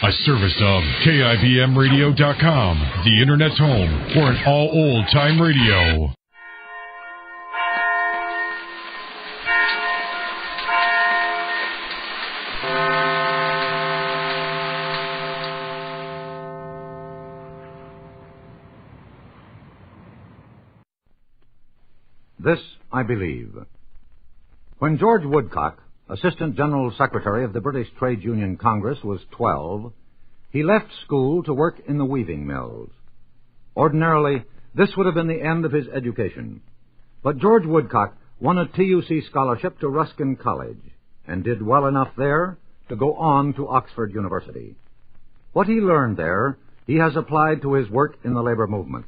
A service of KIBMradio.com, the Internet's home for an all old-time radio. This I believe. When George Woodcock, Assistant General Secretary of the British Trade Union Congress, was 12, he left school to work in the weaving mills. Ordinarily, this would have been the end of his education. But George Woodcock won a TUC scholarship to Ruskin College and did well enough there to go on to Oxford University. What he learned there, he has applied to his work in the labor movement,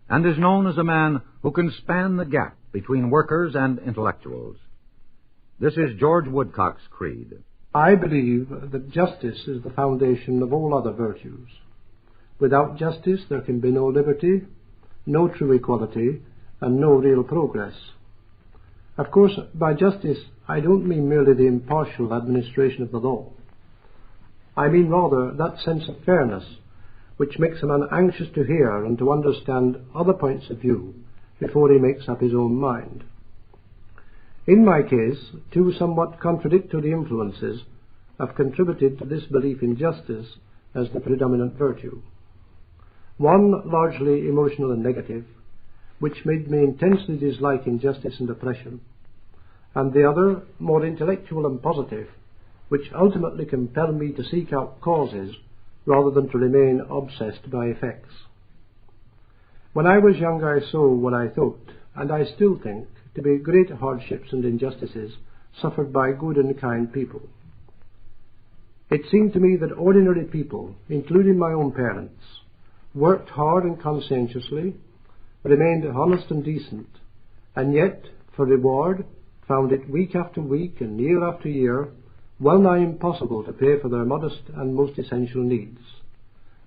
and is known as a man who can span the gap between workers and intellectuals. This is George Woodcock's creed. I believe that justice is the foundation of all other virtues. Without justice there can be no liberty, no true equality, and no real progress. Of course, by justice I don't mean merely the impartial administration of the law. I mean rather that sense of fairness which makes a man anxious to hear and to understand other points of view before he makes up his own mind. In my case, two somewhat contradictory influences have contributed to this belief in justice as the predominant virtue. One largely emotional and negative, which made me intensely dislike injustice and oppression, and the other more intellectual and positive, which ultimately compelled me to seek out causes rather than to remain obsessed by effects. When I was young I saw what I thought, and I still think, to be great hardships and injustices suffered by good and kind people. It seemed to me that ordinary people, including my own parents, worked hard and conscientiously, remained honest and decent, and yet, for reward, found it week after week and year after year well nigh impossible to pay for their modest and most essential needs,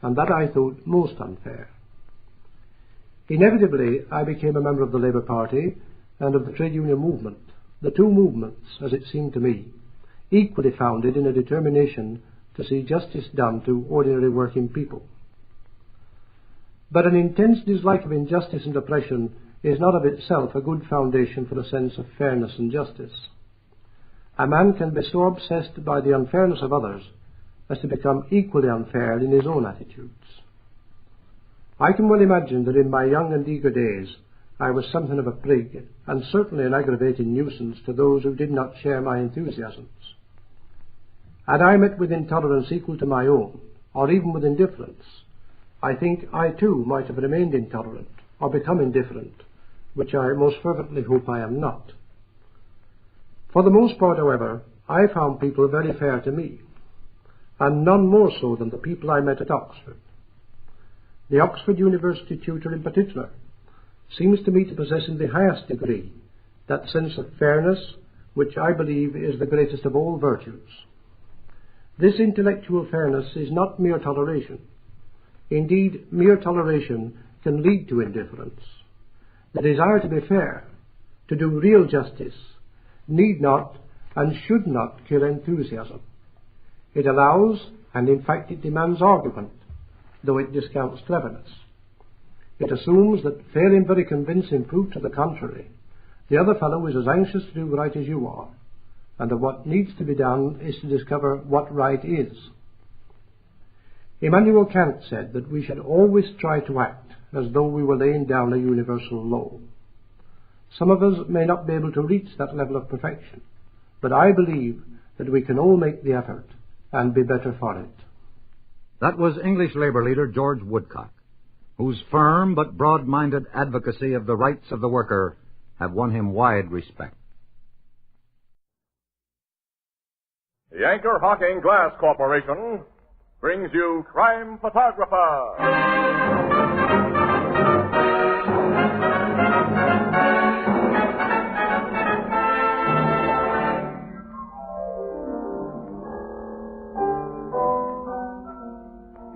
and that I thought most unfair. Inevitably, I became a member of the Labour Party and of the trade union movement, the two movements, as it seemed to me, equally founded in a determination to see justice done to ordinary working people. But an intense dislike of injustice and oppression is not of itself a good foundation for a sense of fairness and justice. A man can be so obsessed by the unfairness of others as to become equally unfair in his own attitudes. I can well imagine that in my young and eager days I was something of a prig, and certainly an aggravating nuisance to those who did not share my enthusiasms. Had I met with intolerance equal to my own, or even with indifference, I think I too might have remained intolerant, or become indifferent, which I most fervently hope I am not. For the most part, however, I found people very fair to me, and none more so than the people I met at Oxford. The Oxford University tutor in particular seems to me to possess in the highest degree that sense of fairness which I believe is the greatest of all virtues. This intellectual fairness is not mere toleration. Indeed, mere toleration can lead to indifference. The desire to be fair, to do real justice, need not and should not kill enthusiasm. It allows, and in fact it demands argument, though it discounts cleverness. It assumes that, failing very convincing proof to the contrary, the other fellow is as anxious to do right as you are, and that what needs to be done is to discover what right is. Immanuel Kant said that we should always try to act as though we were laying down a universal law. Some of us may not be able to reach that level of perfection, but I believe that we can all make the effort and be better for it. That was English labor leader George Woodcock, whose firm but broad-minded advocacy of the rights of the worker have won him wide respect. The Anchor Hocking Glass Corporation brings you Crime Photographer.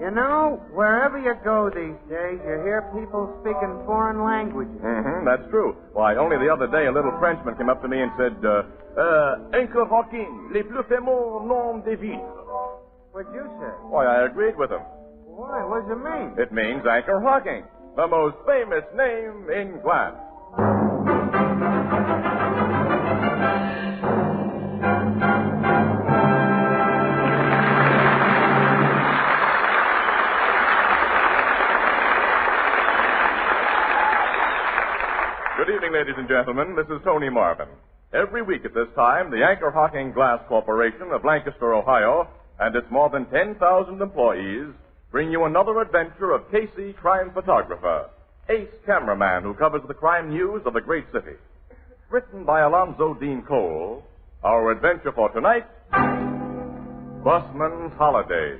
You know, wherever you go these days, you hear people speaking foreign languages. That's true. Why, only the other day a little Frenchman came up to me and said, Anchor Hocking, les plus fameux noms des villes. What'd you say? Why, I agreed with him. Why? What does it mean? It means anchor hocking, the most famous name in glass. Good evening, ladies and gentlemen. This is Tony Marvin. Every week at this time, the Anchor Hocking Glass Corporation of Lancaster, Ohio, and its more than 10,000 employees bring you another adventure of Casey, crime photographer, ace cameraman who covers the crime news of the great city. Written by Alonzo Dean Cole, our adventure for tonight, Busman's Holiday.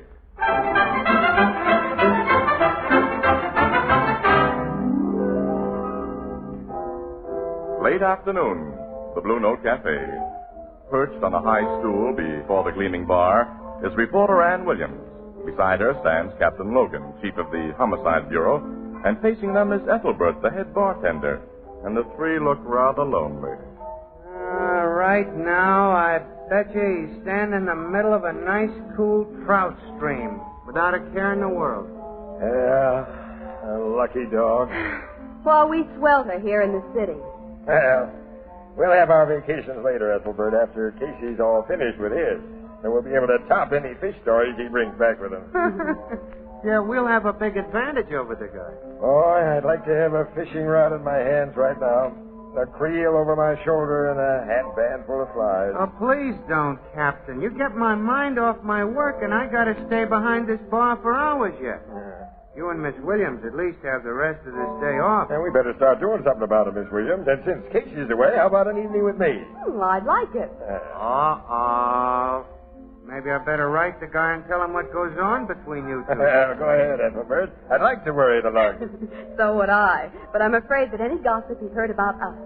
Late afternoon, the Blue Note Cafe. Perched on a high stool before the gleaming bar is reporter Ann Williams. Beside her stands Captain Logan, chief of the Homicide Bureau, and facing them is Ethelbert, the head bartender. And the three look rather lonely. Right now, I bet you he's standing in the middle of a nice, cool trout stream without a care in the world. Yeah, a lucky dog. Well, we swelter here in the city. Well, we'll have our vacations later, Ethelbert, after Casey's all finished with his. And we'll be able to top any fish stories he brings back with him. Yeah, we'll have a big advantage over the guy. Boy, I'd like to have a fishing rod in my hands right now, a creel over my shoulder, and a hatband full of flies. Oh, please don't, Captain. You get my mind off my work, and I got to stay behind this bar for hours yet. Yeah. You and Miss Williams at least have the rest of this day off. And we better start doing something about it, Miss Williams. And since Casey's away, how about an evening with me? I'd like it. Uh-oh. Maybe I better write the guy and tell him what goes on between you two. Go ahead, Ethelbert. I'd like to worry the lug. So would I. But I'm afraid that any gossip he heard about us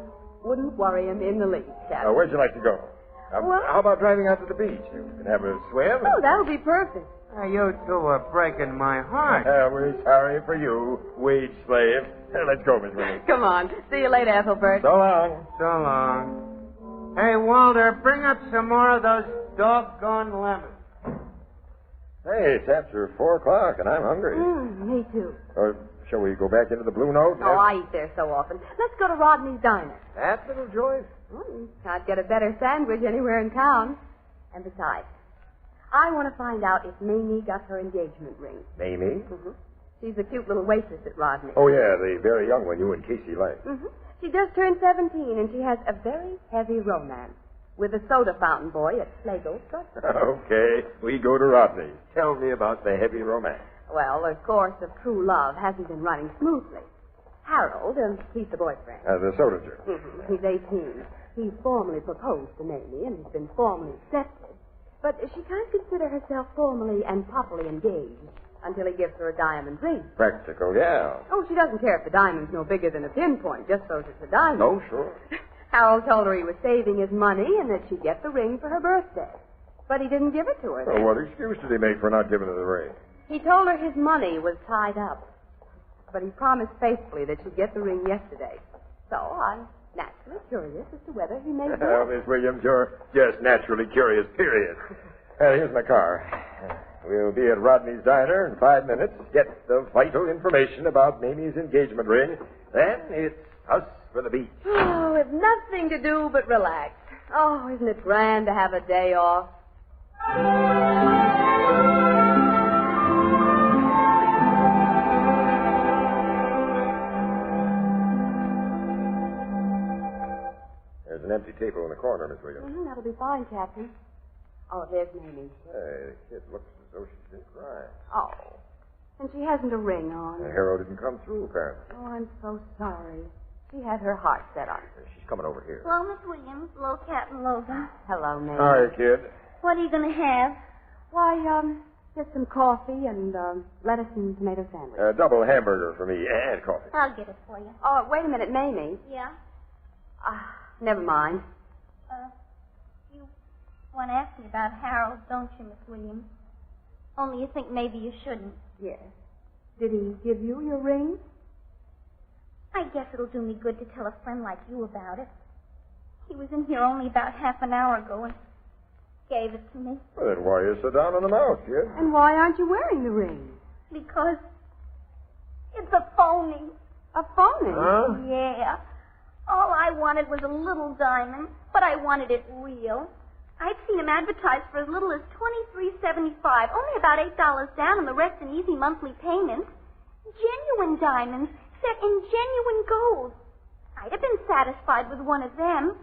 wouldn't worry him in the least, Captain. Where'd you like to go? How about driving out to the beach? You can have a swim. Oh, that would be perfect. You two are breaking my heart. We're sorry for you, wage slave. Let's go, Miss Williams. Come on. See you later, Ethelbert. So long. So long. Hey, Walter, bring up some more of those doggone lemons. Hey, it's after 4 o'clock, and I'm hungry. Me too. Shall we go back into the Blue Note? Oh, I eat there so often. Let's go to Rodney's Diner. That little joint? Can't get a better sandwich anywhere in town. And besides, I want to find out if Mamie got her engagement ring. Mamie? Mm-hmm. She's the cute little waitress at Rodney. Oh, yeah, the very young one you and Casey like. Mm-hmm. She just turned 17, and she has a very heavy romance with a soda fountain boy at Slago's drugstore. Okay, we go to Rodney's. Tell me about the heavy romance. Well, the course of true love hasn't been running smoothly. Harold, he's the boyfriend. The soda jerk. Mm-hmm. He's 18. He's formally proposed to Mamie, and he's been formally accepted. But she can't consider herself formally and properly engaged until he gives her a diamond ring. Practical, yeah. Oh, she doesn't care if the diamond's no bigger than a pinpoint, just so it's a diamond. No, sure. Harold told her he was saving his money and that she'd get the ring for her birthday. But he didn't give it to her. Well, what excuse did he make for not giving her the ring? He told her his money was tied up. But he promised faithfully that she'd get the ring yesterday. So I'm naturally curious as to whether he made Oh, Miss Williams, you're just naturally curious, period. Here's my car. We'll be at Rodney's Diner in 5 minutes. Get the vital information about Mamie's engagement ring. Then it's us for the beach. Oh, with nothing to do but relax. Oh, isn't it grand to have a day off? There's an empty table in the corner, Miss Williams. Mm-hmm, that'll be fine, Captain. Oh, there's Mamie. Hey, the kid looks as though she's been crying. Oh, and she hasn't a ring on. Harold didn't come through, apparently. Oh, I'm so sorry. She had her heart set on it. She's coming over here. Hello, Miss Williams. Hello, Captain Logan. Hello, Mamie. Hi, kid. What are you going to have? Why, just some coffee and lettuce and tomato sandwich. A double hamburger for me and coffee. I'll get it for you. Oh, wait a minute, Mamie. Yeah? Never mind. You want to ask me about Harold, don't you, Miss Williams? Only you think maybe you shouldn't. Yes. Did he give you your ring? I guess it'll do me good to tell a friend like you about it. He was in here only about half an hour ago, and gave it to me. Well, then why are you so down on the mouth, kid? And why aren't you wearing the ring? Because it's a phony. A phony? Huh? Yeah. All I wanted was a little diamond, but I wanted it real. I'd seen him advertised for as little as $23.75, only about $8 down, and the rest in easy monthly payments. Genuine diamonds set in genuine gold. I'd have been satisfied with one of them,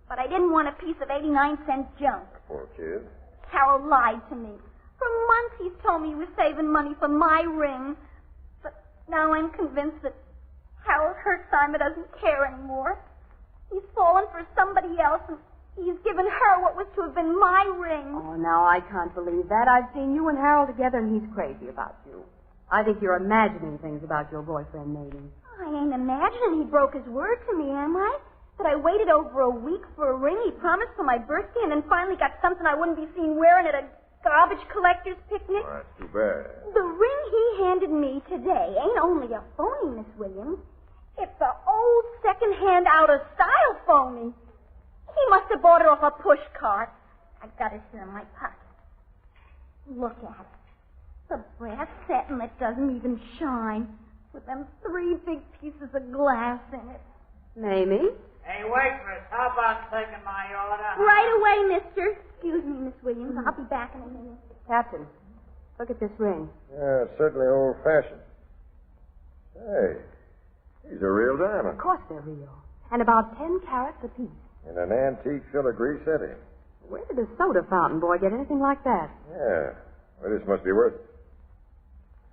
but I didn't want a piece of 89-cent junk. Poor kid. Carol lied to me. For months he's told me he was saving money for my ring, but now I'm convinced that Harold Hertzheimer doesn't care anymore. He's fallen for somebody else, and he's given her what was to have been my ring. Oh, now I can't believe that. I've seen you and Harold together, and he's crazy about you. I think you're imagining things about your boyfriend, maybe. I ain't imagining he broke his word to me, am I? That I waited over a week for a ring he promised for my birthday and then finally got something I wouldn't be seen wearing at a garbage collector's picnic? Oh, that's too bad. The ring he handed me today ain't only a phony, Miss Williams. It's an old second-hand out-of-style phony. He must have bought it off a push cart. I got it here in my pocket. Look at it. The brass setting that doesn't even shine, with them 3 big pieces of glass in it. Mamie? Hey, waitress, how about taking my order? Right away, mister. Excuse me, Miss Williams. I'll be back in a minute. Captain, look at this ring. Yeah, it's certainly old-fashioned. Hey, these are real diamonds. Of course they're real. And about 10 carats apiece. In an antique filigree setting. Where did a soda fountain boy get anything like that? Yeah. Well, this must be worth it.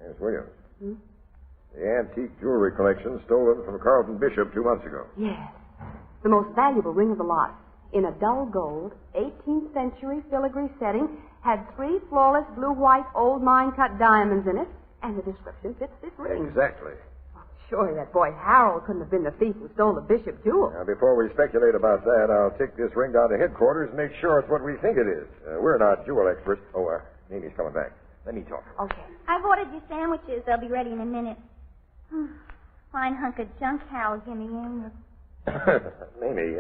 Here's Williams. Hmm? The antique jewelry collection stolen from Carlton Bishop 2 months ago. Yes. The most valuable ring of the lot. In a dull gold, 18th century filigree setting, had 3 flawless blue-white old mine-cut diamonds in it, and the description fits this ring. Exactly. Surely that boy Harold couldn't have been the thief who stole the Bishop jewel. Now, before we speculate about that, I'll take this ring down to headquarters and make sure it's what we think it is. We're not jewel experts. Oh, Amy's coming back. Let me talk. Okay. I've ordered your sandwiches. They'll be ready in a minute. Fine hunk of junk Harold give me, ain't it? Mamie,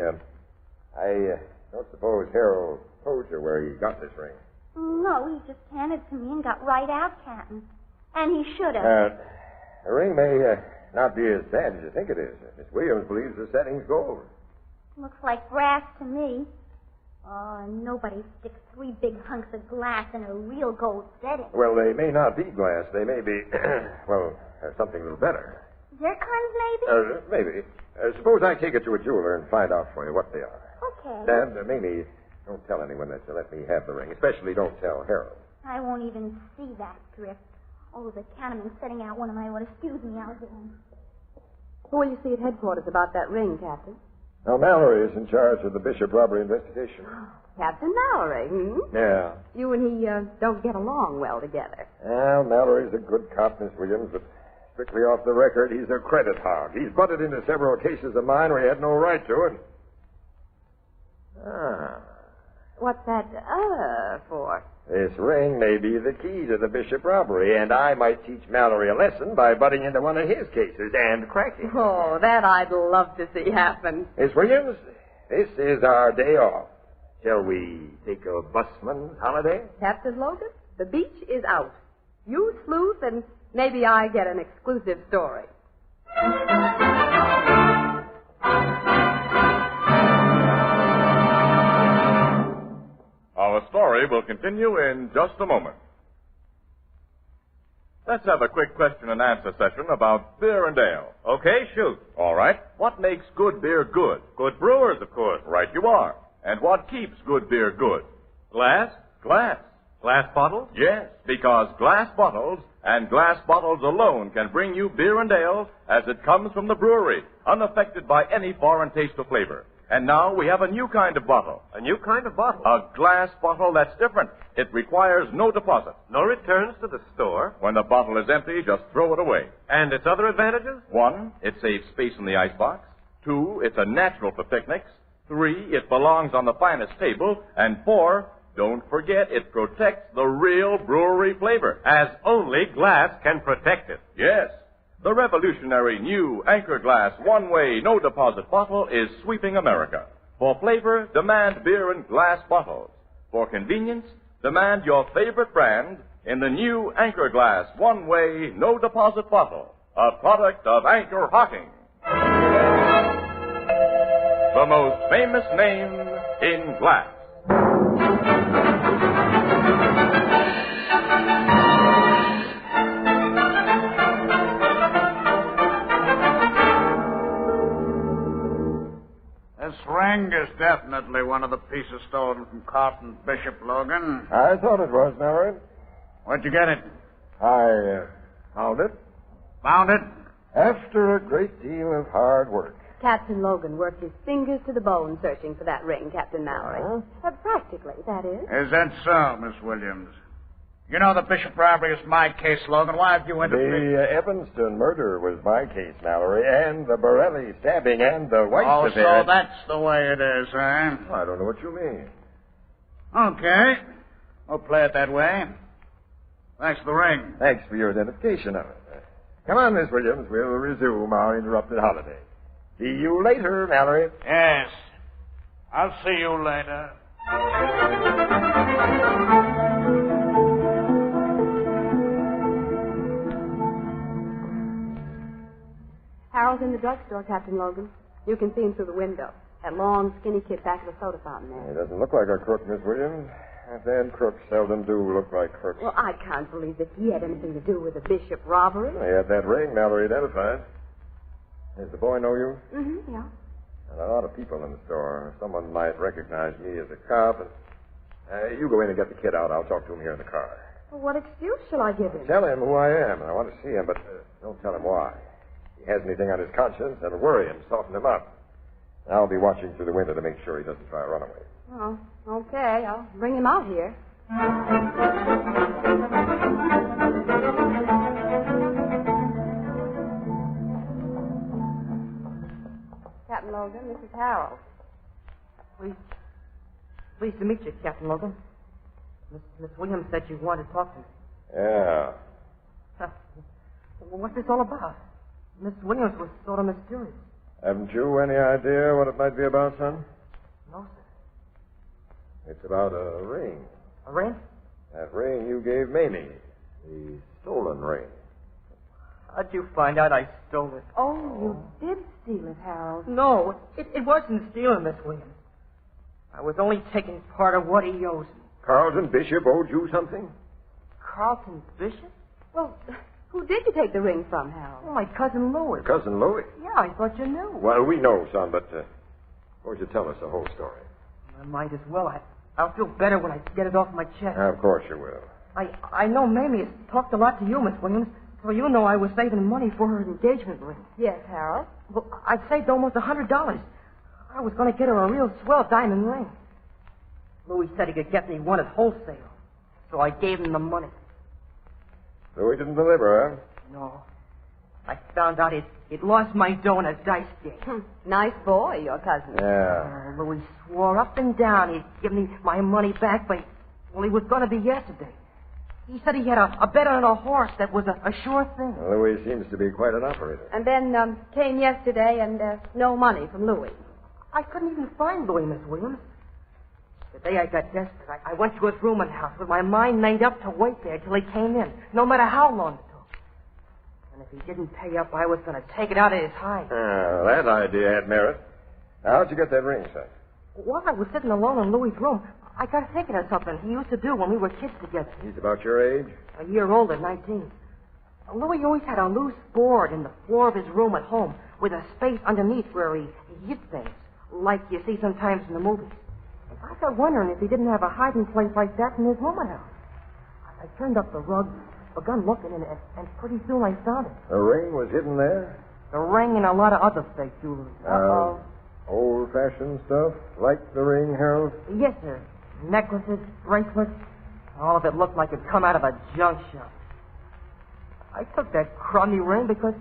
I don't suppose Harold told you where he got this ring. No, he just handed it to me and got right out, Captain. And he should have. The ring may not be as bad as you think it is. Miss Williams believes the setting's gold. Looks like brass to me. Oh, nobody sticks 3 big hunks of glass in a real gold setting. Well, they may not be glass. They may be, something a little better. Zircons, maybe? Maybe. Suppose I take it to a jeweler and find out for you what they are. Okay. And, Mamie, don't tell anyone that you let me have the ring. Especially don't tell Harold. I won't even see that drift. Oh, the counterman's setting out one of my orders. Excuse me, I'll go in. Who will you see at headquarters about that ring, Captain? Now, Mallory is in charge of the Bishop robbery investigation. Captain Mallory, hmm? Yeah. You and he don't get along well together. Well, Mallory's a good cop, Miss Williams, but strictly off the record, he's a credit hog. He's butted into several cases of mine where he had no right to it. What's that, for? This ring may be the key to the Bishop robbery, and I might teach Mallory a lesson by butting into one of his cases and cracking. Oh, that I'd love to see happen. Miss Williams, this is our day off. Shall we take a busman holiday? Captain Logan, the beach is out. You sleuth, and maybe I get an exclusive story. Our story will continue in just a moment. Let's have a quick question and answer session about beer and ale. Okay, shoot. All right. What makes good beer good? Good brewers, of course. Right you are. And what keeps good beer good? Glass? Glass. Glass bottles? Yes, because glass bottles and glass bottles alone can bring you beer and ale as it comes from the brewery, unaffected by any foreign taste or flavor. And now we have a new kind of bottle. A new kind of bottle? A glass bottle that's different. It requires no deposit. No returns to the store? When the bottle is empty, just throw it away. And its other advantages? 1, it saves space in the icebox. 2, it's a natural for picnics. 3, it belongs on the finest table. And 4, don't forget, it protects the real brewery flavor. As only glass can protect it. Yes. The revolutionary new Anchor Glass one-way, no-deposit bottle is sweeping America. For flavor, demand beer in glass bottles. For convenience, demand your favorite brand in the new Anchor Glass one-way, no-deposit bottle, a product of Anchor Hocking. The most famous name in glass. This ring is definitely one of the pieces stolen from Carlton Bishop, Logan. I thought it was, Mallory. Where'd you get it? I found it Found it? after a great deal of hard work. Captain Logan worked his fingers to the bone searching for that ring, Captain Mallory. Practically, that is. Is that so, Miss Williams? You know the Bishop robbery is my case, Logan. Why have you interfered? The Evanston murder was my case, Mallory, and the Borelli stabbing and the White Oh, affair. so that's the way it is, huh? I don't know what you mean. Okay. We'll play it that way. Thanks for the ring. Thanks for your identification of it. Come on, Miss Williams. We'll resume our interrupted holiday. See you later, Mallory. Yes. I'll see you later. Harold's in the drugstore, Captain Logan. You can see him through the window. That long, skinny kid back of the soda fountain there. He doesn't look like a crook, Miss Williams. Then crooks seldom do look like crooks. Well, I can't believe that he had anything to do with the Bishop robbery. He had that ring Mallory identified. Does the boy know you? Mm-hmm, yeah. And a lot of people in the store. Someone might recognize me as a cop. And, you go in and get the kid out. I'll talk to him here in the car. Well, what excuse shall I give him? Tell him who I am. I want to see him, but don't tell him why. If he has anything on his conscience, that'll worry him, soften him up. I'll be watching through the window to make sure he doesn't try to run away. Oh, okay. I'll bring him out here. Captain Logan, this is Harold. Pleased to meet you, Captain Logan. Miss Williams said you wanted to talk to me. Yeah. What's this all about? Miss Williams was sort of mysterious. Haven't you any idea what it might be about, son? No, sir. It's about a ring. A ring? That ring you gave Mamie. The stolen ring. How'd you find out I stole it? Oh, you did steal it, Harold. No, it wasn't stealing, Miss Williams. I was only taking part of what he owes me. Carlton Bishop owed you something? Carlton Bishop? Well, who did you take the ring from, Harold? Oh, my cousin Louis. Cousin Louis? Yeah, I thought you knew. Well, we know, son, but won't you tell us the whole story? I might as well. I'll feel better when I get it off my chest. Of course you will. I know Mamie has talked a lot to you, Miss Williams, so you know I was saving money for her engagement ring. Yes, Harold. Well, I'd saved almost $100. I was going to get her a real swell diamond ring. Louis said he could get me one at wholesale, so I gave him the money. Louis didn't deliver, huh? No. I found out he'd lost my dough in a dice game. Nice boy, your cousin. Yeah. Louis swore up and down he'd give me my money back, but, well, he was going to be yesterday. He said he had a bet on a horse that was a sure thing. Louis seems to be quite an operator. And then came yesterday and no money from Louis. I couldn't even find Louis, Miss Williams. The day I got desperate, I went to his rooming house with my mind made up to wait there till he came in, no matter how long it took. And if he didn't pay up, I was going to take it out of his hide. That idea had merit. How'd you get that ring, son? While I was sitting alone in Louis' room, I got thinking of something he used to do when we were kids together. He's about your age? A year older, 19. Louis always had a loose board in the floor of his room at home with a space underneath where he hid things, like you see sometimes in the movies. I got wondering if he didn't have a hiding place like that in his rooming house. I turned up the rug, begun looking in it, and pretty soon I found it. The ring was hidden there? The ring and a lot of other fake jewelry. Old-fashioned stuff? Like the ring, Harold? Yes, sir. Necklaces, bracelets. All of it looked like it'd come out of a junk shop. I took that crummy ring because,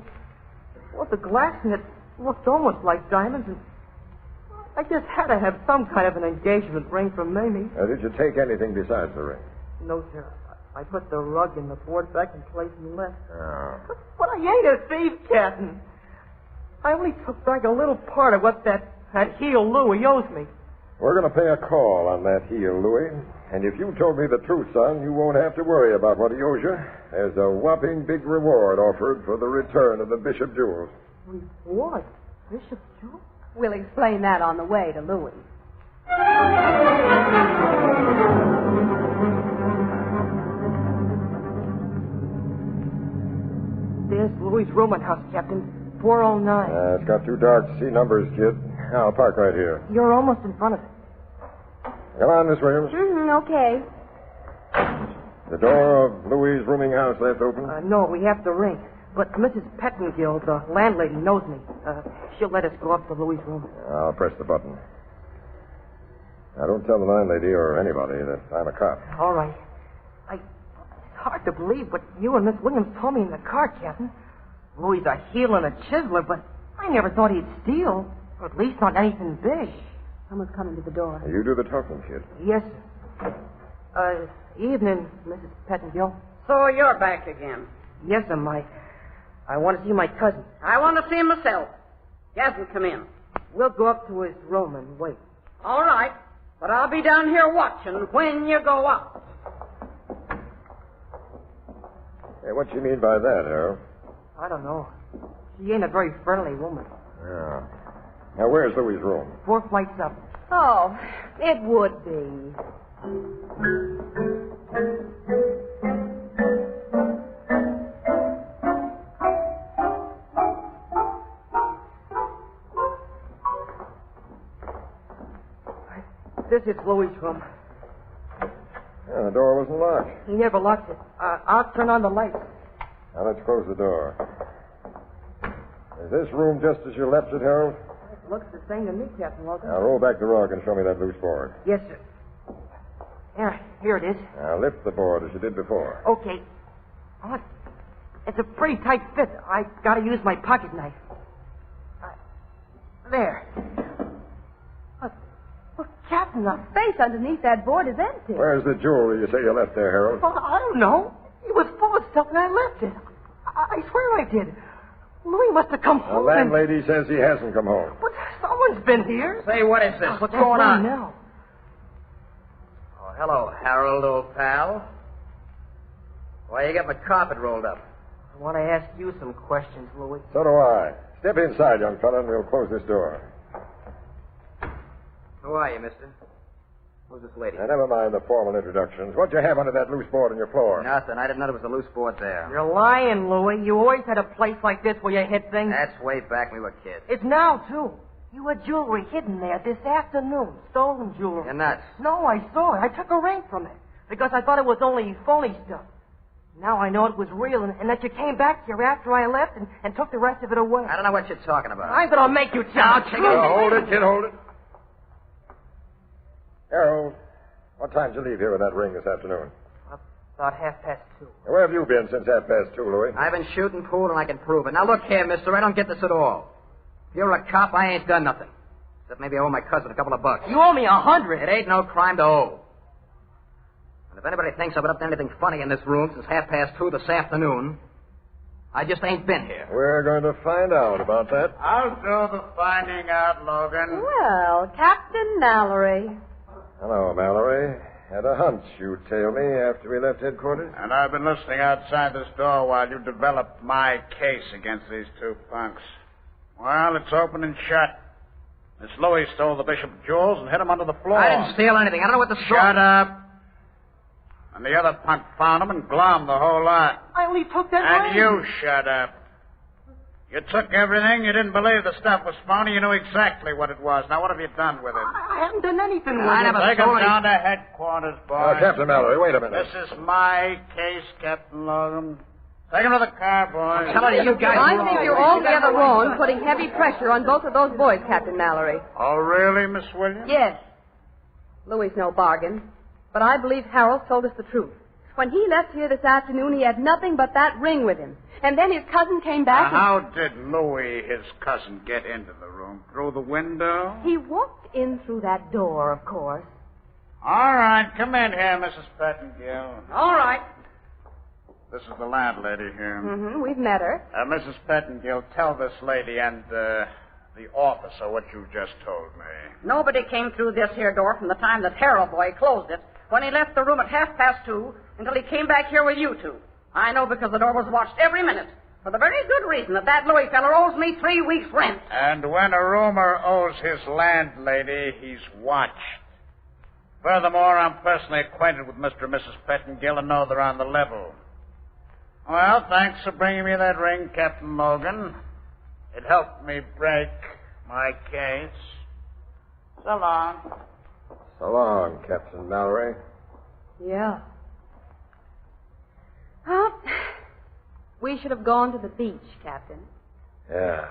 well, the glass in it looked almost like diamonds, and I just had to have some kind of an engagement ring from Mamie. Did you take anything besides the ring? No, sir. I put the rug and the board back in place and left. Oh. But I ain't a thief, Captain. I only took back a little part of what that heel Louis owes me. We're going to pay a call on that heel, Louis. And if you told me the truth, son, you won't have to worry about what he owes you. There's a whopping big reward offered for the return of the Bishop jewels. What? Bishop Jewel? We'll explain that on the way to Louis. There's Louis' rooming house, Captain. 409. It's got too dark to see numbers, kid. I'll park right here. You're almost in front of it. Come on, Miss Williams. Okay. The door of Louis' rooming house left open? No, we have to ring. But Mrs. Pettingill, the landlady, knows me. She'll let us go up to Louis' room. I'll press the button. Now, don't tell the landlady or anybody that I'm a cop. All right. It's hard to believe what you and Miss Williams told me in the car, Captain. Louis' a heel and a chiseler, but I never thought he'd steal. Or at least not anything big. Someone's coming to the door. You do the talking, kid. Yes, sir. Evening, Mrs. Pettingill. So you're back again. Yes, sir. I want to see my cousin. I want to see him myself. He hasn't come in. We'll go up to his room and wait. All right. But I'll be down here watching when you go up. Hey, what do you mean by that, Harold? I don't know. She ain't a very friendly woman. Yeah. Now, where's Louis' room? 4 flights up. Oh, it would be. This is Louis' room. Yeah, the door wasn't locked. He never locks it. I'll turn on the light. Now, let's close the door. Is this room just as you left it, Harold? It looks the same to me, Captain Logan. Now, roll back the rug and show me that loose board. Yes, sir. Here it is. Now, lift the board as you did before. Okay. Oh, it's a pretty tight fit. I gotta use my pocket knife. There. Look, Captain, the Space underneath that board is empty. Where's the jewelry you say you left there, Harold? I don't know. It was full of stuff and I left it. I swear I did. Louis must have come The home. landlady says he hasn't come home. But someone's been here. Say, what is this? What's That's going on? Now. Oh, hello, Harold, old pal. Why you got my carpet rolled up? I want to ask you some questions, Louis. So do I. Step inside, young fella, and we'll close this door. Who are you, mister? Who's this lady? Now, never mind the formal introductions. What'd you have under that loose board on your floor? Nothing. I didn't know there was a loose board there. You're lying, Louis. You always had a place like this where you hid things. That's way back when we were kids. It's now, too. You had jewelry hidden there this afternoon. Stolen jewelry. You're nuts. No, I saw it. I took a ring from it because I thought it was only phony stuff. Now I know it was real and that you came back here after I left and took the rest of it away. I don't know what you're talking about. I'm going to make you tell the truth. Hold it, kid, hold it. Harold, what time did you leave here with that ring this afternoon? About 2:30. Where have you been since 2:30, Louis? I've been shooting pool and I can prove it. Now look here, mister, I don't get this at all. If you're a cop, I ain't done nothing. Except maybe I owe my cousin a couple of bucks. You owe me $100. It ain't no crime to owe. And if anybody thinks I've been up to anything funny in this room since 2:30 this afternoon, I just ain't been here. We're going to find out about that. I'll do the finding out, Logan. Well, Captain Mallory. Hello, Mallory. Had a hunch you'd tail me after we left headquarters. And I've been listening outside this door while you developed my case against these two punks. Well, it's open and shut. Miss Louis stole the Bishop jewels and hid them under the floor. I didn't steal anything. I don't know what the story... Shut up. And the other punk found them and glommed the whole lot. I only took that And ring. you shut up. You took everything. You didn't believe the stuff was phony. You knew exactly what it was. Now, what have you done with it? I haven't done anything with I it. never Take them stole any... down to headquarters, boys. Captain Mallory, wait a minute. This is my case, Captain Logan. Take him to the car, boys. Tell you guys I wrong. think you're altogether wrong putting heavy pressure on both of those boys, Captain Mallory. Oh, really, Miss Williams? Yes. Louis no bargain. But I believe Harold told us the truth. When he left here this afternoon, he had nothing but that ring with him. And then his cousin came back How did Louis, his cousin, get into the room? Through the window? He walked in through that door, of course. All right, come in here, Mrs. Pettingill. All right. This is the landlady here. Mm-hmm. We've met her. Mrs. Pettingill, tell this lady and the officer what you just told me? Nobody came through this here door from the time that Harold boy closed it, when he left the room at 2:30, until he came back here with you two. I know because the door was watched every minute, for the very good reason that Louis feller owes me 3 weeks' rent. And when a roomer owes his landlady, he's watched. Furthermore, I'm personally acquainted with Mr. and Mrs. Pettingill and know they're on the level. Well, thanks for bringing me that ring, Captain Logan. It helped me break my case. So long. So long, Captain Mallory. Yeah. Well, we should have gone to the beach, Captain. Yeah.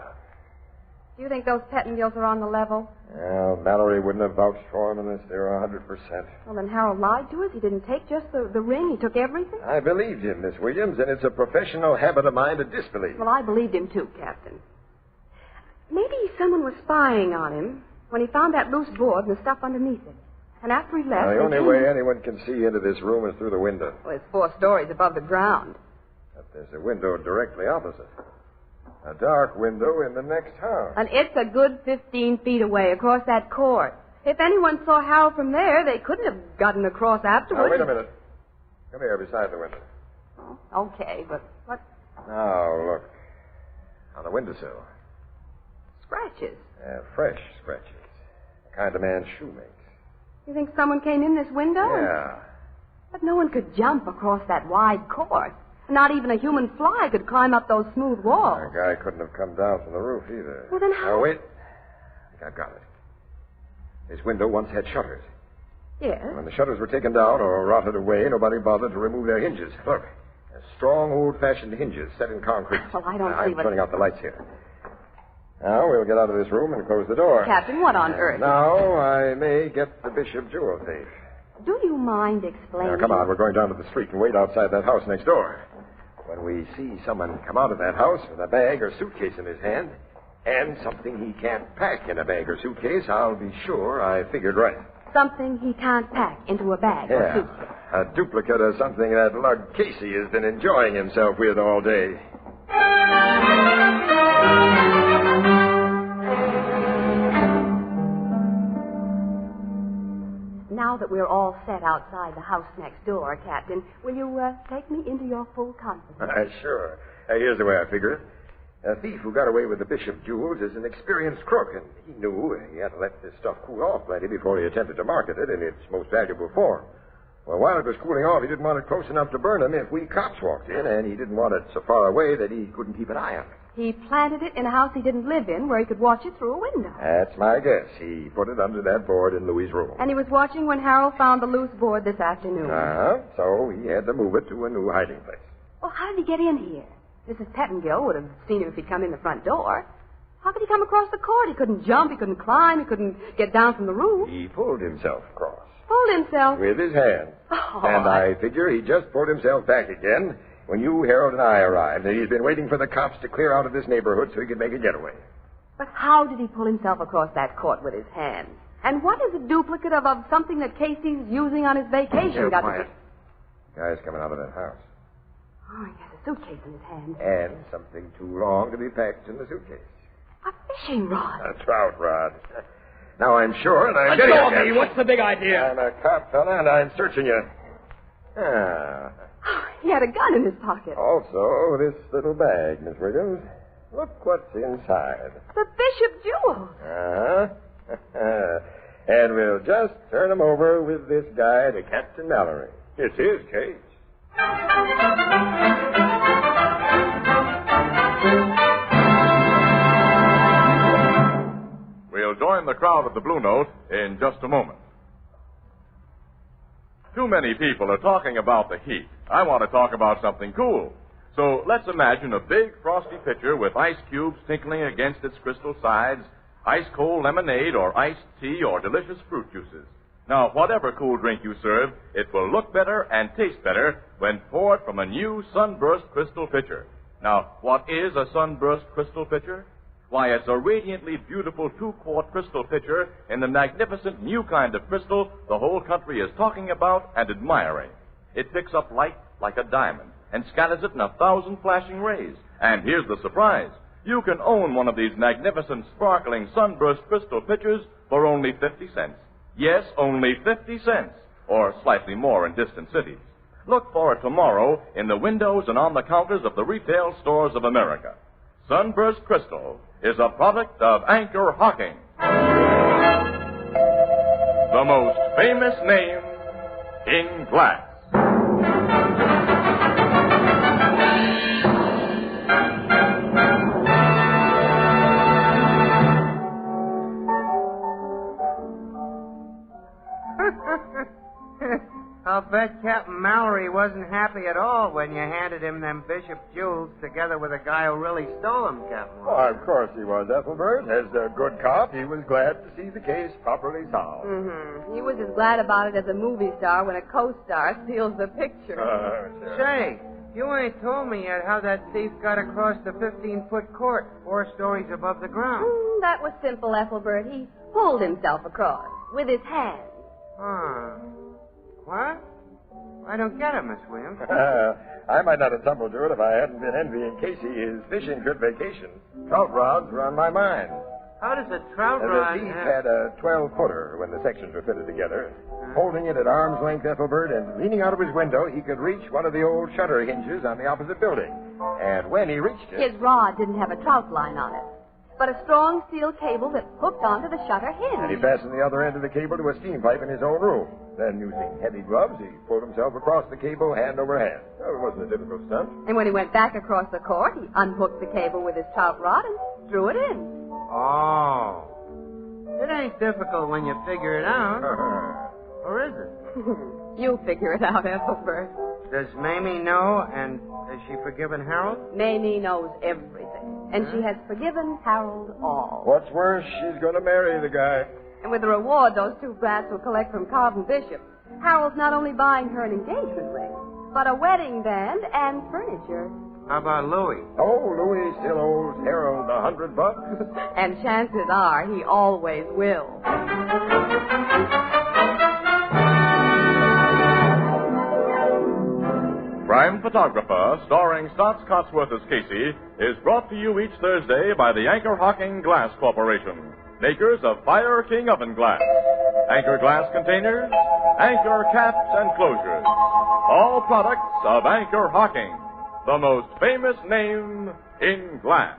Do you think those Pettingills are on the level? Well, Mallory wouldn't have vouched for him unless they were 100%. Well, then Harold lied to us. He didn't take just the ring. He took everything. I believed him, Miss Williams, and it's a professional habit of mine to disbelieve. Well, I believed him too, Captain. Maybe someone was spying on him when he found that loose board and the stuff underneath it. And after he left... Now, the only way anyone can see into this room is through the window. Well, it's 4 stories above the ground. But there's a window directly opposite. A dark window in the next house. And it's a good 15 feet away across that court. If anyone saw Harold from there, they couldn't have gotten across afterwards. Now, wait a minute. Come here beside the window. Oh, okay, but what? Now, look. On the windowsill. Scratches. Fresh scratches. The kind a man's shoe makes. You think someone came in this window? Yeah. But no one could jump across that wide court. Not even a human fly could climb up those smooth walls. The guy couldn't have come down from the roof either. Well, then how... Now, wait. I think I've got it. This window once had shutters. Yes? When the shutters were taken down or rotted away, nobody bothered to remove their hinges. Look. Strong, old-fashioned hinges set in concrete. Well, I don't see I'm what... turning out the lights here. Now, we'll get out of this room and close the door. Captain, what on earth? Now, I may get the Bishop jewel safe. Do you mind explaining? Now, come on. We're going down to the street and wait outside that house next door. When we see someone come out of that house with a bag or suitcase in his hand, and something he can't pack in a bag or suitcase, I'll be sure I figured right. Something he can't pack into a bag or suitcase. A duplicate of something that Lug Casey has been enjoying himself with all day. Now that we're all set outside the house next door, Captain, will you take me into your full confidence? Sure. Here's the way I figure it. A thief who got away with the Bishop jewels is an experienced crook, and he knew he had to let this stuff cool off plenty before he attempted to market it in its most valuable form. Well, while it was cooling off, he didn't want it close enough to burn him if we cops walked in, and he didn't want it so far away that he couldn't keep an eye on it. He planted it in a house he didn't live in where he could watch it through a window. That's my guess. He put it under that board in Louis' room. And he was watching when Harold found the loose board this afternoon. So he had to move it to a new hiding place. Well, how did he get in here? Mrs. Pettingill would have seen him if he'd come in the front door. How could he come across the court? He couldn't jump, he couldn't climb, he couldn't get down from the roof. He pulled himself across. Pulled himself? With his hand. Oh, and I figure he just pulled himself back again when you, Harold, and I arrived, and he's been waiting for the cops to clear out of this neighborhood so he could make a getaway. But how did he pull himself across that court with his hand? And what is a duplicate of something that Casey's using on his vacation? Quiet. Guy's coming out of that house. Oh, he has a suitcase in his hand. And something too long to be packed in the suitcase. A fishing rod. A trout rod. Now I'm sure, and I'm Let getting go of me. What's the big idea? I'm a cop, fella, and I'm searching you. He had a gun in his pocket. Also, this little bag, Miss Williams. Look what's inside. The Bishop jewels. And we'll just turn him over with this guy to Captain Mallory. It's his case. We'll join the crowd at the Blue Note in just a moment. Too many people are talking about the heat. I want to talk about something cool. So let's imagine a big frosty pitcher with ice cubes tinkling against its crystal sides, ice-cold lemonade or iced tea or delicious fruit juices. Now, whatever cool drink you serve, it will look better and taste better when poured from a new Sunburst crystal pitcher. Now, what is a Sunburst crystal pitcher? Why, it's a radiantly beautiful 2-quart crystal pitcher in the magnificent new kind of crystal the whole country is talking about and admiring. It picks up light like a diamond and scatters it in 1,000 flashing rays. And here's the surprise. You can own one of these magnificent, sparkling sunburst crystal pitchers for only 50 cents. Yes, only 50 cents, or slightly more in distant cities. Look for it tomorrow in the windows and on the counters of the retail stores of America. Sunburst Crystal is a product of Anchor Hocking, the most famous name in glass. I'll bet Captain Mallory wasn't happy at all when you handed him them Bishop jewels together with a guy who really stole them, Captain. Oh, of course he was, Ethelbert. As a good cop, he was glad to see the case properly solved. Mm-hmm. He was as glad about it as a movie star when a co-star steals the picture. Sure. Say, you ain't told me yet how that thief got across the 15-foot court 4 stories above the ground. That was simple, Ethelbert. He pulled himself across with his hands. What? I don't get it, Miss Williams. I might not have tumbled to it if I hadn't been envying Casey his fishing trip vacation. Trout rods were on my mind. How does a trout rod... The thief had a 12-footer when the sections were fitted together. Holding it at arm's length, Ethelbert, and leaning out of his window, he could reach one of the old shutter hinges on the opposite building. And when he reached it... His rod didn't have a trout line on it, but a strong steel cable that hooked onto the shutter hinge. And he fastened the other end of the cable to a steam pipe in his own room. Then, using heavy gloves, he pulled himself across the cable hand over hand. Oh, it wasn't a difficult stunt. And when he went back across the court, he unhooked the cable with his trout rod and threw it in. Oh. It ain't difficult when you figure it out. Or is it? You figure it out, Ethelbert. Does Mamie know, and has she forgiven Harold? Mamie knows everything, and she has forgiven Harold all. What's worse, she's going to marry the guy. And with the reward those two brats will collect from Carlton Bishop, Harold's not only buying her an engagement ring, but a wedding band and furniture. How about Louis? Oh, Louis still owes Harold $100. And chances are he always will. Crime Photographer, starring Stotts Cotsworth as Casey, is brought to you each Thursday by the Anchor Hocking Glass Corporation, makers of Fire King Oven Glass, Anchor Glass Containers, Anchor Caps and Closures, all products of Anchor Hocking, the most famous name in glass.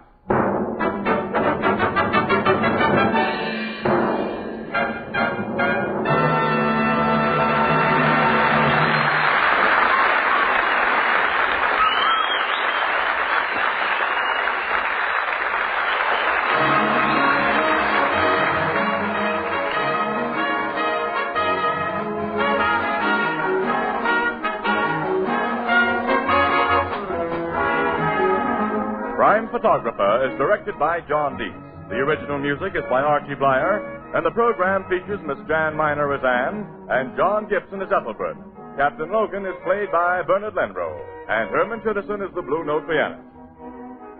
Crime Photographer is directed by John Dietz. The original music is by Archie Blyer, and the program features Miss Jan Miner as Anne and John Gibson as Ethelbert. Captain Logan is played by Bernard Lenrow, and Herman Chittison is the Blue Note pianist.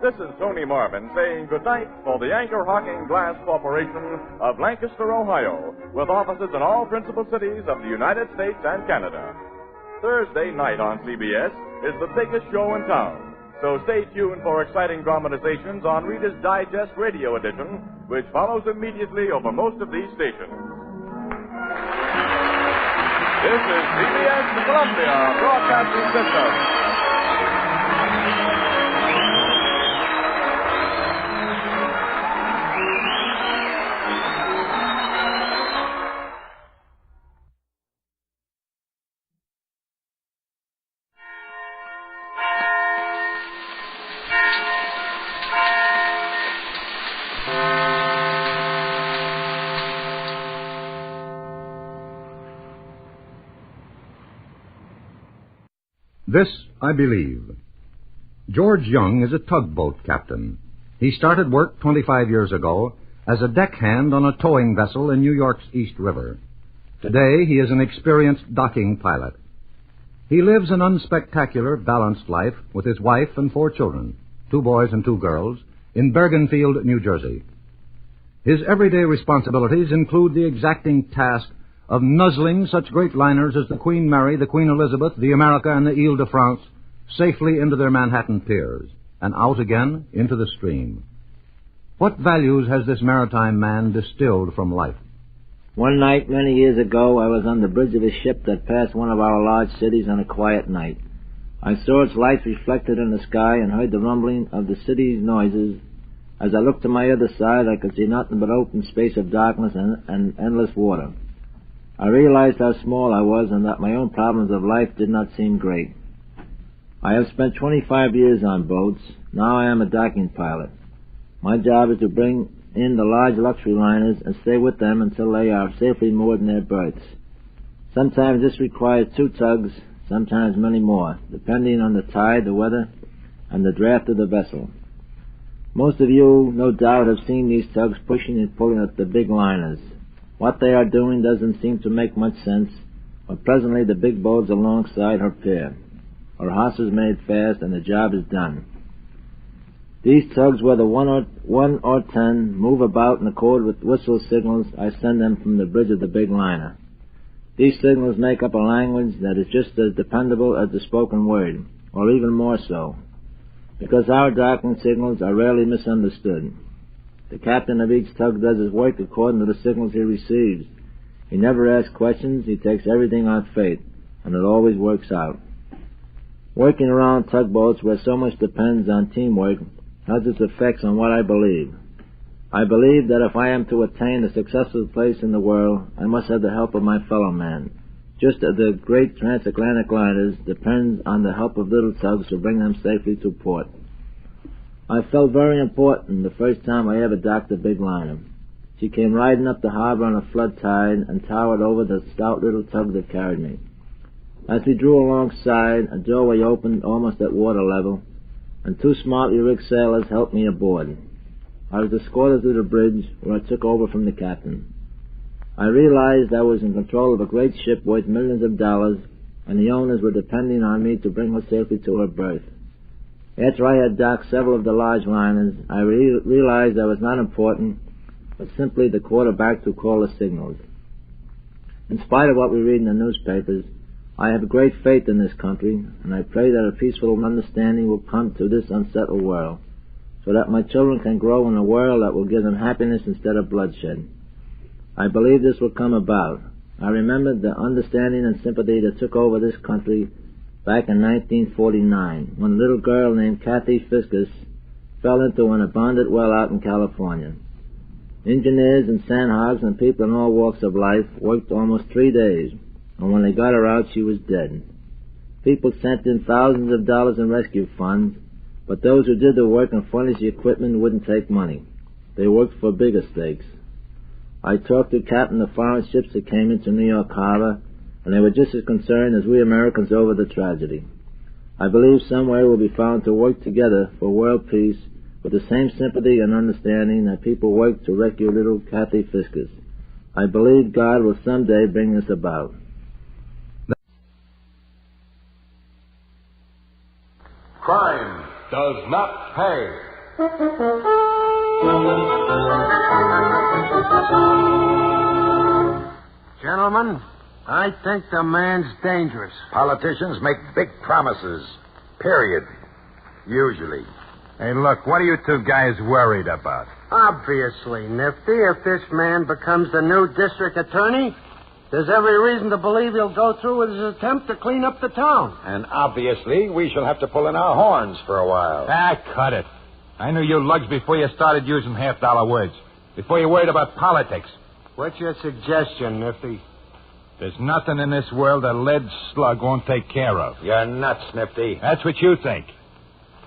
This is Tony Marvin saying goodnight for the Anchor Hocking Glass Corporation of Lancaster, Ohio, with offices in all principal cities of the United States and Canada. Thursday night on CBS is the biggest show in town. So stay tuned for exciting dramatizations on Reader's Digest Radio Edition, which follows immediately over most of these stations. This is CBS, the Columbia Broadcasting System. This I believe. George Young is a tugboat captain. He started work 25 years ago as a deckhand on a towing vessel in New York's East River. Today, he is an experienced docking pilot. He lives an unspectacular, balanced life with his wife and 4 children, 2 boys and 2 girls, in Bergenfield, New Jersey. His everyday responsibilities include the exacting task of nuzzling such great liners as the Queen Mary, the Queen Elizabeth, the America, and the Ile de France safely into their Manhattan piers and out again into the stream. What values has this maritime man distilled from life? One night, many years ago, I was on the bridge of a ship that passed one of our large cities on a quiet night. I saw its lights reflected in the sky and heard the rumbling of the city's noises. As I looked to my other side, I could see nothing but open space of darkness and endless water. I realized how small I was and that my own problems of life did not seem great. I have spent 25 years on boats. Now I am a docking pilot. My job is to bring in the large luxury liners and stay with them until they are safely moored in their berths. Sometimes this requires 2 tugs, sometimes many more, depending on the tide, the weather, and the draft of the vessel. Most of you, no doubt, have seen these tugs pushing and pulling at the big liners. What they are doing doesn't seem to make much sense, but presently the big boat's alongside her pier. Her hawse is made fast and the job is done. These tugs, whether one or 10, move about in accord with whistle signals I send them from the bridge of the big liner. These signals make up a language that is just as dependable as the spoken word, or even more so, because our docking signals are rarely misunderstood. The captain of each tug does his work according to the signals he receives. He never asks questions, he takes everything on faith, and it always works out. Working around tugboats where so much depends on teamwork has its effects on what I believe. I believe that if I am to attain a successful place in the world, I must have the help of my fellow man, just as the great transatlantic liners depend on the help of little tugs to bring them safely to port. I felt very important the first time I ever docked a big liner. She came riding up the harbor on a flood tide and towered over the stout little tug that carried me. As we drew alongside, a doorway opened almost at water level, and 2 smartly rigged sailors helped me aboard. I was escorted to the bridge, where I took over from the captain. I realized I was in control of a great ship worth millions of dollars, and the owners were depending on me to bring her safely to her berth. After I had docked several of the large liners, I realized I was not important, but simply the quarterback to call the signals. In spite of what we read in the newspapers, I have great faith in this country, and I pray that a peaceful understanding will come to this unsettled world, so that my children can grow in a world that will give them happiness instead of bloodshed. I believe this will come about. I remember the understanding and sympathy that took over this country back in 1949, when a little girl named Kathy Fiskus fell into an abandoned well out in California. Engineers and sandhogs and people in all walks of life worked almost 3 days, and when they got her out, she was dead. People sent in thousands of dollars in rescue funds, but those who did the work and furnished the equipment wouldn't take money. They worked for bigger stakes. I talked to captain of foreign ships that came into New York Harbor, and they were just as concerned as we Americans over the tragedy. I believe some way will be found to work together for world peace with the same sympathy and understanding that people worked to rescue little Kathy Fiskus. I believe God will someday bring this about. Crime does not pay. Gentlemen, I think the man's dangerous. Politicians make big promises. Period. Usually. Hey, look, what are you 2 guys worried about? Obviously, Nifty, if this man becomes the new district attorney, there's every reason to believe he'll go through with his attempt to clean up the town. And obviously, we shall have to pull in our horns for a while. Cut it. I knew you lugs before you started using half-dollar words. Before you worried about politics. What's your suggestion, Nifty? There's nothing in this world a lead slug won't take care of. You're nuts, Nifty. That's what you think.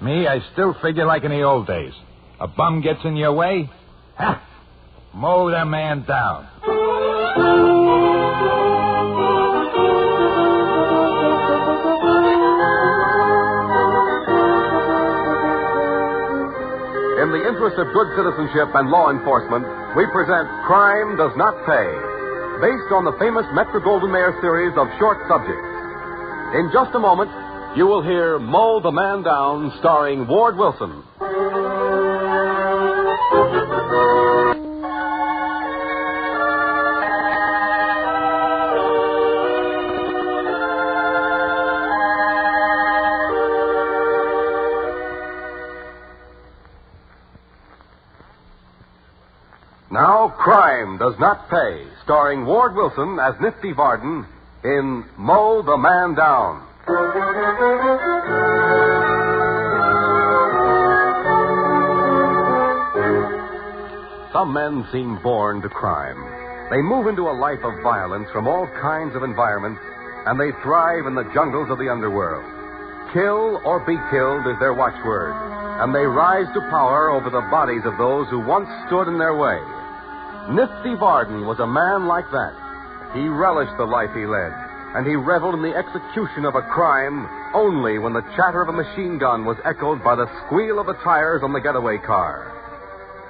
Me, I still figure like in the old days. A bum gets in your way, mow the man down. In the interest of good citizenship and law enforcement, we present Crime Does Not Pay, based on the famous Metro-Goldwyn-Mayer series of short subjects. In just a moment, you will hear Mow the Man Down, starring Ward Wilson. Now, Crime Does Not Pay, starring Ward Wilson as Nifty Varden in Mow the Man Down. Some men seem born to crime. They move into a life of violence from all kinds of environments, and they thrive in the jungles of the underworld. Kill or be killed is their watchword, and they rise to power over the bodies of those who once stood in their way. Nifty Varden was a man like that. He relished the life he led, and he reveled in the execution of a crime only when the chatter of a machine gun was echoed by the squeal of the tires on the getaway car.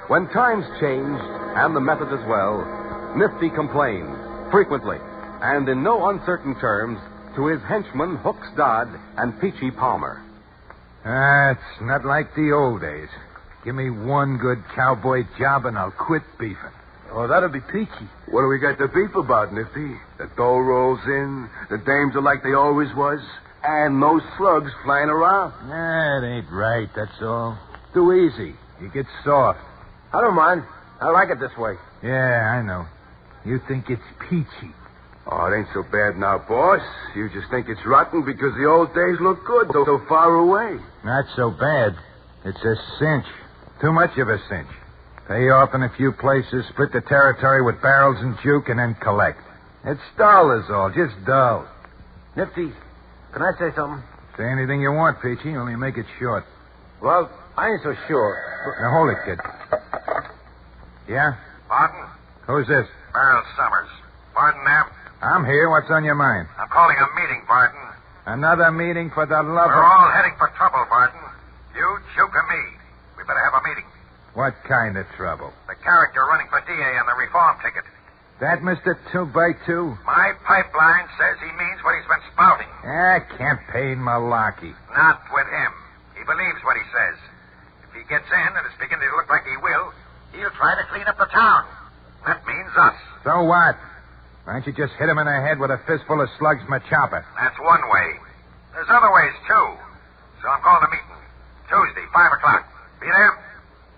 When times changed, and the methods as well, Nifty complained, frequently, and in no uncertain terms, to his henchmen Hooks Dodd and Peachy Palmer. It's not like the old days. Give me one good cowboy job and I'll quit beefing. Oh, that'll be Peachy. What do we got to beef about, Nifty? The dough rolls in, the dames are like they always was, and no slugs flying around. It ain't right, that's all. Too easy. You get soft. I don't mind. I like it this way. Yeah, I know. You think it's peachy. Oh, it ain't so bad now, boss. You just think it's rotten because the old days look good, so far away. Not so bad. It's a cinch. Too much of a cinch. Pay off in a few places, split the territory with barrels and juke, and then collect. It's dull is all, just dull. Nifty, can I say something? Say anything you want, Peachy, only make it short. Well, I ain't so sure. Now, hold it, kid. Yeah? Barton? Who's this? Merrill Summers. Barton there? I'm here. What's on your mind? I'm calling a meeting, Barton. Another meeting for the love We're all heading for trouble, Barton. You, Juke, and me. We better have a meeting. What kind of trouble? The character running for DA on the reform ticket. That Mr. 2x2? My pipeline says he means what he's been spouting. Campaign malarkey. Not with him. He believes what he says. If he gets in, and it's beginning to look like he will, he'll try to clean up the town. That means us. So what? Why don't you just hit him in the head with a fistful of slugs from a chopper? That's one way. There's other ways, too. So I'm calling a meeting. Tuesday, 5 o'clock. Be there?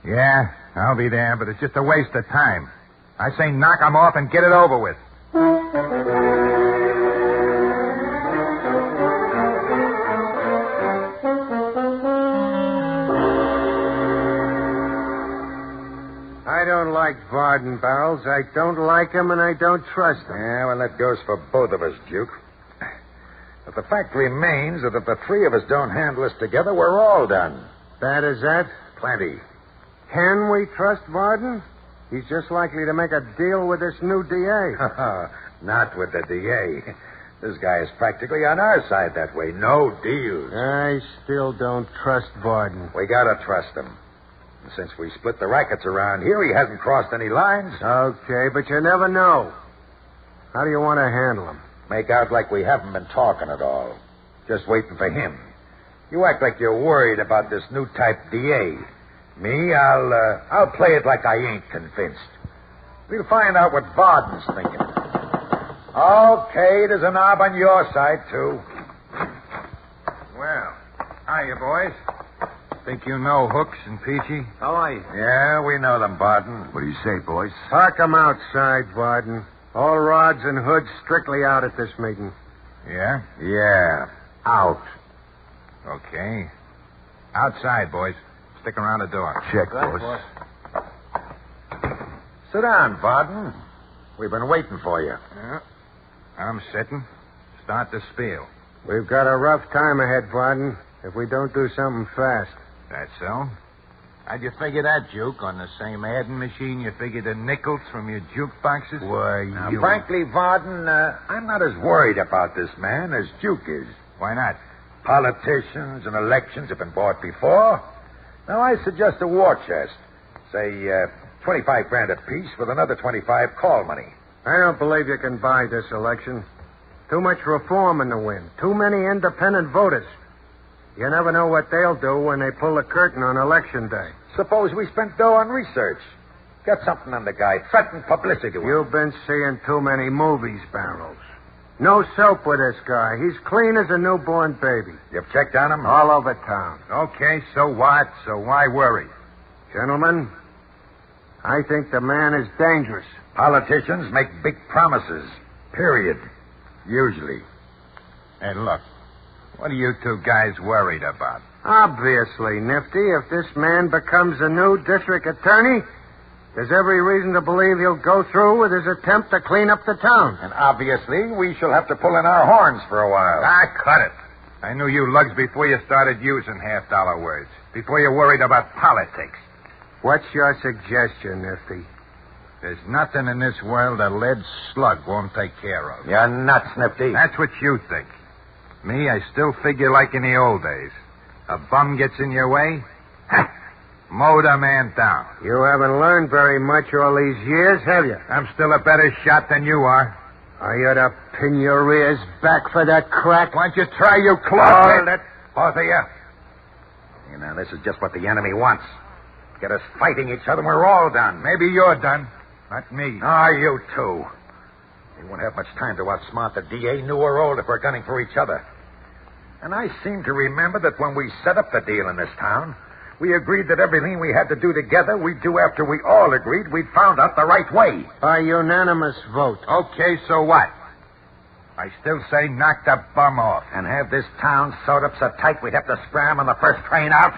Yeah, I'll be there, but it's just a waste of time. I say knock him off and get it over with. I don't like Varden, Barrels. I don't like him, and I don't trust him. Yeah, well, that goes for both of us, Duke. But the fact remains that if the three of us don't handle this together, we're all done. Bad as that? Plenty. Can we trust Varden? He's just likely to make a deal with this new DA. Not with the DA. This guy is practically on our side that way. No deals. I still don't trust Varden. We gotta trust him. And since we split the rackets around here, he hasn't crossed any lines. Okay, but you never know. How do you want to handle him? Make out like we haven't been talking at all. Just waiting for him. You act like you're worried about this new type DA. Me, I'll play it like I ain't convinced. We'll find out what Varden's thinking. Okay, there's a knob on your side, too. Well, hiya, boys. Think you know Hooks and Peachy? How are you? Yeah, we know them, Barton. What do you say, boys? Park him outside, Varden. All rods and hoods strictly out at this meeting. Yeah? Yeah, out. Okay. Outside, boys. Stick around the door. Check, Right, boss. Sit down, Varden. We've been waiting for you. Yeah. I'm sitting. Start the spiel. We've got a rough time ahead, Varden, if we don't do something fast. That's so? How'd you figure that, Juke? On the same adding machine you figured the nickels from your jukeboxes? Why, Now, frankly, Varden, I'm not as worried about this man as Duke is. Why not? Politicians and elections have been bought before. Now, I suggest a war chest. Say, 25 grand apiece with another 25 call money. I don't believe you can buy this election. Too much reform in the wind. Too many independent voters. You never know what they'll do when they pull the curtain on election day. Suppose we spent dough on research. Get something on the guy. Threaten publicity to him. You've been seeing too many movies, Barrels. No soap with this guy. He's clean as a newborn baby. You've checked on him? All over town. Okay, so what? So why worry? Gentlemen, I think the man is dangerous. Politicians make big promises. Period. Usually. Hey, look. What are you two guys worried about? Obviously, Nifty, if this man becomes a new district attorney, there's every reason to believe he'll go through with his attempt to clean up the town. And obviously, we shall have to pull in our horns for a while. Cut it. I knew you lugs before you started using half-dollar words. Before you worried about politics. What's your suggestion, Nifty? There's nothing in this world a lead slug won't take care of. You're nuts, Nifty. That's what you think. Me, I still figure like in the old days. A bum gets in your way, mow the man down. You haven't learned very much all these years, have you? I'm still a better shot than you are. I ought to pin your ears back for that crack. Why don't you try, you clod? Both of you. You know, this is just what the enemy wants. Get us fighting each other, and we're all done. Maybe you're done, not me. Ah, you too. We won't have much time to outsmart the DA, new or old, if we're gunning for each other. And I seem to remember that when we set up the deal in this town, we agreed that everything we had to do together, we'd do after we all agreed we'd found out the right way. By unanimous vote. Okay, so what? I still say knock the bum off. And have this town sewed up so tight we'd have to scram on the first train out?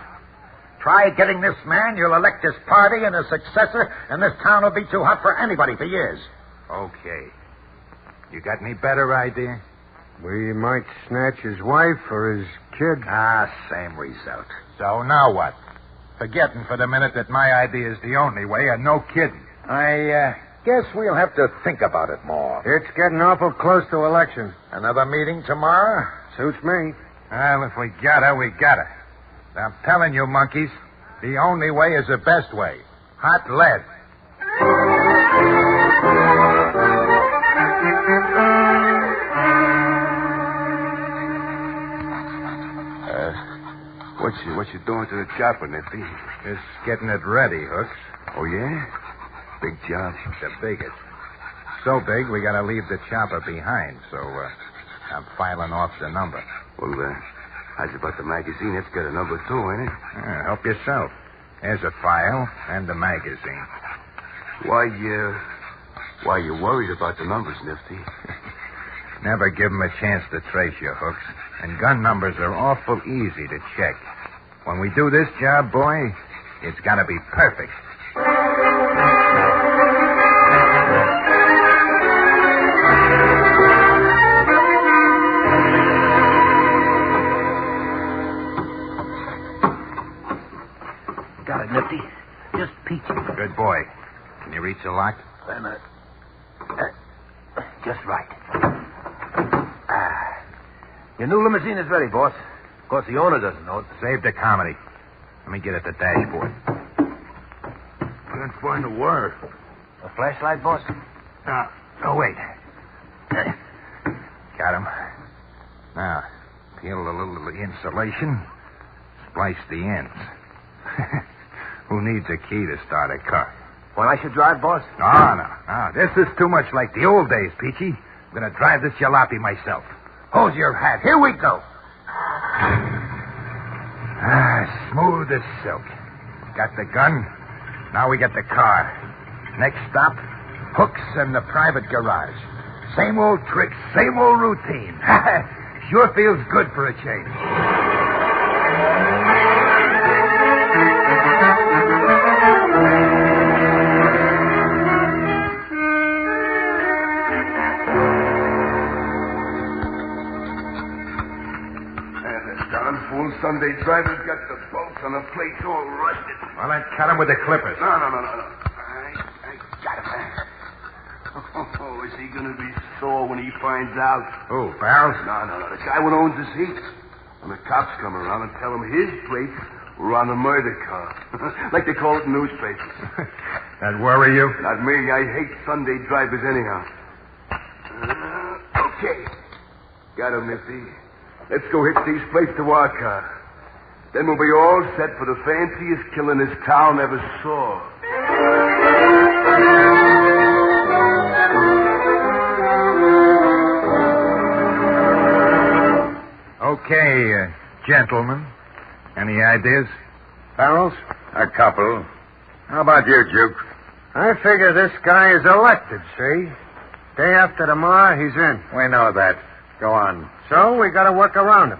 Try getting this man, you'll elect his party and his successor, and this town will be too hot for anybody for years. Okay. You got any better idea? We might snatch his wife or his kid. Ah, same result. So now what? Forgetting for the minute that my idea is the only way, and no kidding. I guess we'll have to think about it more. It's getting awful close to election. Another meeting tomorrow? Suits me. Well, if we got her, we got her. I'm telling you, monkeys, the only way is the best way. Hot lead. What you doing to the chopper, Nifty? Just getting it ready, Hooks. Oh, yeah? Big job. The biggest. So big, we gotta leave the chopper behind, so I'm filing off the number. Well, how's about the magazine? It's got a number, too, ain't it? Help yourself. There's a file and the magazine. Why you worried about the numbers, Nifty? Never give 'em a chance to trace you, Hooks. And gun numbers are awful easy to check. When we do this job, boy, it's gotta be perfect. Got it, Nifty. Just peachy. Good boy. Can you reach the lock? Just right. Your new limousine is ready, boss. Of course, the owner doesn't know it. Save the comedy. Let me get at the dashboard. Can't find a wire. A flashlight, boss? Oh, wait. Got him. Now, peel a little of the insulation. Splice the ends. Who needs a key to start a car? When I should drive, boss? No. This is too much like the old days, Peachy. I'm going to drive this jalopy myself. Hold your hat. Here we go. Smooth as silk. Got the gun. Now we get the car. Next stop, Hooks and the private garage. Same old tricks, same old routine. Sure feels good for a change. Sunday driver's got the bolts on the plates all rusted. Well, then cut him with the clippers. No. I got him. Oh, is he going to be sore when he finds out? Who, Barrels? No. The guy who owns this heat. When the cops come around and tell him his plates were on the murder car. Like they call it in newspapers. That worry you? Not me. I hate Sunday drivers anyhow. Okay. Got him, Nifty. Let's go hitch these plates to our car. Then we'll be all set for the fanciest killing this town ever saw. Okay, gentlemen. Any ideas? Barrels? A couple. How about you, Juke? I figure this guy is elected, see? Day after tomorrow, he's in. We know that. Go on. So we got to work around him.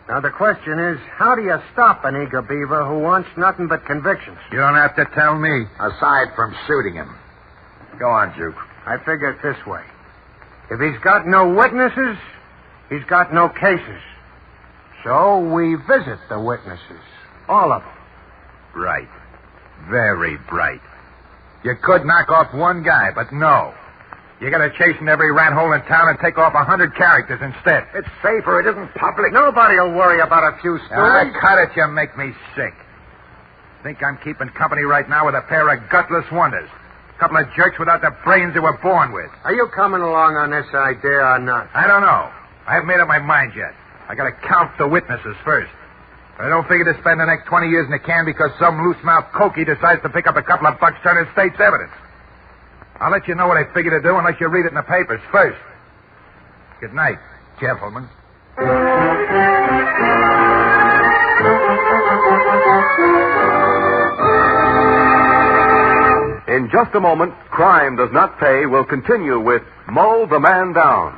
Now, the question is, how do you stop an eager beaver who wants nothing but convictions? You don't have to tell me. Aside from shooting him. Go on, Juke. I figure it this way. If he's got no witnesses, he's got no cases. So we visit the witnesses. All of them. Bright. Very bright. You could knock off one guy, but no. You got to chase in every rat hole in town and take off 100 characters instead. It's safer. It isn't public. Nobody will worry about a few stories. Cut it. You make me sick. Think I'm keeping company right now with a pair of gutless wonders. A couple of jerks without the brains they were born with. Are you coming along on this idea or not? I don't know. I haven't made up my mind yet. I got to count the witnesses first. I don't figure to spend the next 20 years in the can because some loose-mouthed cokey decides to pick up a couple of bucks turning state's evidence. I'll let you know what I figure to do unless you read it in the papers first. Good night, gentlemen. In just a moment, Crime Does Not Pay will continue with Mow the Man Down.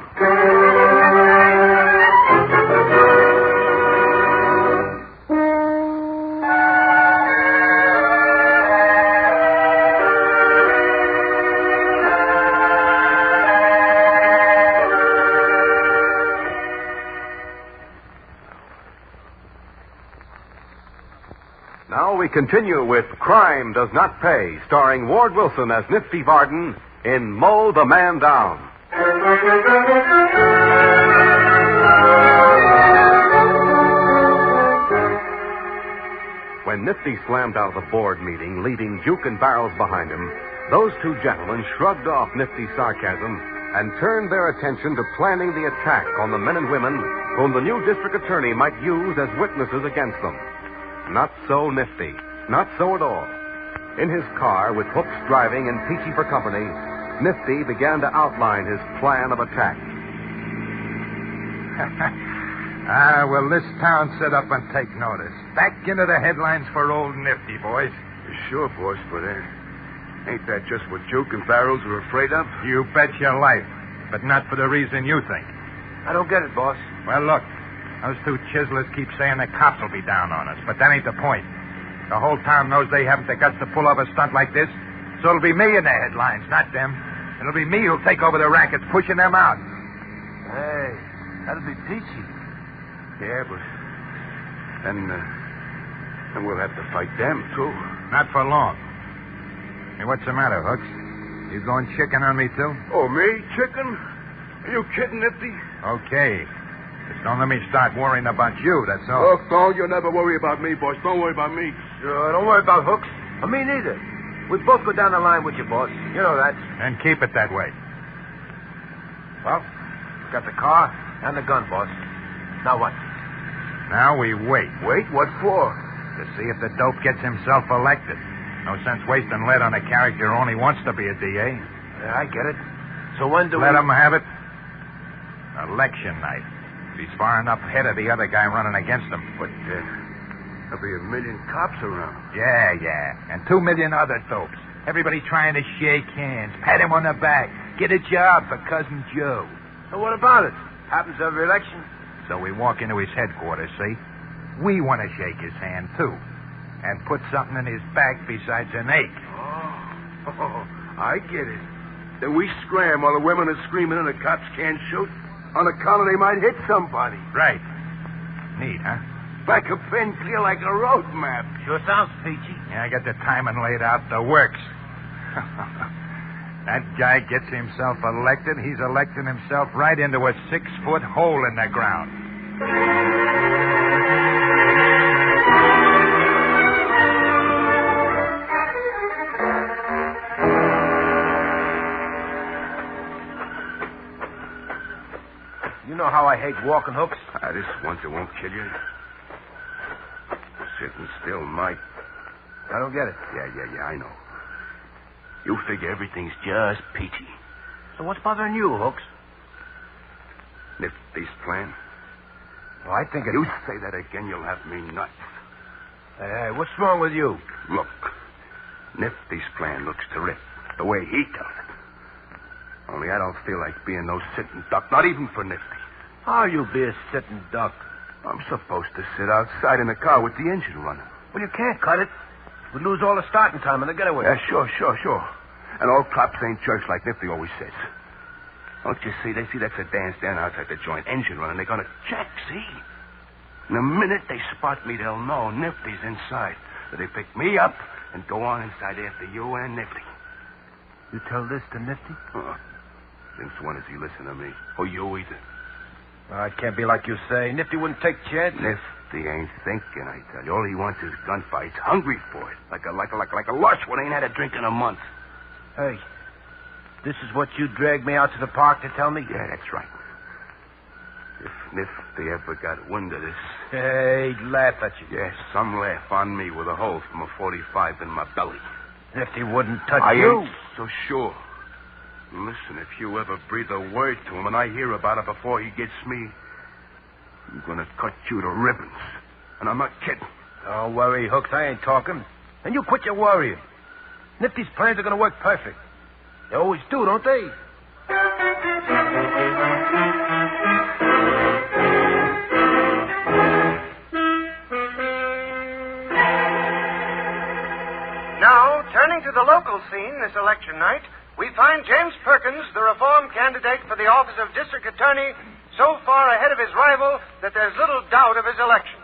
Now we continue with Crime Does Not Pay, starring Ward Wilson as Nifty Varden in Mow the Man Down. When Nifty slammed out of the board meeting, leaving Duke and Barrels behind him, those two gentlemen shrugged off Nifty's sarcasm and turned their attention to planning the attack on the men and women whom the new district attorney might use as witnesses against them. Not so Nifty. Not so at all. In his car, with Hooks driving and Peachy for company, Nifty began to outline his plan of attack. Well, this town sit up and take notice. Back into the headlines for old Nifty, boys. Sure, boss, but ain't that just what Duke and Barrels are afraid of? You bet your life, but not for the reason you think. I don't get it, boss. Well, look. Those two chiselers keep saying the cops will be down on us, but that ain't the point. The whole town knows they haven't the guts to pull off a stunt like this, so it'll be me in the headlines, not them. It'll be me who'll take over the rackets, pushing them out. Hey, that'll be peachy. Yeah, but then we'll have to fight them, too. Not for long. Hey, what's the matter, Hooks? You going chicken on me, too? Oh, me? Chicken? Are you kidding, Nifty? Okay. Just don't let me start worrying about you, that's all. Look, don't you never worry about me, boss. Don't worry about me. Sure, don't worry about Hooks. Or me neither. We both go down the line with you, boss. You know that. And keep it that way. Well, we got the car and the gun, boss. Now what? Now we wait. Wait? What for? To see if the dope gets himself elected. No sense wasting lead on a character who only wants to be a DA. Yeah, I get it. So when do Let him have it. Election night. He's far enough ahead of the other guy running against him. But there'll be 1 million cops around. Yeah. And 2 million other dopes. Everybody trying to shake hands, pat him on the back, get a job for Cousin Joe. So what about it? Happens every election. So we walk into his headquarters, see? We want to shake his hand, too. And put something in his back besides an ache. Oh, I get it. Then we scram while the women are screaming and the cops can't shoot. On account of they might hit somebody. Right. Neat, huh? Like a pin clear like a road map. Sure sounds peachy. Yeah, I got the timing laid out. The works. That guy gets himself elected. He's electing himself right into a 6-foot hole in the ground. You know how I hate walking, Hooks? This once it won't kill you. Sitting still might. I don't get it. Yeah, I know. You figure everything's just peachy. So what's bothering you, Hooks? Nifty's plan? Well, I think it... You say that again, you'll have me nuts. Hey, what's wrong with you? Look, Nifty's plan looks terrific, the way he tells it. Only I don't feel like being no sitting duck, not even for Nifty. How you be a sitting duck? I'm supposed to sit outside in the car with the engine running. Well, you can't cut it. We'd lose all the starting time in the getaway. Yeah, sure. And old cops ain't church like Nifty always says. Don't you see? They see that sedan stand outside the joint, engine running. They're gonna check, see? And the minute they spot me, they'll know Nifty's inside. So they pick me up and go on inside after you and Nifty. You tell this to Nifty? Since when does he listen to me? Or you either? Well, it can't be like you say. Nifty wouldn't take chances. Nifty ain't thinking, I tell you. All he wants is gunfights. Hungry for it. Like a lush one ain't had a drink in a month. Hey, this is what you dragged me out to the park to tell me? Yeah, that's right. If Nifty ever got wind of this... Hey, he'd laugh at you. Yeah, some laugh on me with a hole from a 45 in my belly. Nifty wouldn't touch I you. ain't so sure. Listen, if you ever breathe a word to him and I hear about it before he gets me, I'm going to cut you to ribbons. And I'm not kidding. Don't worry, Hooks. I ain't talking. And you quit your worrying. Nifty's plans are going to work perfect. They always do, don't they? Now, turning to the local scene this election night, we find James Perkins, the reform candidate for the office of district attorney, so far ahead of his rival that there's little doubt of his election.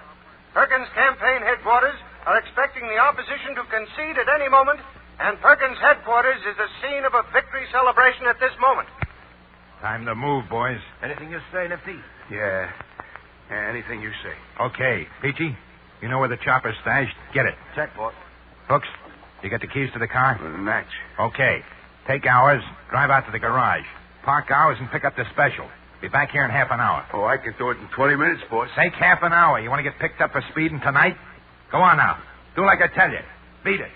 Perkins' campaign headquarters are expecting the opposition to concede at any moment, and Perkins' headquarters is the scene of a victory celebration at this moment. Time to move, boys. Anything you say, Nifty? Yeah, anything you say. Okay. Peachy, you know where the chopper's stashed? Get it. Check, boss. Hooks, you got the keys to the car? Match. Okay. Take ours, drive out to the garage. Park ours and pick up the special. Be back here in half an hour. Oh, I can do it in 20 minutes, boss. Take half an hour. You want to get picked up for speeding tonight? Go on now. Do like I tell you. Beat it.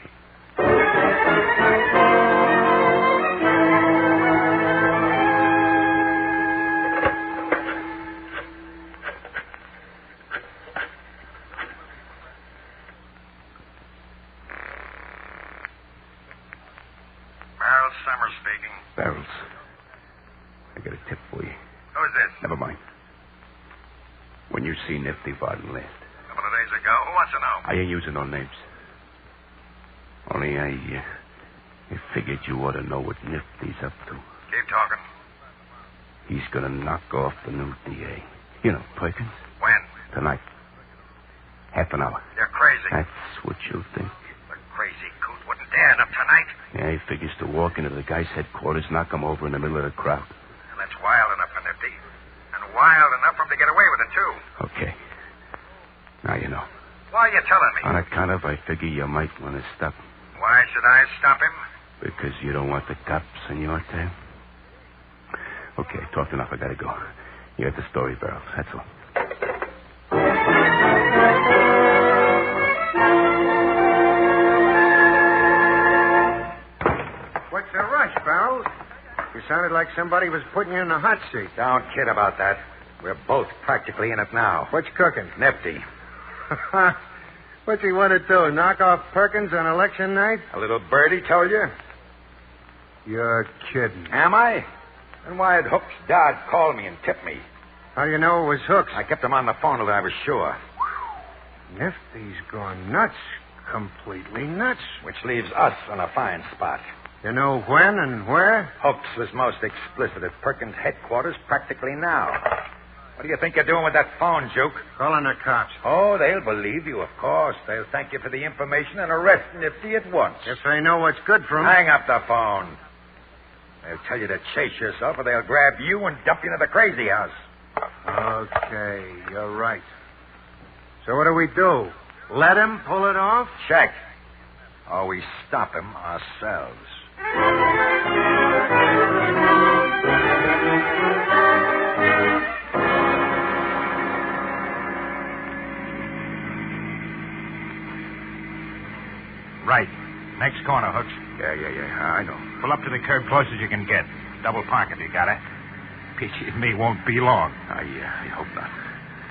Summers speaking. Barrels. I got a tip for you. Who's this? Never mind. When you see Nifty Varden last. A couple of days ago. Who wants to know? I ain't using no names. Only I figured you ought to know what Nifty's up to. Keep talking. He's going to knock off the new DA. You know, Perkins. When? Tonight. Half an hour. You're crazy. That's what you think. The crazy coot wouldn't dare enough tonight. Yeah, he figures to walk into the guy's headquarters, knock him over in the middle of the crowd. And that's wild enough for Nifty. And wild enough for him to get away with it, too. Okay. Now you know. Why are you telling me? On account of, I figure you might want to stop. Why should I stop him? Because you don't want the cops on your tail. Okay, talked enough. I gotta go. You heard the story, Barrels. That's all. What's the rush, Barrels? You sounded like somebody was putting you in the hot seat. Don't kid about that. We're both practically in it now. What's cooking? Nifty. What's he want to do? Knock off Perkins on election night? A little birdie told you? You're kidding. Am I? Then why'd Hooks Dodd call me and tip me? How do you know it was Hooks? I kept him on the phone till I was sure. Nifty's gone nuts. Completely nuts. Which leaves us in a fine spot. You know when and where? Hooks was most explicit at Perkins' headquarters practically now. What do you think you're doing with that phone, Juke? Calling the cops. Oh, they'll believe you, of course. They'll thank you for the information and arrest Nifty at once. If they know what's good for 'em. Hang up the phone. They'll tell you to chase yourself, or they'll grab you and dump you into the crazy house. Okay, you're right. So what do we do? Let him pull it off? Check. Or we stop him ourselves. Right. Next corner, Hooks. Yeah. I know. Pull up to the curb close as you can get. Double park if you got it. Peachy and me won't be long. I hope not.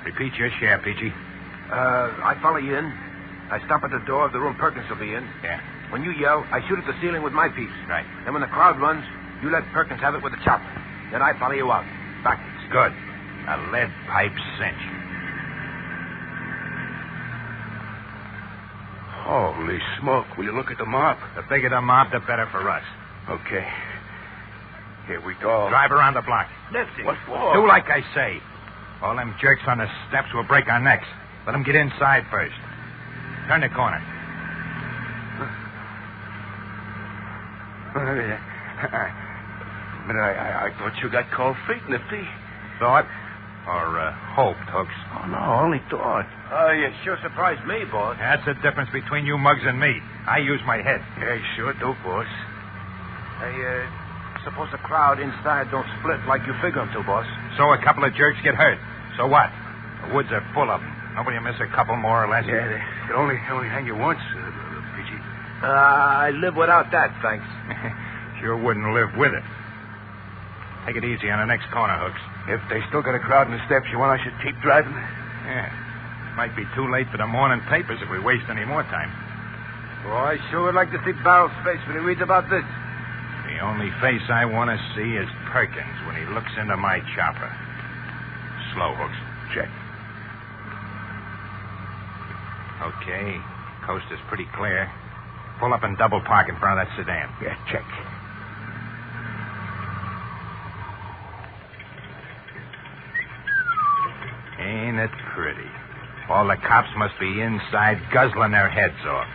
Repeat your share, Peachy. I follow you in. I stop at the door of the room Perkins will be in. Yeah. When you yell, I shoot at the ceiling with my piece. Right. Then when the crowd runs, you let Perkins have it with the chopper. Then I follow you out. Backwards. Good. A lead pipe cinch. Holy smoke. Will you look at the mop? The bigger the mob, the better for us. Okay. Here we go. Drive around the block. Nifty. What for? Do like I say. All them jerks on the steps will break our necks. Let them get inside first. Turn the corner. But I thought you got cold feet, Nifty. Thought? Or hoped, Hooks? Oh, no, only thought. Oh, you sure surprised me, boss. That's the difference between you mugs and me. I use my head. Yeah, sure do, boss. Hey, suppose the crowd inside don't split like you figure them to, boss. So a couple of jerks get hurt. So what? The woods are full of them. Nobody will miss a couple more or less. Yeah, they can only hang you once, Peachy. I live without that, thanks. Sure wouldn't live with it. Take it easy on the next corner, Hooks. If they still got a crowd in the steps, you want I should keep driving? Yeah. Might be too late for the morning papers if we waste any more time. Boy, I sure would like to see Barrel's face when he reads about this. The only face I want to see is Perkins when he looks into my chopper. Slow, Hooks. Check. Okay. Coast is pretty clear. Pull up and double park in front of that sedan. Yeah, check. Ain't it pretty? All the cops must be inside guzzling their heads off.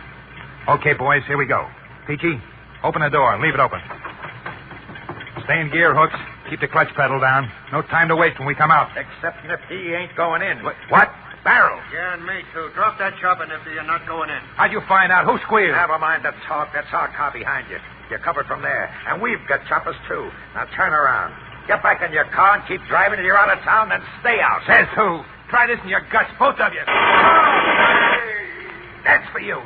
Okay, boys, here we go. Peachy, open the door and leave it open. Stay in gear, Hooks. Keep the clutch pedal down. No time to waste when we come out. Except Nifty ain't going in. What? Barrel? Yeah, and me, too. Drop that chopper, Nifty. You're not going in. How'd you find out? Who squealed? Never mind the talk. That's our car behind you. You're covered from there. And we've got choppers, too. Now turn around. Get back in your car and keep driving till you're out of town, then stay out. Says who? Try this in your guts, both of you. That's for you.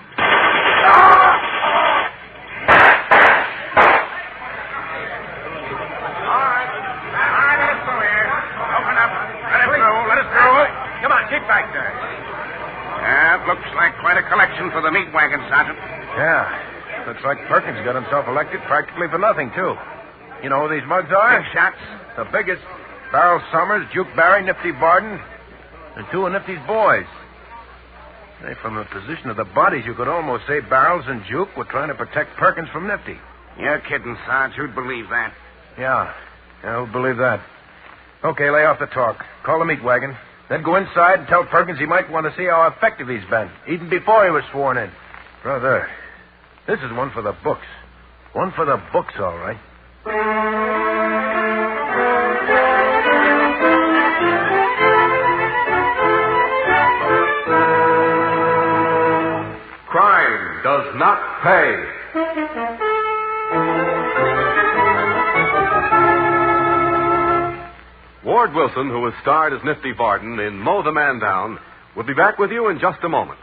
Keep back there. Yeah, it looks like quite a collection for the meat wagon, Sergeant. Yeah. Looks like Perkins got himself elected practically for nothing, too. You know who these mugs are? Big shots. The biggest. Barrel Summers, Duke Barry, Nifty Barden, and two of Nifty's boys. Hey, from the position of the bodies, you could almost say Barrels and Duke were trying to protect Perkins from Nifty. You're kidding, Sarge. Who'd believe that? Yeah, who'd believe that? Okay, lay off the talk. Call the meat wagon. Then go inside and tell Perkins he might want to see how effective he's been, even before he was sworn in. Brother, this is one for the books. One for the books, all right. Crime does not pay. Ward Wilson, who was starred as Nifty Varden in Mow the Man Down, will be back with you in just a moment.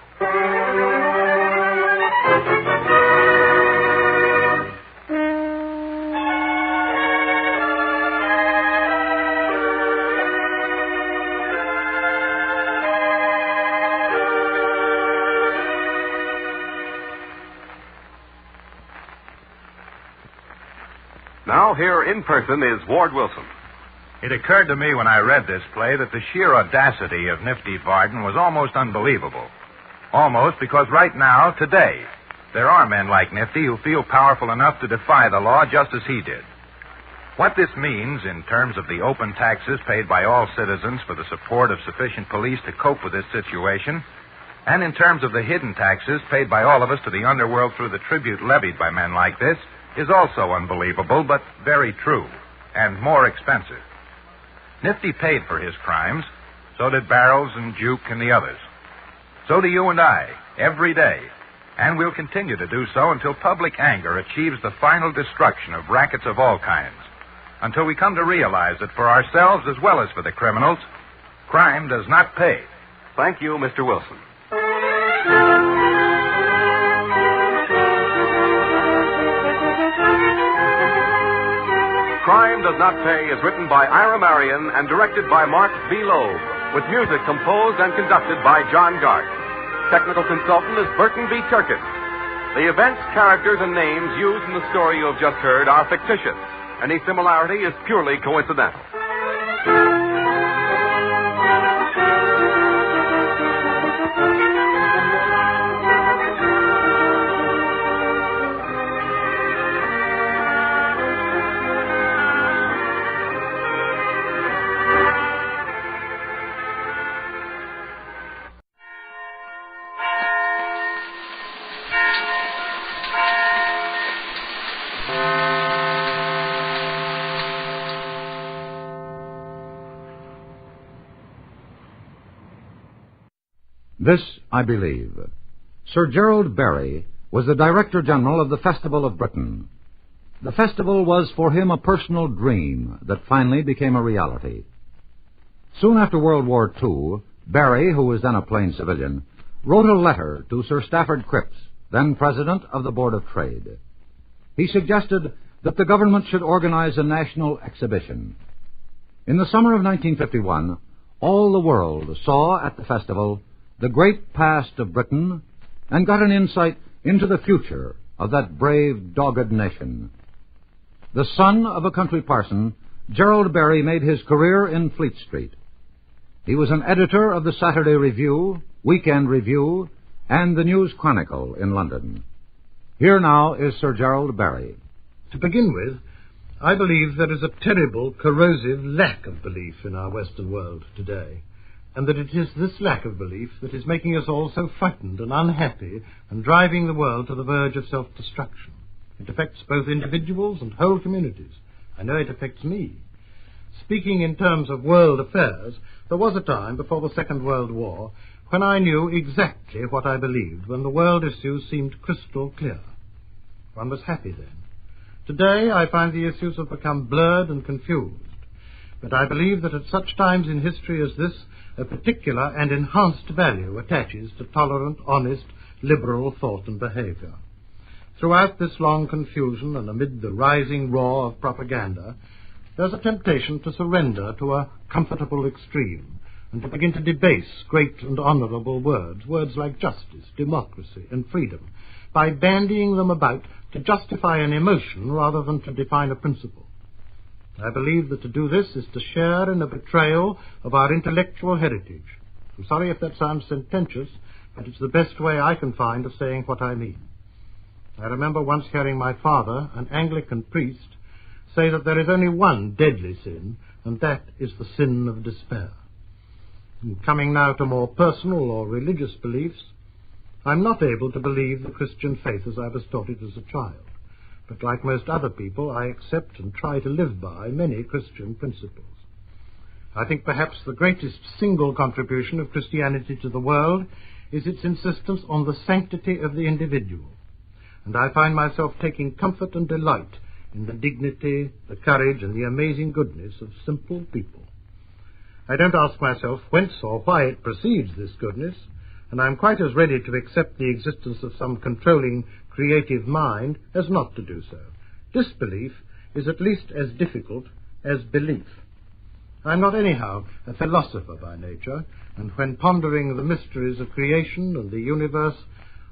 Now, here in person is Ward Wilson. It occurred to me when I read this play that the sheer audacity of Nifty Varden was almost unbelievable. Almost because right now, today, there are men like Nifty who feel powerful enough to defy the law just as he did. What this means in terms of the open taxes paid by all citizens for the support of sufficient police to cope with this situation, and in terms of the hidden taxes paid by all of us to the underworld through the tribute levied by men like this, is also unbelievable, but very true, and more expensive. Nifty paid for his crimes. So did Barrels and Juke and the others. So do you and I, every day. And we'll continue to do so until public anger achieves the final destruction of rackets of all kinds. Until we come to realize that for ourselves as well as for the criminals, crime does not pay. Thank you, Mr. Wilson. Crime Does Not Pay is written by Ira Marion and directed by Mark B. Loeb, with music composed and conducted by John Gart. Technical consultant is Burton B. Turkett. The events, characters, and names used in the story you have just heard are fictitious. Any similarity is purely coincidental. This I believe. Sir Gerald Barry was the Director General of the Festival of Britain. The festival was for him a personal dream that finally became a reality. Soon after World War II, Barry, who was then a plain civilian, wrote a letter to Sir Stafford Cripps, then President of the Board of Trade. He suggested that the government should organize a national exhibition. In the summer of 1951, all the world saw at the festival the great past of Britain and got an insight into the future of that brave, dogged nation. The son of a country parson, Gerald Barry made his career in Fleet Street. He was an editor of the Saturday Review, Weekend Review, and the News Chronicle in London. Here now is Sir Gerald Barry. To begin with, I believe there is a terrible, corrosive lack of belief in our Western world today, and that it is this lack of belief that is making us all so frightened and unhappy and driving the world to the verge of self-destruction. It affects both individuals and whole communities. I know it affects me. Speaking in terms of world affairs, there was a time before the Second World War when I knew exactly what I believed, when the world issues seemed crystal clear. One was happy then. Today I find the issues have become blurred and confused, but I believe that at such times in history as this, a particular and enhanced value attaches to tolerant, honest, liberal thought and behavior. Throughout this long confusion and amid the rising roar of propaganda, there's a temptation to surrender to a comfortable extreme and to begin to debase great and honorable words like justice, democracy, and freedom, by bandying them about to justify an emotion rather than to define a principle. I believe that to do this is to share in a betrayal of our intellectual heritage. I'm sorry if that sounds sententious, but it's the best way I can find of saying what I mean. I remember once hearing my father, an Anglican priest, say that there is only one deadly sin, and that is the sin of despair. And coming now to more personal or religious beliefs, I'm not able to believe the Christian faith as I was taught it as a child. But like most other people, I accept and try to live by many Christian principles. I think perhaps the greatest single contribution of Christianity to the world is its insistence on the sanctity of the individual. And I find myself taking comfort and delight in the dignity, the courage, and the amazing goodness of simple people. I don't ask myself whence or why it proceeds, this goodness, and I'm quite as ready to accept the existence of some controlling creative mind as not to do so. Disbelief is at least as difficult as belief. I'm not anyhow a philosopher by nature, and when pondering the mysteries of creation and the universe,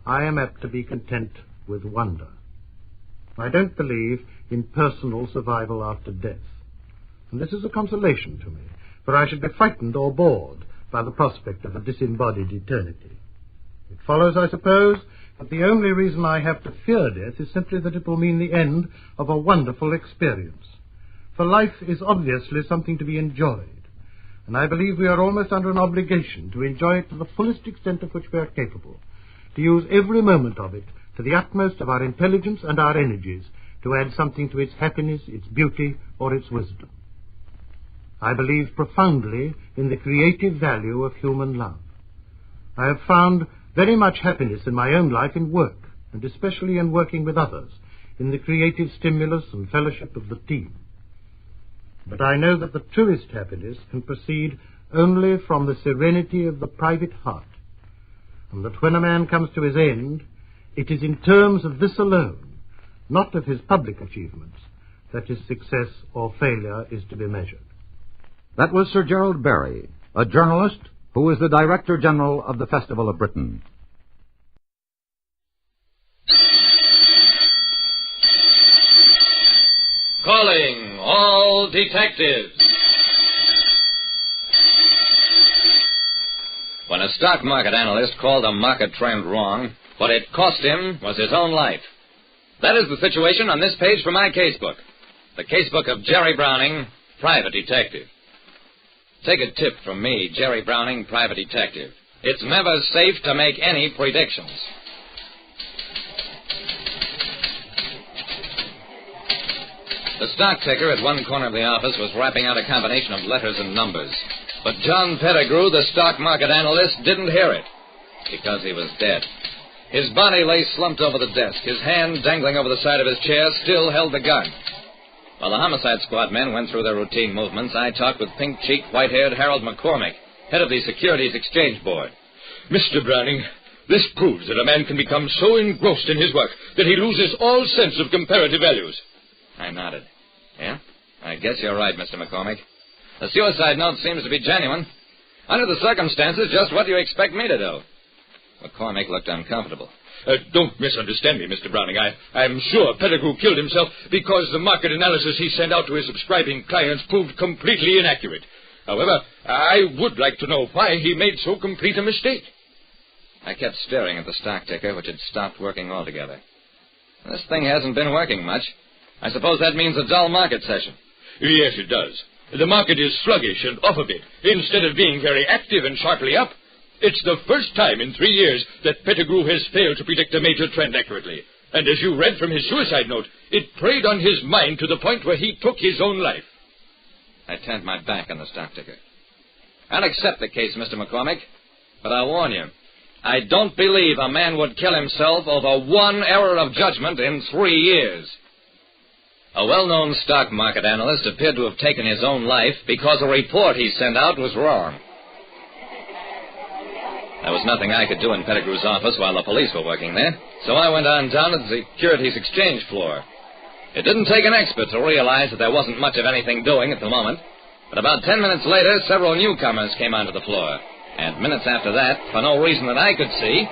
I am apt to be content with wonder. I don't believe in personal survival after death, and this is a consolation to me, for I should be frightened or bored by the prospect of a disembodied eternity. It follows, I suppose, that the only reason I have to fear death is simply that it will mean the end of a wonderful experience. For life is obviously something to be enjoyed, and I believe we are almost under an obligation to enjoy it to the fullest extent of which we are capable, to use every moment of it to the utmost of our intelligence and our energies, to add something to its happiness, its beauty, or its wisdom. I believe profoundly in the creative value of human love. I have found very much happiness in my own life in work, and especially in working with others, in the creative stimulus and fellowship of the team. But I know that the truest happiness can proceed only from the serenity of the private heart, and that when a man comes to his end, it is in terms of this alone, not of his public achievements, that his success or failure is to be measured. That was Sir Gerald Barry, a journalist who is the Director General of the Festival of Britain. Calling all detectives. When a stock market analyst called a market trend wrong, what it cost him was his own life. That is the situation on this page from my casebook. The casebook of Jerry Browning, private detective. Take a tip from me, Jerry Browning, private detective. It's never safe to make any predictions. The stock ticker at one corner of the office was rapping out a combination of letters and numbers. But John Pettigrew, the stock market analyst, didn't hear it because he was dead. His body lay slumped over the desk. His hand, dangling over the side of his chair, still held the gun. While the homicide squad men went through their routine movements, I talked with pink-cheeked, white-haired Harold McCormick, head of the Securities Exchange Board. Mr. Browning, this proves that a man can become so engrossed in his work that he loses all sense of comparative values. I nodded. Yeah? I guess you're right, Mr. McCormick. The suicide note seems to be genuine. Under the circumstances, just what do you expect me to do? McCormick looked uncomfortable. Don't misunderstand me, Mr. Browning. I'm sure Pettigrew killed himself because the market analysis he sent out to his subscribing clients proved completely inaccurate. However, I would like to know why he made so complete a mistake. I kept staring at the stock ticker, which had stopped working altogether. This thing hasn't been working much. I suppose that means a dull market session. Yes, it does. The market is sluggish and off a bit, instead of being very active and sharply up. It's the first time in 3 years that Pettigrew has failed to predict a major trend accurately. And as you read from his suicide note, it preyed on his mind to the point where he took his own life. I turned my back on the stock ticker. I'll accept the case, Mr. McCormick, but I'll warn you, I don't believe a man would kill himself over one error of judgment in 3 years. A well-known stock market analyst appeared to have taken his own life because a report he sent out was wrong. There was nothing I could do in Pettigrew's office while the police were working there, so I went on down to the Securities Exchange floor. It didn't take an expert to realize that there wasn't much of anything doing at the moment, but about 10 minutes later, several newcomers came onto the floor. And minutes after that, for no reason that I could see,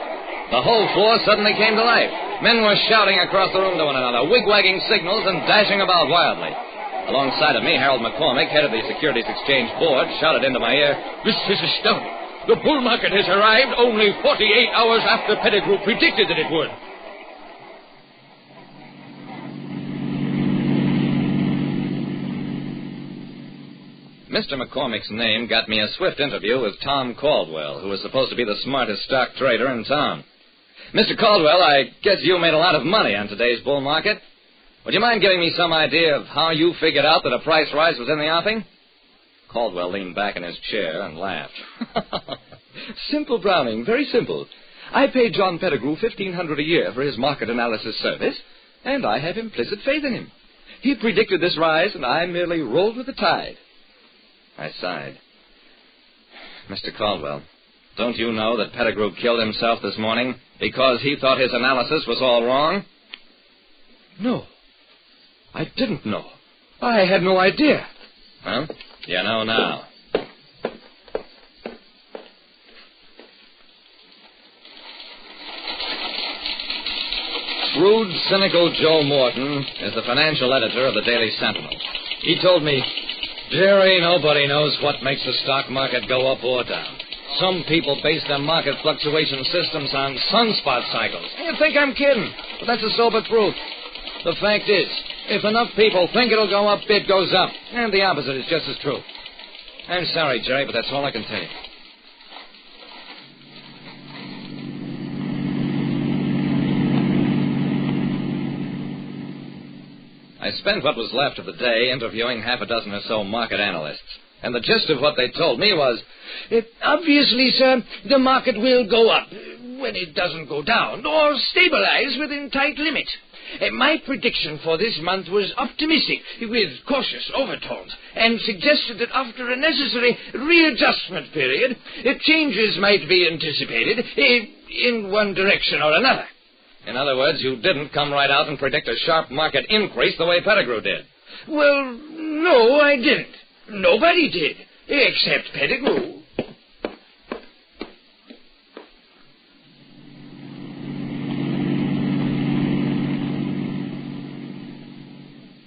the whole floor suddenly came to life. Men were shouting across the room to one another, wig-wagging signals and dashing about wildly. Alongside of me, Harold McCormick, head of the Securities Exchange Board, shouted into my ear, "This is astounding. The bull market has arrived only 48 hours after Pettigrew predicted that it would." Mr. McCormick's name got me a swift interview with Tom Caldwell, who was supposed to be the smartest stock trader in town. Mr. Caldwell, I guess you made a lot of money on today's bull market. Would you mind giving me some idea of how you figured out that a price rise was in the offing? Caldwell leaned back in his chair and laughed. Simple, Browning, very simple. I pay John Pettigrew $1,500 a year for his market analysis service, and I have implicit faith in him. He predicted this rise, and I merely rolled with the tide. I sighed. Mr. Caldwell, don't you know that Pettigrew killed himself this morning because he thought his analysis was all wrong? No, I didn't know. I had no idea. Well, you know now. Shrewd, cynical Joe Morton is the financial editor of the Daily Sentinel. He told me, "Jerry, nobody knows what makes the stock market go up or down. Some people base their market fluctuation systems on sunspot cycles. You think I'm kidding, but that's the sober truth. The fact is, if enough people think it'll go up, it goes up. And the opposite is just as true." I'm sorry, Jerry, but that's all I can tell you. I spent what was left of the day interviewing half a dozen or so market analysts. And the gist of what they told me was, Obviously, sir, the market will go up when it doesn't go down, or stabilize within tight limits. My prediction for this month was optimistic, with cautious overtones, and suggested that after a necessary readjustment period, changes might be anticipated in one direction or another. In other words, you didn't come right out and predict a sharp market increase the way Pettigrew did. Well, no, I didn't. Nobody did, except Pettigrew.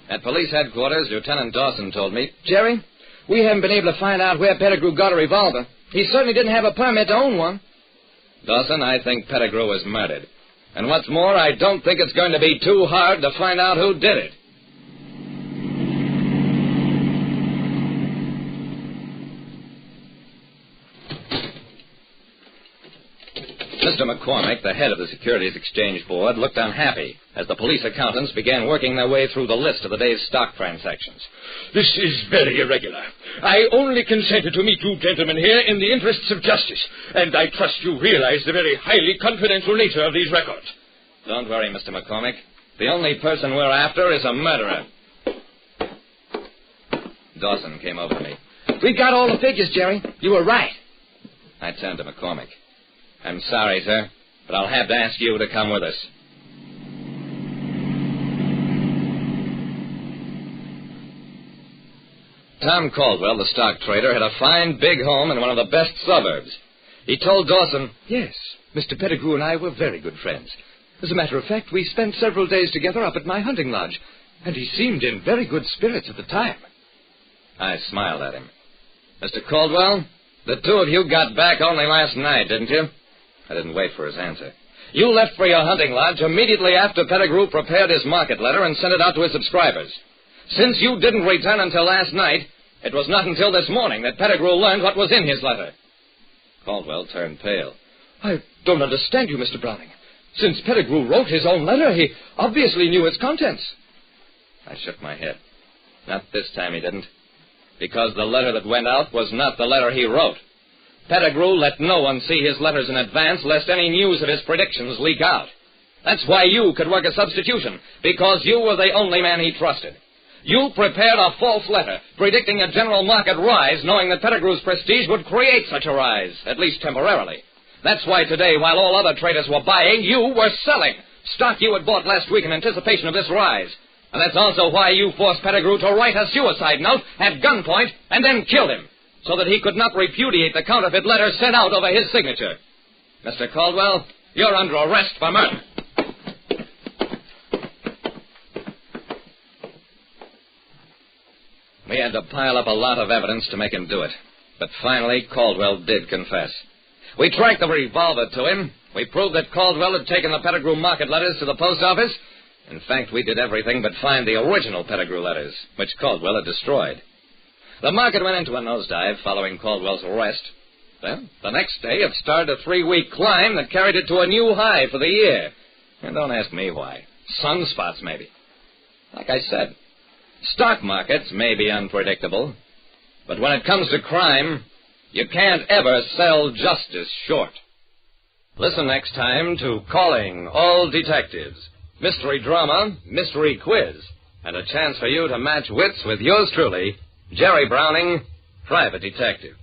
At police headquarters, Lieutenant Dawson told me, Jerry, we haven't been able to find out where Pettigrew got a revolver. He certainly didn't have a permit to own one. Dawson, I think Pettigrew was murdered. And what's more, I don't think it's going to be too hard to find out who did it. Mr. McCormick, the head of the Securities Exchange Board, looked unhappy as the police accountants began working their way through the list of the day's stock transactions. This is very irregular. I only consented to meet you gentlemen here in the interests of justice, and I trust you realize the very highly confidential nature of these records. Don't worry, Mr. McCormick. The only person we're after is a murderer. Dawson came over to me. We got all the figures, Jerry. You were right. I turned to McCormick. I'm sorry, sir, but I'll have to ask you to come with us. Tom Caldwell, the stock trader, had a fine, big home in one of the best suburbs. He told Dawson, Yes, Mr. Pettigrew and I were very good friends. As a matter of fact, we spent several days together up at my hunting lodge, and he seemed in very good spirits at the time. I smiled at him. Mr. Caldwell, the two of you got back only last night, didn't you? I didn't wait for his answer. You left for your hunting lodge immediately after Pettigrew prepared his market letter and sent it out to his subscribers. Since you didn't return until last night, it was not until this morning that Pettigrew learned what was in his letter. Caldwell turned pale. I don't understand you, Mr. Browning. Since Pettigrew wrote his own letter, he obviously knew its contents. I shook my head. Not this time he didn't. Because the letter that went out was not the letter he wrote. Pettigrew let no one see his letters in advance, lest any news of his predictions leak out. That's why you could work a substitution, because you were the only man he trusted. You prepared a false letter, predicting a general market rise, knowing that Pettigrew's prestige would create such a rise, at least temporarily. That's why today, while all other traders were buying, you were selling. Stock you had bought last week in anticipation of this rise. And that's also why you forced Pettigrew to write a suicide note at gunpoint and then killed him, so that he could not repudiate the counterfeit letter sent out over his signature. Mr. Caldwell, you're under arrest for murder. We had to pile up a lot of evidence to make him do it. But finally, Caldwell did confess. We tracked the revolver to him. We proved that Caldwell had taken the Pettigrew market letters to the post office. In fact, we did everything but find the original Pettigrew letters, which Caldwell had destroyed. The market went into a nosedive following Caldwell's arrest. Well, the next day it started a 3-week climb that carried it to a new high for the year. And don't ask me why. Sunspots, maybe. Like I said, stock markets may be unpredictable, but when it comes to crime, you can't ever sell justice short. Listen next time to Calling All Detectives. Mystery drama, mystery quiz, and a chance for you to match wits with yours truly, Jerry Browning, Private Detective.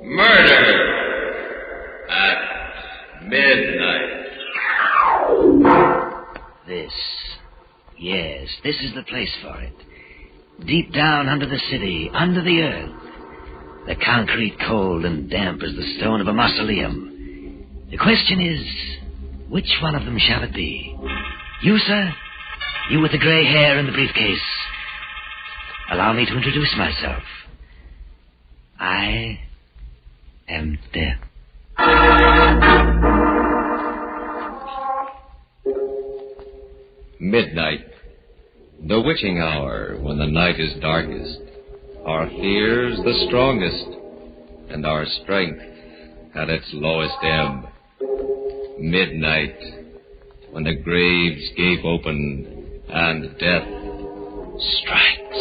Murder at midnight. This is the place for it. Deep down under the city, under the earth. The concrete cold and damp as the stone of a mausoleum. The question is, which one of them shall it be? You, sir? You with the gray hair and the briefcase. Allow me to introduce myself. I am Death. Midnight, the witching hour when the night is darkest, our fears the strongest, and our strength at its lowest ebb. Midnight, when the graves gape open and death strikes.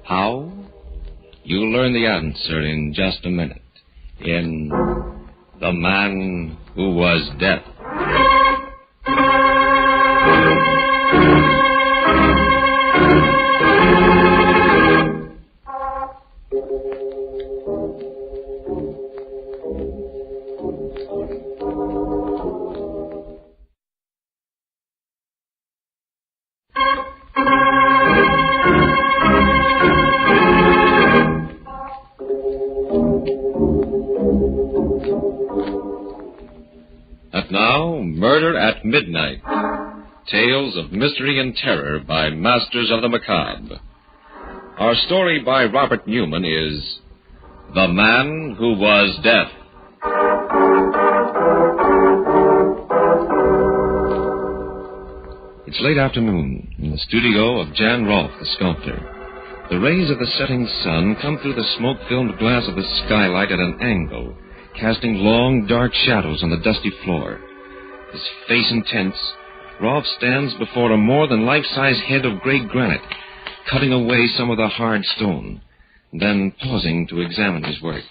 How? You'll learn the answer in just a minute in The Man Who Was Death. And now, Murder at Midnight. Tales of Mystery and Terror by Masters of the Macabre. Our story by Robert Newman is The Man Who Was Death. It's late afternoon in the studio of Jan Rolfe, the sculptor. The rays of the setting sun come through the smoke-filmed glass of the skylight at an angle, casting long, dark shadows on the dusty floor. His face intense, Rolfe stands before a more than life-size head of gray granite, cutting away some of the hard stone, then pausing to examine his work.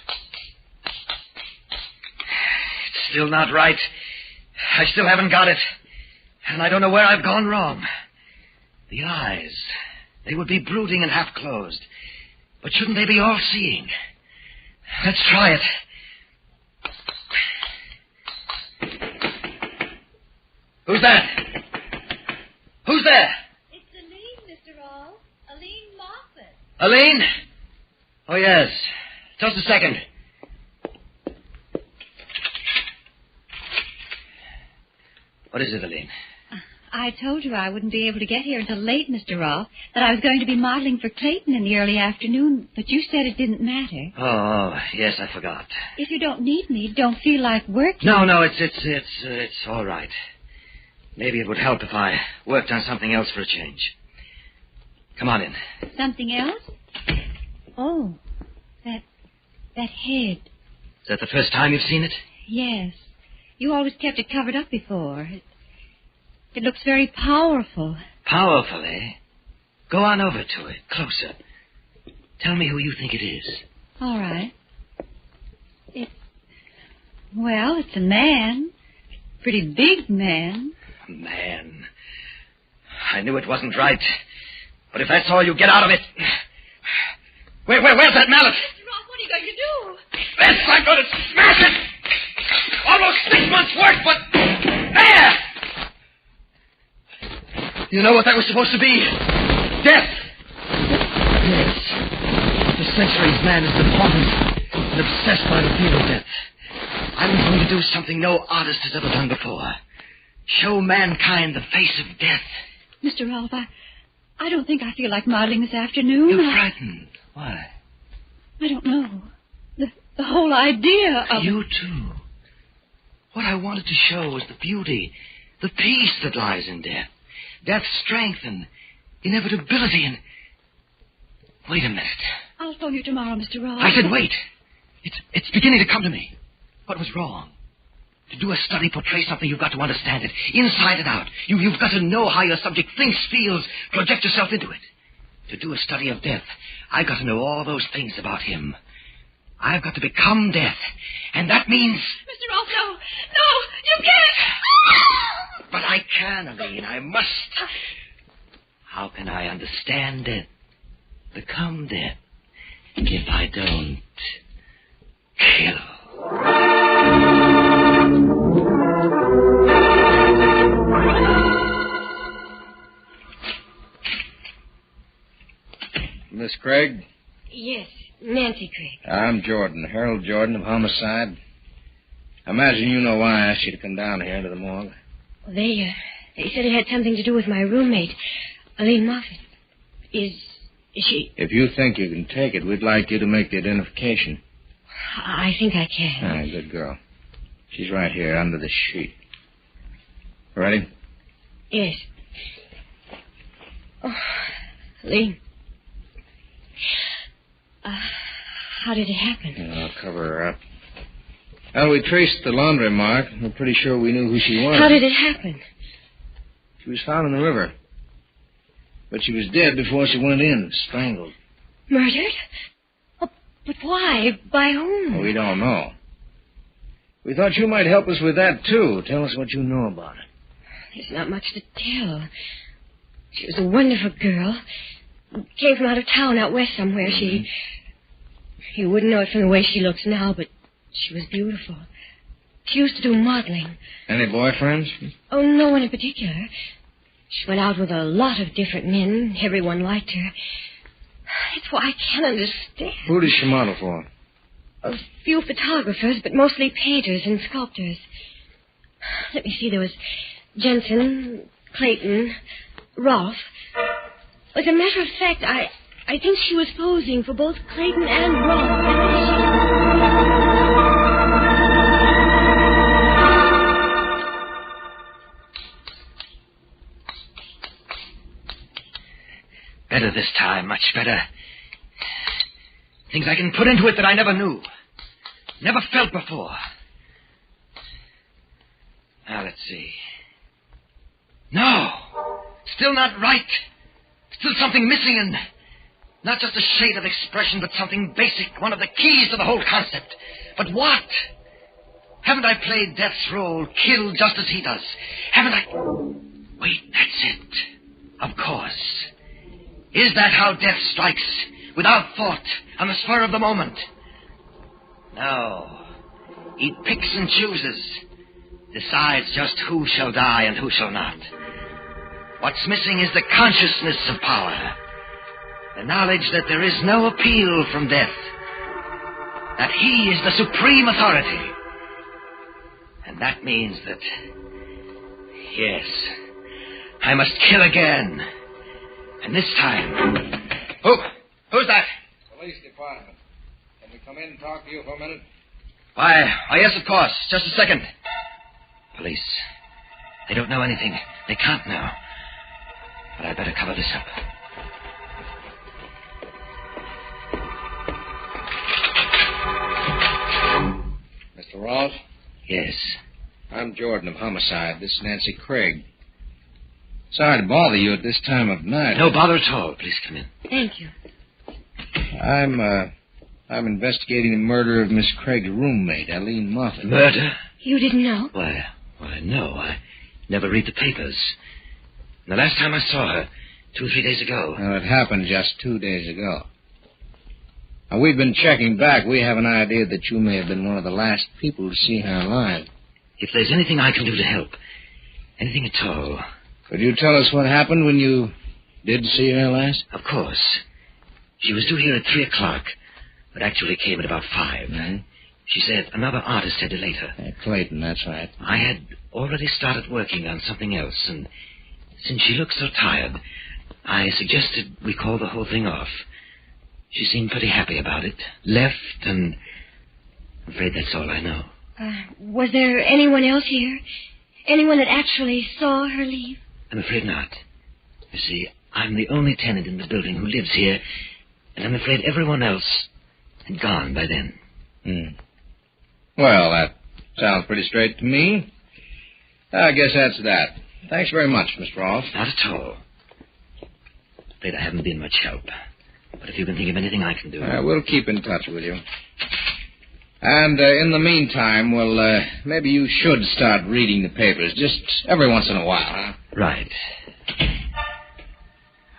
It's still not right. I still haven't got it. And I don't know where I've gone wrong. The eyes, they would be brooding and half-closed. But shouldn't they be all-seeing? Let's try it. Who's that? Who's there? It's Aline, Mr. Rolfe. Aline Moffat. Aline? Oh, yes. Just a second. What is it, Aline? I told you I wouldn't be able to get here until late, Mr. Rolfe, that I was going to be modeling for Clayton in the early afternoon, but you said it didn't matter. Oh, yes, I forgot. If you don't need me, don't feel like working. No, it's all right. Maybe it would help if I worked on something else for a change. Come on in. Something else? Oh, that head. Is that the first time you've seen it? Yes. You always kept it covered up before. It looks very powerful. Powerful, eh? Go on over to it, closer. Tell me who you think it is. All right. It's a man. Pretty big man. Man. I knew it wasn't right. But if that's all you get out of it... Where's that mallet? Rock, what are you going to do? Yes, I'm going to smash it! Almost 6 months' work, but... There! You know what that was supposed to be? Death! Yes. The centuries man has been haunted and obsessed by the fear of death. I was going to do something no artist has ever done before. Show mankind the face of death. Mr. Rolfe, I don't think I feel like modeling this afternoon. You're frightened. Why? I don't know. The whole idea of... You, too. What I wanted to show was the beauty, the peace that lies in death. Death's strength and inevitability and... Wait a minute. I'll phone you tomorrow, Mr. Rolfe. I said wait. It's beginning to come to me. What was wrong? To do a study, portray something, you've got to understand it, inside and out. You've got to know how your subject thinks, feels, project yourself into it. To do a study of death, I've got to know all those things about him. I've got to become death. And that means... Mr. Rolfe, no, you can't. But I can, Aline, I must. How can I understand death, become death, if I don't kill? Miss Craig? Yes, Nancy Craig. I'm Jordan, Harold Jordan of Homicide. I imagine you know why I asked you to come down here to the morgue. They said it had something to do with my roommate, Aline Moffat. Is she... If you think you can take it, we'd like you to make the identification. I think I can. Ah, good girl. She's right here under the sheet. Ready? Yes. Oh, Aline. How did it happen? I'll cover her up. Well, we traced the laundry mark. We're pretty sure we knew who she was. How did it happen? She was found in the river. But she was dead before she went in, strangled. Murdered? Oh, but why? By whom? Well, we don't know. We thought you might help us with that, too. Tell us what you know about it. There's not much to tell. She was a wonderful girl. Came from out of town, out west somewhere. Mm-hmm. You wouldn't know it from the way she looks now, but she was beautiful. She used to do modeling. Any boyfriends? Oh, no one in particular. She went out with a lot of different men. Everyone liked her. It's why I can't understand. Who does she model for? A few photographers, but mostly painters and sculptors. Let me see. There was Jensen, Clayton, Rolfe. As a matter of fact, I think she was posing for both Clayton and Rolfe. Better this time, much better. Things I can put into it that I never knew. Never felt before. Now, let's see. No! Still not right. Still something missing, and not just a shade of expression, but something basic, one of the keys to the whole concept. But what? Haven't I played Death's role, killed just as he does? Haven't I... Wait, that's it. Of course. Is that how death strikes? Without thought, on the spur of the moment? No. He picks and chooses. Decides just who shall die and who shall not. What's missing is the consciousness of power. The knowledge that there is no appeal from death. That he is the supreme authority. And that means that... Yes, I must kill again. And this time... Who's that? Police department. Can we come in and talk to you for a minute? Why, yes, of course. Just a second. Police. They don't know anything. They can't know. But I'd better cover this up. Mr. Ross? Yes. I'm Jordan of Homicide. This is Nancy Craig. Sorry to bother you at this time of night. No bother at all. Please come in. Thank you. I'm investigating the murder of Miss Craig's roommate, Eileen Moffat. Murder? You didn't know? Why, no. I never read the papers. The last time I saw her, 2 or 3 days ago. Well, it happened just 2 days ago. Now, we've been checking back. We have an idea that you may have been one of the last people to see her alive. If there's anything I can do to help, anything at all... Could you tell us what happened when you did see her last? Of course. She was due here at 3 o'clock, but actually came at about 5. Mm-hmm. She said another artist had delayed her. Clayton, that's right. I had already started working on something else, and since she looked so tired, I suggested we call the whole thing off. She seemed pretty happy about it. Left, and I'm afraid that's all I know. Was there anyone else here? Anyone that actually saw her leave? I'm afraid not. You see, I'm the only tenant in the building who lives here, and I'm afraid everyone else had gone by then. Well, that sounds pretty straight to me. I guess that's that. Thanks very much, Mr. Ross. Not at all. Afraid I haven't been much help. But if you can think of anything I can do... We'll keep in touch with you. And in the meantime, well, maybe you should start reading the papers just every once in a while, huh? Right.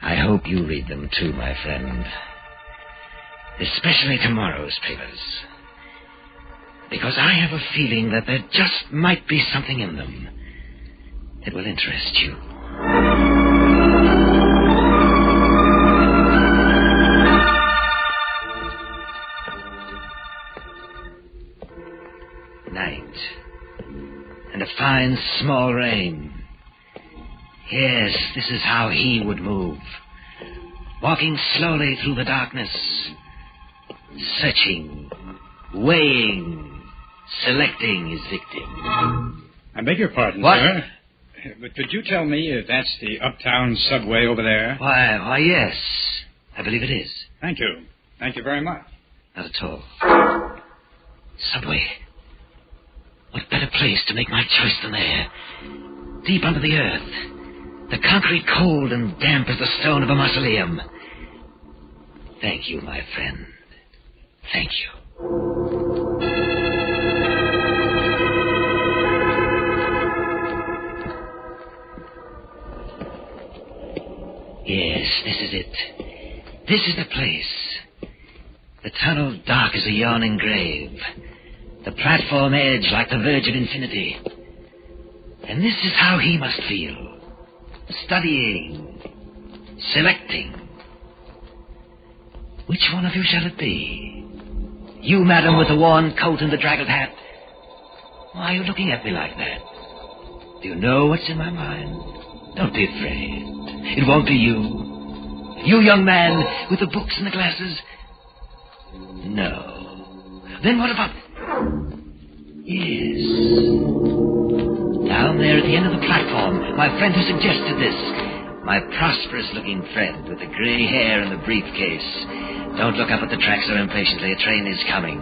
I hope you read them too, my friend. Especially tomorrow's papers. Because I have a feeling that there just might be something in them that will interest you. Night. And a fine small rain. Yes, this is how he would move. Walking slowly through the darkness. Searching. Weighing. Selecting his victim. I beg your pardon, what? Sir. But could you tell me if that's the Uptown subway over there? Why, yes. I believe it is. Thank you. Thank you very much. Not at all. Subway. What better place to make my choice than there? Deep under the earth. The concrete cold and damp as the stone of a mausoleum. Thank you, my friend. Thank you. Yes, this is it. This is the place. The tunnel dark as a yawning grave. The platform edge like the verge of infinity. And this is how he must feel. Studying. Selecting. Which one of you shall it be? You, madam, with the worn coat and the draggled hat. Why are you looking at me like that? Do you know what's in my mind? Don't be afraid. It won't be you. You, young man, with the books and the glasses? No. Then what about... Yes. Down there at the end of the platform, my friend who suggested this. My prosperous-looking friend with the gray hair and the briefcase. Don't look up at the track so impatiently. A train is coming.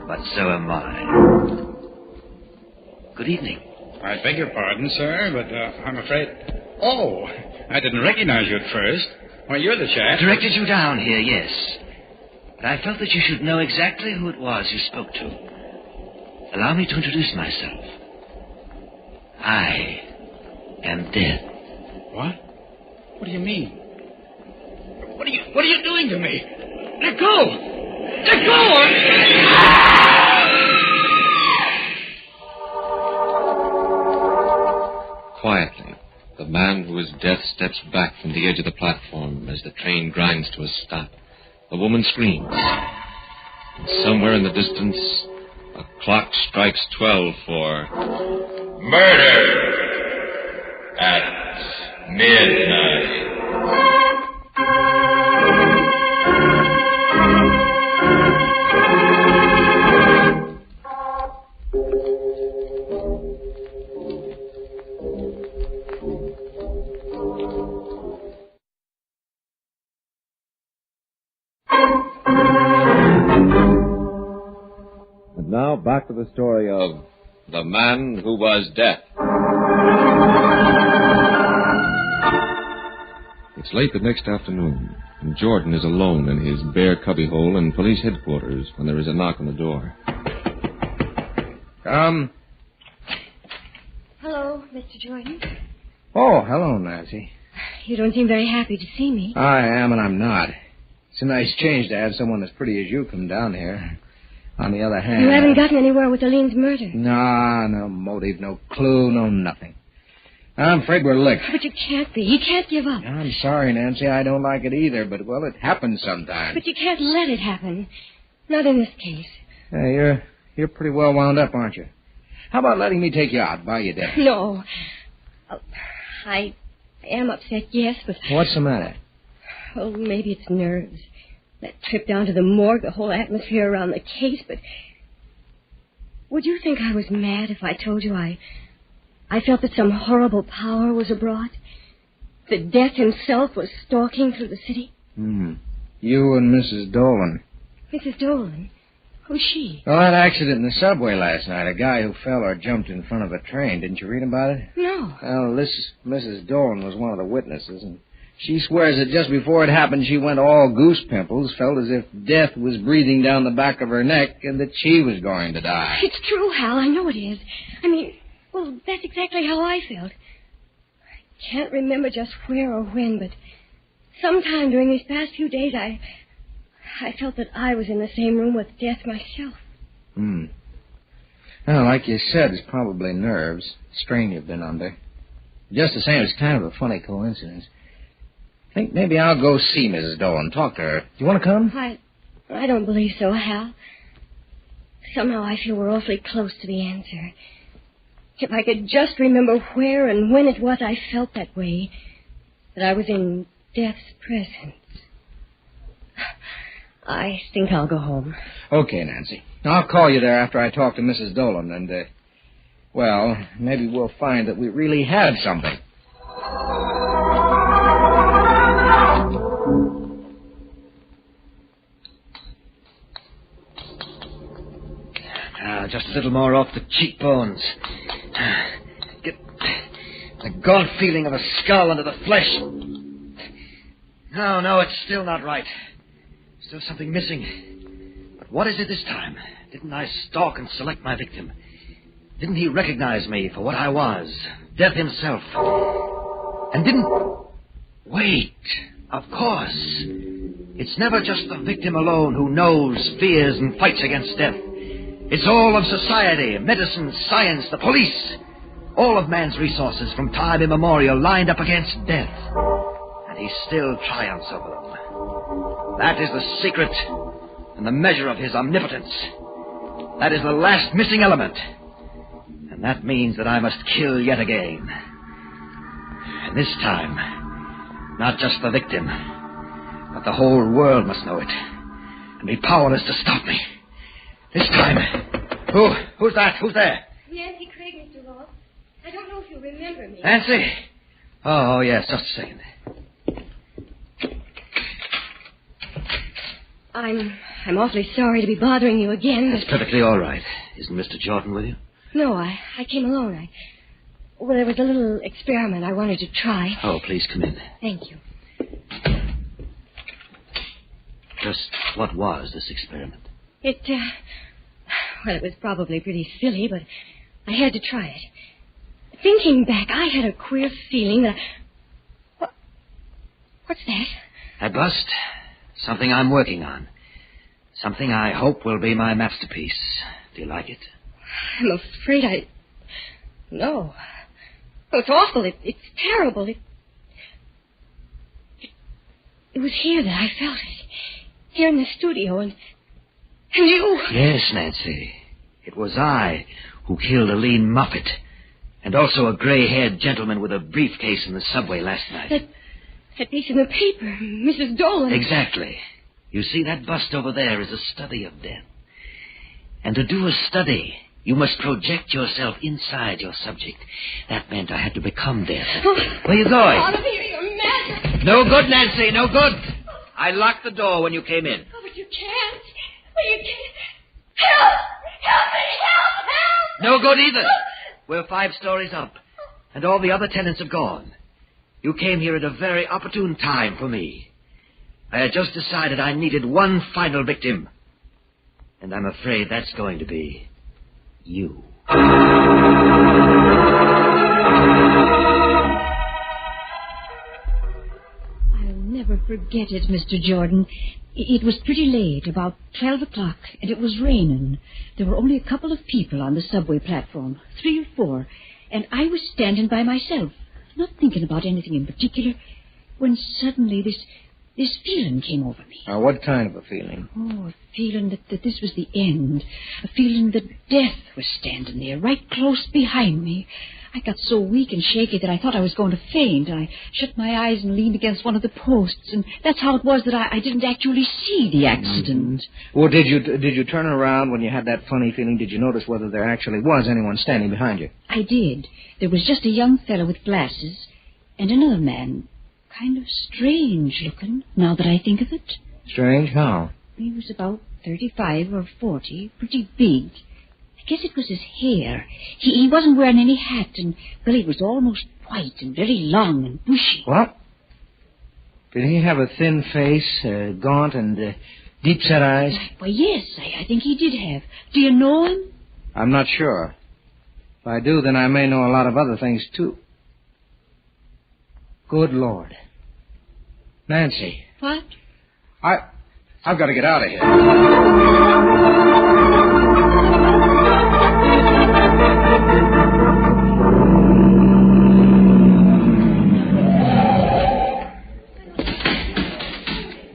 But so am I. Good evening. I beg your pardon, sir, but I'm afraid... Oh, I didn't recognize you at first. Why, you're the chap. Directed you down here, yes. But I felt that you should know exactly who it was you spoke to. Allow me to introduce myself. I am Death. What? What do you mean? What are you doing to me? Let go! Let go! Quietly, the man who is Death steps back from the edge of the platform as the train grinds to a stop. A woman screams. And somewhere in the distance, a clock strikes 12 for... Murder at midnight. And now back to the story of The Man Who Was Death. It's late the next afternoon, and Jordan is alone in his bare cubbyhole in police headquarters when there is a knock on the door. Come. Hello, Mr. Jordan. Oh, hello, Nancy. You don't seem very happy to see me. I am, and I'm not. It's a nice change to have someone as pretty as you come down here. On the other hand... You haven't gotten anywhere with Aline's murder. No motive, no clue, no nothing. I'm afraid we're licked. But you can't be. You can't give up. I'm sorry, Nancy. I don't like it either, but, well, it happens sometimes. But you can't let it happen. Not in this case. Hey, you're pretty well wound up, aren't you? How about letting me take you out, buy you dinner? No. I am upset, yes, but... What's the matter? Oh, maybe it's nerves. That trip down to the morgue, the whole atmosphere around the case, but... Would you think I was mad if I told you I felt that some horrible power was abroad? That Death himself was stalking through the city? You and Mrs. Dolan. Mrs. Dolan? Who's she? Well, that accident in the subway last night, a guy who fell or jumped in front of a train. Didn't you read about it? No. Well, this Mrs. Dolan was one of the witnesses, and she swears that just before it happened, she went all goose pimples, felt as if Death was breathing down the back of her neck, and that she was going to die. It's true, Hal. I know it is. I mean, well, that's exactly how I felt. I can't remember just where or when, but sometime during these past few days, I felt that I was in the same room with Death myself. Well, like you said, it's probably nerves. Strain you've been under. Just the same, it's kind of a funny coincidence. I think maybe I'll go see Mrs. Dolan, talk to her. Do you want to come? I don't believe so, Hal. Somehow I feel we're awfully close to the answer. If I could just remember where and when it was I felt that way, that I was in Death's presence. I think I'll go home. Okay, Nancy. I'll call you there after I talk to Mrs. Dolan, and, well, maybe we'll find that we really had something. Just a little more off the cheekbones. Get the gaunt feeling of a skull under the flesh. No, it's still not right. Still something missing. But what is it this time? Didn't I stalk and select my victim? Didn't he recognize me for what I was? Death himself. And didn't... Wait. Of course. It's never just the victim alone who knows, fears, and fights against death. It's all of society, medicine, science, the police. All of man's resources from time immemorial lined up against death. And he still triumphs over them. That is the secret and the measure of his omnipotence. That is the last missing element. And that means that I must kill yet again. And this time, not just the victim, but the whole world must know it and be powerless to stop me. This time... Who's that? Who's there? Nancy Craig, Mr. Ross. I don't know if you remember me. Nancy? Oh, yes, just a second. I'm awfully sorry to be bothering you again. That's perfectly all right. Isn't Mr. Jordan with you? No, I came alone. Well, there was a little experiment I wanted to try. Oh, please come in. Thank you. Just what was this experiment? It was probably pretty silly, but I had to try it. Thinking back, I had a queer feeling that... What's that? A bust. Something I'm working on. Something I hope will be my masterpiece. Do you like it? I'm afraid No. Oh, it's awful. It's terrible. It was here that I felt it. Here in the studio, and you... Yes, Nancy. It was I who killed a lean muppet, and also a gray-haired gentleman with a briefcase in the subway last night. That piece in the paper, Mrs. Dolan. Exactly. You see, that bust over there is a study of death. And to do a study, you must project yourself inside your subject. That meant I had to become death. Where are you going? Out of here, you're mad. No good, Nancy, no good. I locked the door when you came in. Oh, but you can't. Well, you can't. Help! Help me! Help! No good either. We're 5 stories up, and all the other tenants have gone. You came here at a very opportune time for me. I had just decided I needed one final victim. And I'm afraid that's going to be you. I'll never forget it, Mr. Jordan. It was pretty late, about 12 o'clock, and it was raining. There were only a couple of people on the subway platform, 3 or 4, and I was standing by myself, not thinking about anything in particular, when suddenly this feeling came over me. What kind of a feeling? Oh, a feeling that this was the end. A feeling that death was standing there, right close behind me. I got so weak and shaky that I thought I was going to faint. I shut my eyes and leaned against one of the posts, and that's how it was that I didn't actually see the accident. Well, did you turn around when you had that funny feeling? Did you notice whether there actually was anyone standing behind you? I did. There was just a young fellow with glasses and another man, kind of strange looking, now that I think of it. Strange? How? He was about 35 or 40, pretty big. I guess it was his hair. He wasn't wearing any hat, and, well, he was almost white and very long and bushy. What? Did he have a thin face, gaunt, and deep-set eyes? Why, yes, I think he did have. Do you know him? I'm not sure. If I do, then I may know a lot of other things, too. Good Lord. Nancy. What? I've got to get out of here.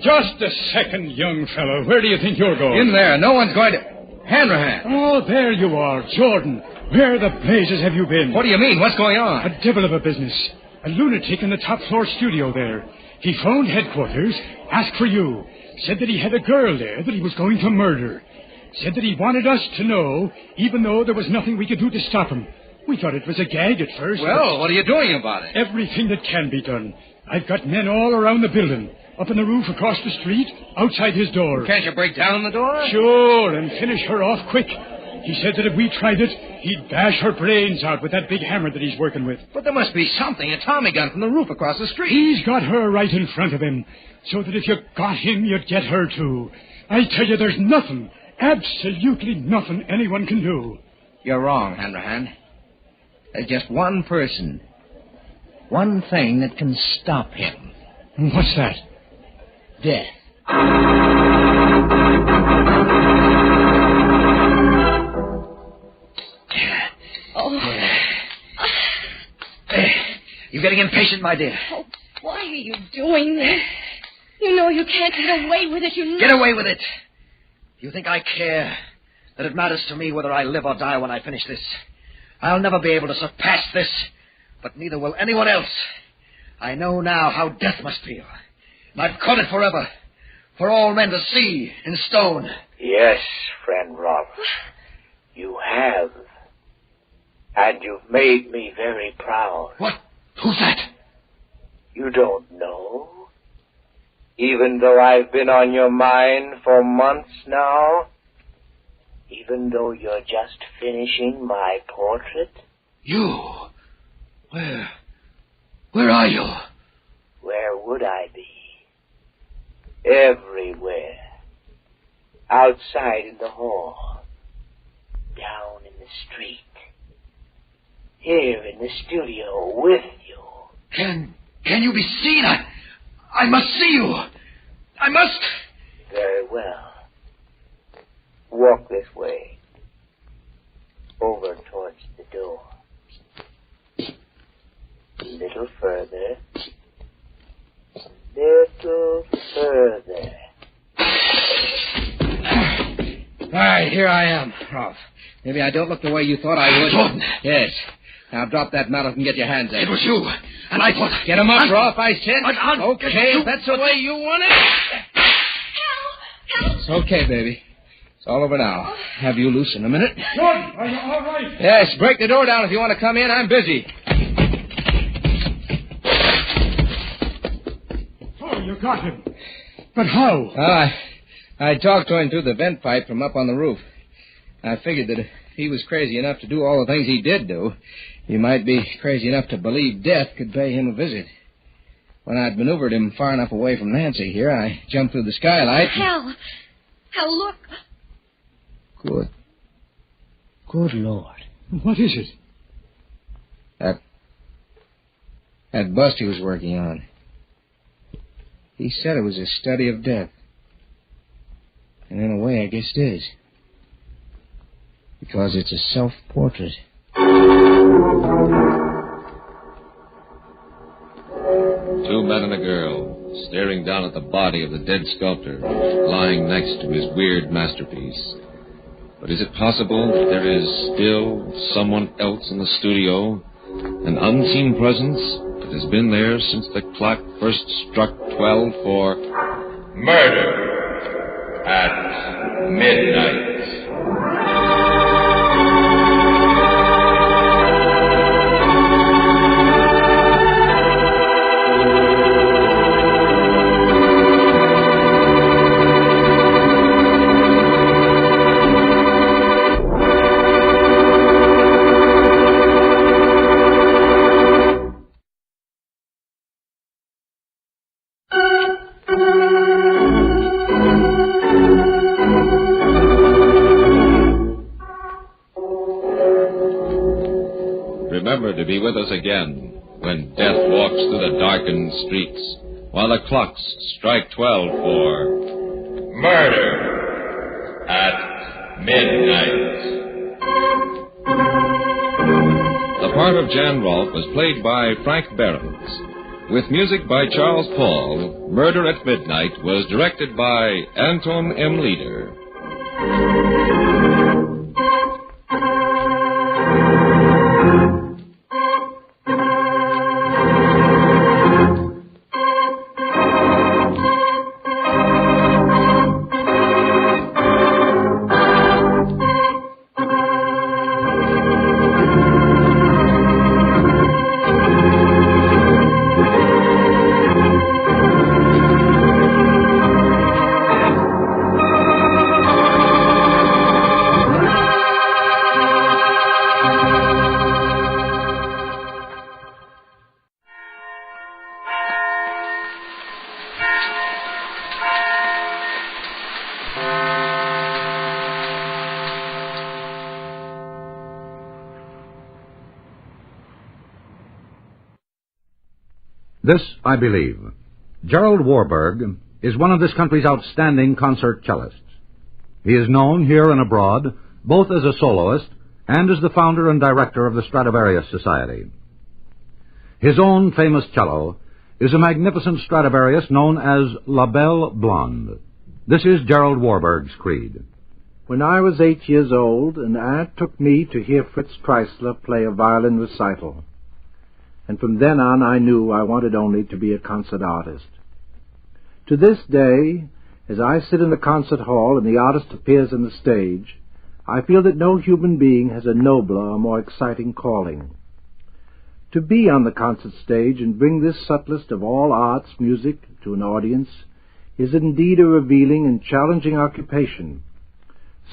Just a second, young fellow. Where do you think you're going? In there. No one's going to... Hanrahan. Oh, there you are, Jordan. Where the blazes have you been? What do you mean? What's going on? A devil of a business. A lunatic in the top-floor studio there. He phoned headquarters, asked for you, said that he had a girl there that he was going to murder. Said that he wanted us to know, even though there was nothing we could do to stop him. We thought it was a gag at first. Well, what are you doing about it? Everything that can be done. I've got men all around the building. Up on the roof across the street, outside his door. Can't you break down the door? Sure, and finish her off quick. He said that if we tried it, he'd bash her brains out with that big hammer that he's working with. But there must be something, a Tommy gun from the roof across the street. He's got her right in front of him, so that if you got him, you'd get her too. I tell you, there's nothing, absolutely nothing anyone can do. You're wrong, Hanrahan. There's just one person, one thing that can stop him. What's that? Death. Oh. You're getting impatient, my dear. Oh, why are you doing this? You know you can't get away with it. You know... Get away with it. You think I care? That it matters to me whether I live or die when I finish this? I'll never be able to surpass this, but neither will anyone else. I know now how death must feel. And I've caught it forever, for all men to see in stone. Yes, friend Rolf. You have. And you've made me very proud. What? Who's that? You don't know? Even though I've been on your mind for months now? Even though you're just finishing my portrait? You? Where are you? Where would I be? Everywhere. Outside in the hall. Down in the street. Here in the studio with you. Can you be seen? I must see you. I must. Very well. Walk this way. Over towards the door. A little further. Little further. All right, here I am, Rolf. Maybe I don't look the way you thought I would. Jordan. Yes. Now drop that mallet and get your hands up. It was you. And I thought... Get him up, Rolf, I said. Okay, if that's the way you want it. Help! It's okay, baby. It's all over now. Have you loose in a minute? Jordan, are you all right? Yes, break the door down if you want to come in. I'm busy. Oh, you got him. But how? I talked to him through the vent pipe from up on the roof. I figured that if he was crazy enough to do all the things he did do, he might be crazy enough to believe death could pay him a visit. When I'd maneuvered him far enough away from Nancy here, I jumped through the skylight. Hal, look. Good Lord. What is it? That bust he was working on. He said it was a study of death. And in a way, I guess it is. Because it's a self-portrait. Two men and a girl, staring down at the body of the dead sculptor, lying next to his weird masterpiece. But is it possible that there is still someone else in the studio? An unseen presence that has been there since the clock first struck 12 for murder at midnight. Remember to be with us again when death walks through the darkened streets while the clocks strike 12 for murder at midnight. The part of Jan Rolfe was played by Frank Behrens. With music by Charles Paul, Murder at Midnight was directed by Anton M. Leader. This I believe. Gerald Warburg is one of this country's outstanding concert cellists. He is known here and abroad both as a soloist and as the founder and director of the Stradivarius Society. His own famous cello is a magnificent Stradivarius known as La Belle Blonde. This is Gerald Warburg's creed. When I was 8 years old, an aunt took me to hear Fritz Kreisler play a violin recital. And from then on I knew I wanted only to be a concert artist. To this day, as I sit in the concert hall and the artist appears on the stage, I feel that no human being has a nobler or more exciting calling. To be on the concert stage and bring this subtlest of all arts, music, to an audience is indeed a revealing and challenging occupation.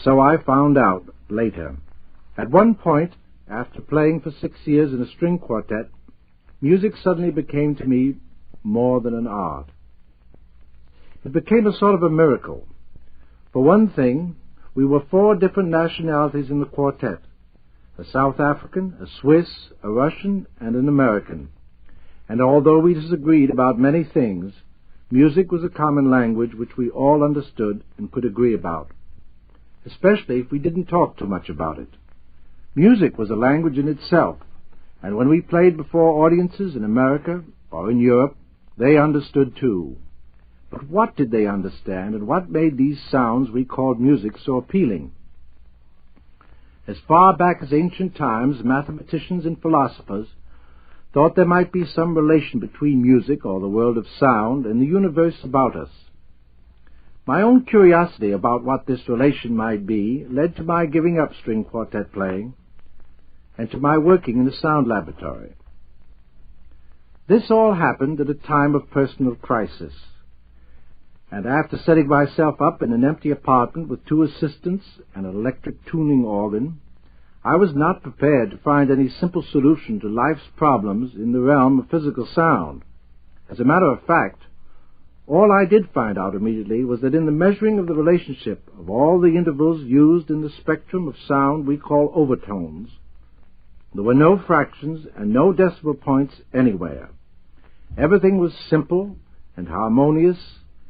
So I found out later. At one point, after playing for 6 years in a string quartet, music suddenly became to me more than an art. It became a sort of a miracle. For one thing, we were 4 different nationalities in the quartet: a South African, a Swiss, a Russian, and an American. And although we disagreed about many things, music was a common language which we all understood and could agree about, especially if we didn't talk too much about it. Music was a language in itself, and when we played before audiences in America or in Europe, they understood too. But what did they understand, and what made these sounds we called music so appealing? As far back as ancient times, mathematicians and philosophers thought there might be some relation between music, or the world of sound, and the universe about us. My own curiosity about what this relation might be led to my giving up string quartet playing and to my working in the sound laboratory. This all happened at a time of personal crisis, and after setting myself up in an empty apartment with 2 assistants and an electric tuning organ, I was not prepared to find any simple solution to life's problems in the realm of physical sound. As a matter of fact, all I did find out immediately was that in the measuring of the relationship of all the intervals used in the spectrum of sound we call overtones, there were no fractions and no decimal points anywhere. Everything was simple and harmonious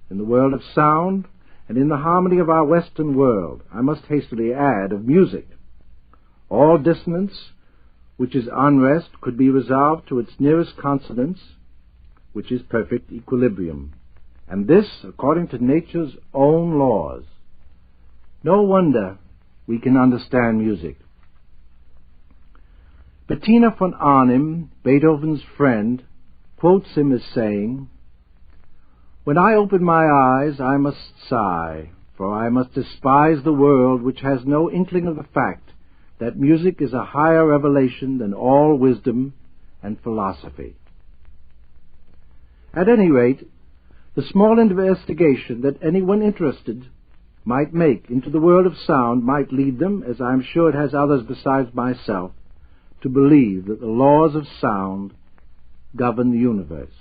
in the world of sound, and in the harmony of our Western world, I must hastily add, of music. All dissonance, which is unrest, could be resolved to its nearest consonance, which is perfect equilibrium, and this according to nature's own laws. No wonder we can understand music. Bettina von Arnim, Beethoven's friend, quotes him as saying, "When I open my eyes, I must sigh, for I must despise the world which has no inkling of the fact that music is a higher revelation than all wisdom and philosophy." At any rate, the small investigation that anyone interested might make into the world of sound might lead them, as I am sure it has others besides myself, to believe that the laws of sound govern the universe.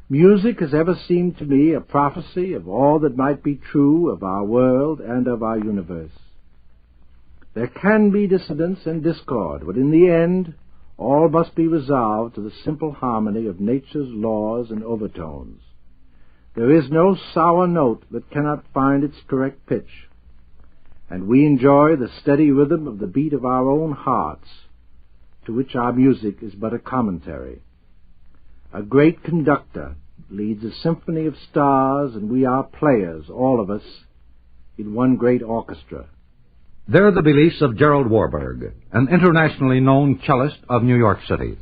Music has ever seemed to me a prophecy of all that might be true of our world and of our universe. There can be dissonance and discord, but in the end, all must be resolved to the simple harmony of nature's laws and overtones. There is no sour note that cannot find its correct pitch, and we enjoy the steady rhythm of the beat of our own hearts, to which our music is but a commentary. A great conductor leads a symphony of stars, and we are players, all of us, in one great orchestra. They're the beliefs of Gerald Warburg, an internationally known cellist of New York City.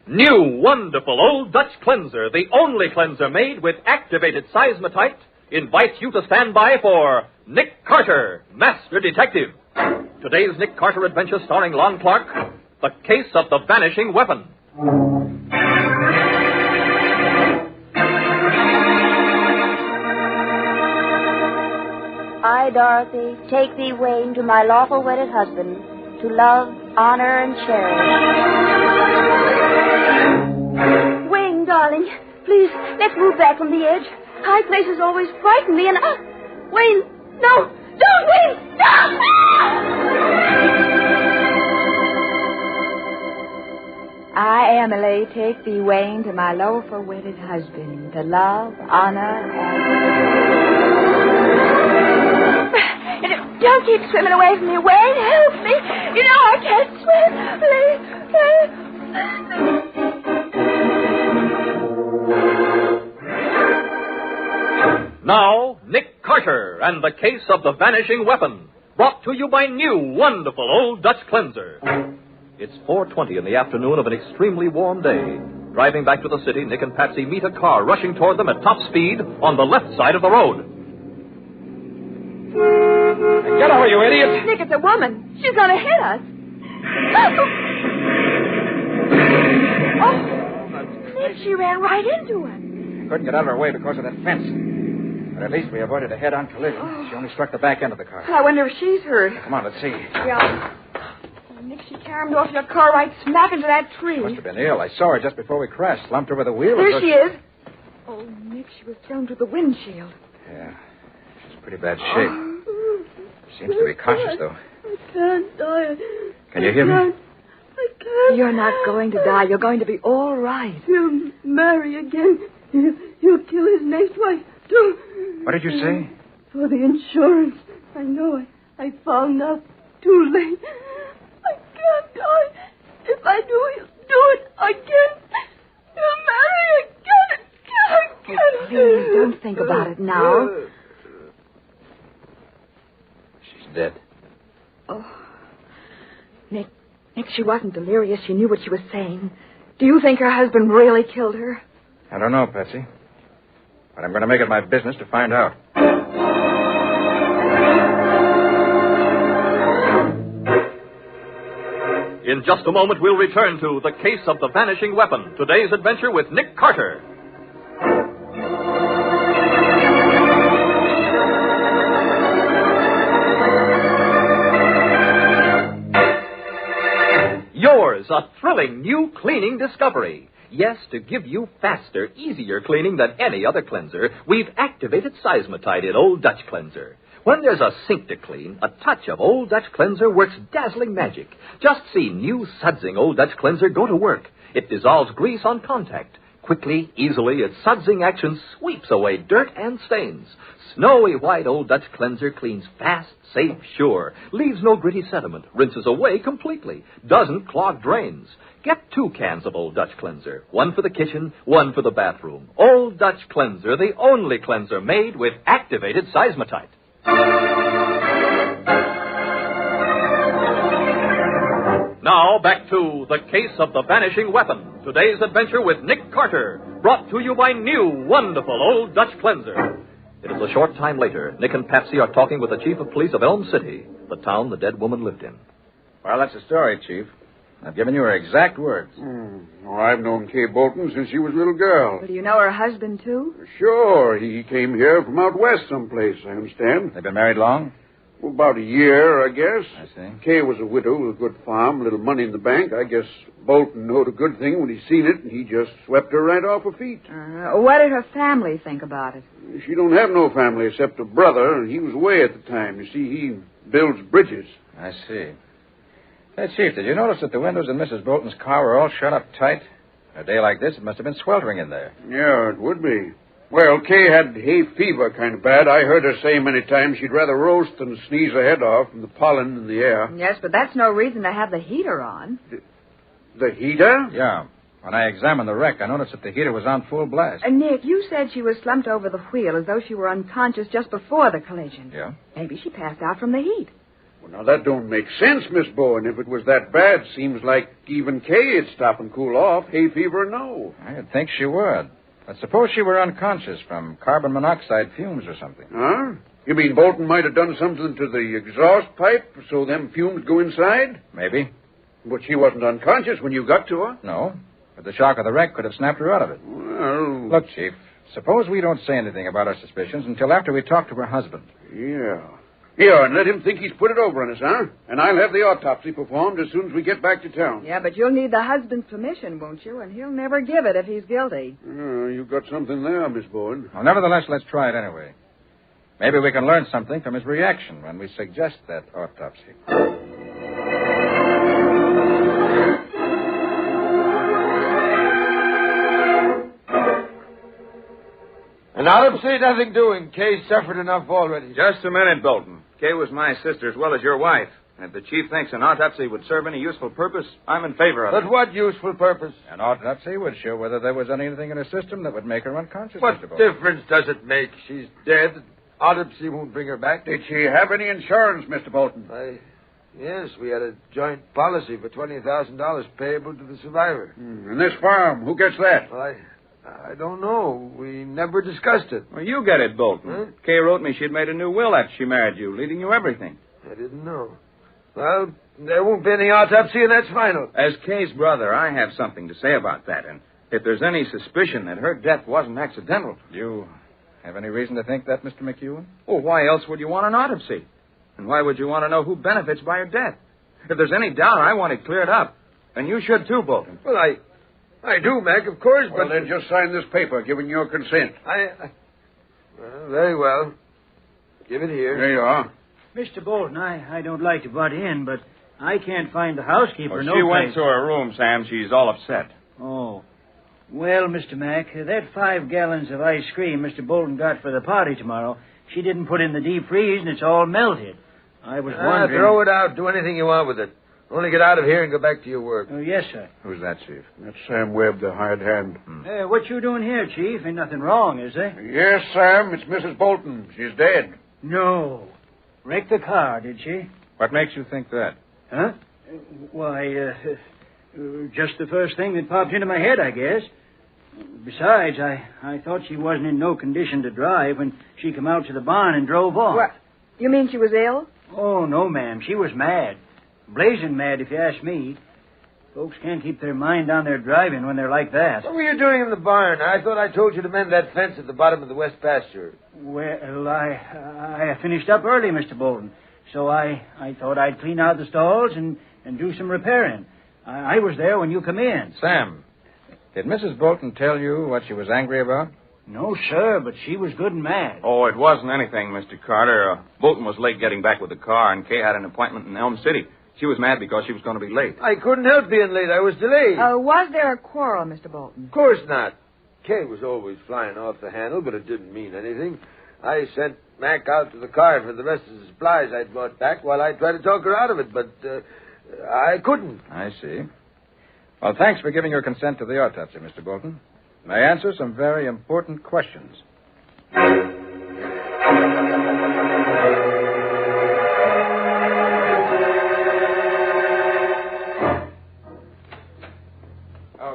New wonderful Old Dutch Cleanser, the only cleanser made with activated seismotite, invites you to stand by for Nick Carter, Master Detective. Today's Nick Carter adventure starring Lon Clark, The Case of the Vanishing Weapon. I, Dorothy, take thee, Wayne, to my lawful wedded husband, to love, honor, and cherish. Wayne, darling, please, let's move back from the edge. High places always frighten me, and... Wayne, no! Don't, Wayne! No! I, Emily, take thee, Wayne, to my lawful wedded husband, to love, honor, and... Don't keep swimming away from me, Wayne. Help me. You know I can't swim. Please. Now, Nick Carter. Carter and the Case of the Vanishing Weapon. Brought to you by new, wonderful Old Dutch Cleanser. It's 4:20 in the afternoon of an extremely warm day. Driving back to the city, Nick and Patsy meet a car rushing toward them at top speed on the left side of the road. Get over, you idiot! Nick, it's a woman. She's going to hit us. Oh, Nick, she ran right into us. Couldn't get out of her way because of that fence. But at least we avoided a head-on collision. She only struck the back end of the car. I wonder if she's hurt. Come on, let's see. Yeah. Oh, Nick, she caromed off your car right smack into that tree. Must have been ill. I saw her just before we crashed. Slumped over the wheel. There she is. Oh, Nick, she was thrown through the windshield. Yeah. She's in pretty bad shape. Seems to be conscious, though. I can't die. Can you hear me? I can't. You're not going to die. You're going to be all right. He'll marry again. He'll kill his next wife, too. What did you say? For the insurance. I know. I found out too late. I can't die. If I do, he'll do it again. He'll marry again. Oh, please, don't think about it now. She's dead. Oh. Nick, she wasn't delirious. She knew what she was saying. Do you think her husband really killed her? I don't know, Patsy. But I'm going to make it my business to find out. In just a moment, we'll return to The Case of the Vanishing Weapon. Today's adventure with Nick Carter. Yours, a thrilling new cleaning discovery. Yes, to give you faster, easier cleaning than any other cleanser, we've activated Seismotite in Old Dutch Cleanser. When there's a sink to clean, a touch of Old Dutch Cleanser works dazzling magic. Just see new sudsing Old Dutch Cleanser go to work. It dissolves grease on contact. Quickly, easily, its sudsing action sweeps away dirt and stains. Snowy white Old Dutch Cleanser cleans fast, safe, sure, leaves no gritty sediment, rinses away completely, doesn't clog drains. Get 2 cans of Old Dutch Cleanser, one for the kitchen, one for the bathroom. Old Dutch Cleanser, the only cleanser made with activated Seismotite. Now, back to The Case of the Vanishing Weapon. Today's adventure with Nick Carter, brought to you by new, wonderful Old Dutch Cleanser. It is a short time later. Nick and Patsy are talking with the chief of police of Elm City, the town the dead woman lived in. Well, that's the story, Chief. I've given you her exact words. Oh, I've known Kay Bolton since she was a little girl. Well, do you know her husband, too? Sure. He came here from out west someplace, I understand. They've been married long? Well, about a year, I guess. I see. Kay was a widow with a good farm, a little money in the bank. I guess Bolton knowed a good thing when he seen it, and he just swept her right off her feet. What did her family think about it? She don't have no family except a brother, and he was away at the time. You see, he builds bridges. I see. Hey, Chief, did you notice that the windows in Mrs. Bolton's car were all shut up tight? A day like this, it must have been sweltering in there. Yeah, it would be. Well, Kay had hay fever kind of bad. I heard her say many times she'd rather roast than sneeze her head off from the pollen in the air. Yes, but that's no reason to have the heater on. The heater? Yeah. When I examined the wreck, I noticed that the heater was on full blast. Nick, you said she was slumped over the wheel as though she were unconscious just before the collision. Yeah? Maybe she passed out from the heat. Well, now, that don't make sense, Miss Bowen. If it was that bad, seems like even Kay would stop and cool off. Hay fever, no. I'd think she would. But suppose she were unconscious from carbon monoxide fumes or something. Huh? You mean Bolton might have done something to the exhaust pipe so them fumes go inside? Maybe. But she wasn't unconscious when you got to her. No. But the shock of the wreck could have snapped her out of it. Well... Look, Chief, suppose we don't say anything about our suspicions until after we talk to her husband. Yeah. Here, and let him think he's put it over on us, huh? And I'll have the autopsy performed as soon as we get back to town. Yeah, but you'll need the husband's permission, won't you? And he'll never give it if he's guilty. You've got something there, Miss Bowen. Well, nevertheless, let's try it anyway. Maybe we can learn something from his reaction when we suggest that autopsy. An autopsy, nothing doing. Kay suffered enough already. Just a minute, Bolton. Kay was my sister as well as your wife. And if the chief thinks an autopsy would serve any useful purpose, I'm in favor of it. But what useful purpose? An autopsy would show whether there was anything in her system that would make her unconscious. What difference does it make? She's dead. autopsy won't bring her back. Did she have any insurance, Mr. Bolton? Yes, we had a joint policy for $20,000 payable to the survivor. And this farm, who gets that? Well, I don't know. We never discussed it. Well, you get it, Bolton. Huh? Kay wrote me she'd made a new will after she married you, leaving you everything. I didn't know. Well, there won't be any autopsy, and that's final. As Kay's brother, I have something to say about that. And if there's any suspicion that her death wasn't accidental... You have any reason to think that, Mr. McEwen? Well, why else would you want an autopsy? And why would you want to know who benefits by her death? If there's any doubt, I want it cleared up. And you should too, Bolton. Well, I do, Mac, of course, but... Well, then just sign this paper giving your consent. Well, very well. Give it here. There you are. Mr. Bolton, I don't like to butt in, but I can't find the housekeeper. She went to her room, Sam. She's all upset. Oh. Well, Mr. Mack, that 5 gallons of ice cream Mr. Bolton got for the party tomorrow, she didn't put in the deep freeze, and it's all melted. I was wondering... Throw it out. Do anything you want with it. Only get out of here and go back to your work. Oh, yes, sir. Who's that, Chief? That's Sam Webb, the hired hand. What you doing here, Chief? Ain't nothing wrong, is there? Yes, Sam. It's Mrs. Bolton. She's dead. No. Wrecked the car, did she? What makes you think that? Huh? Why, just the first thing that popped into my head, I guess. Besides, I thought she wasn't in no condition to drive when she come out to the barn and drove off. What? You mean she was ill? Oh, no, ma'am. She was mad. Blazing mad, if you ask me. Folks can't keep their mind on their driving when they're like that. What were you doing in the barn? I thought I told you to mend that fence at the bottom of the west pasture. Well, I finished up early, Mr. Bolton. So I thought I'd clean out the stalls and do some repairing. I was there when you come in. Sam, did Mrs. Bolton tell you what she was angry about? No, sir, but she was good and mad. Oh, it wasn't anything, Mr. Carter. Bolton was late getting back with the car, and Kay had an appointment in Elm City. She was mad because she was going to be late. I couldn't help being late. I was delayed. Was there a quarrel, Mr. Bolton? Of course not. Kay was always flying off the handle, but it didn't mean anything. I sent Mac out to the car for the rest of the supplies I'd brought back while I tried to talk her out of it, but I couldn't. I see. Well, thanks for giving your consent to the autopsy, Mr. Bolton. May I answer some very important questions?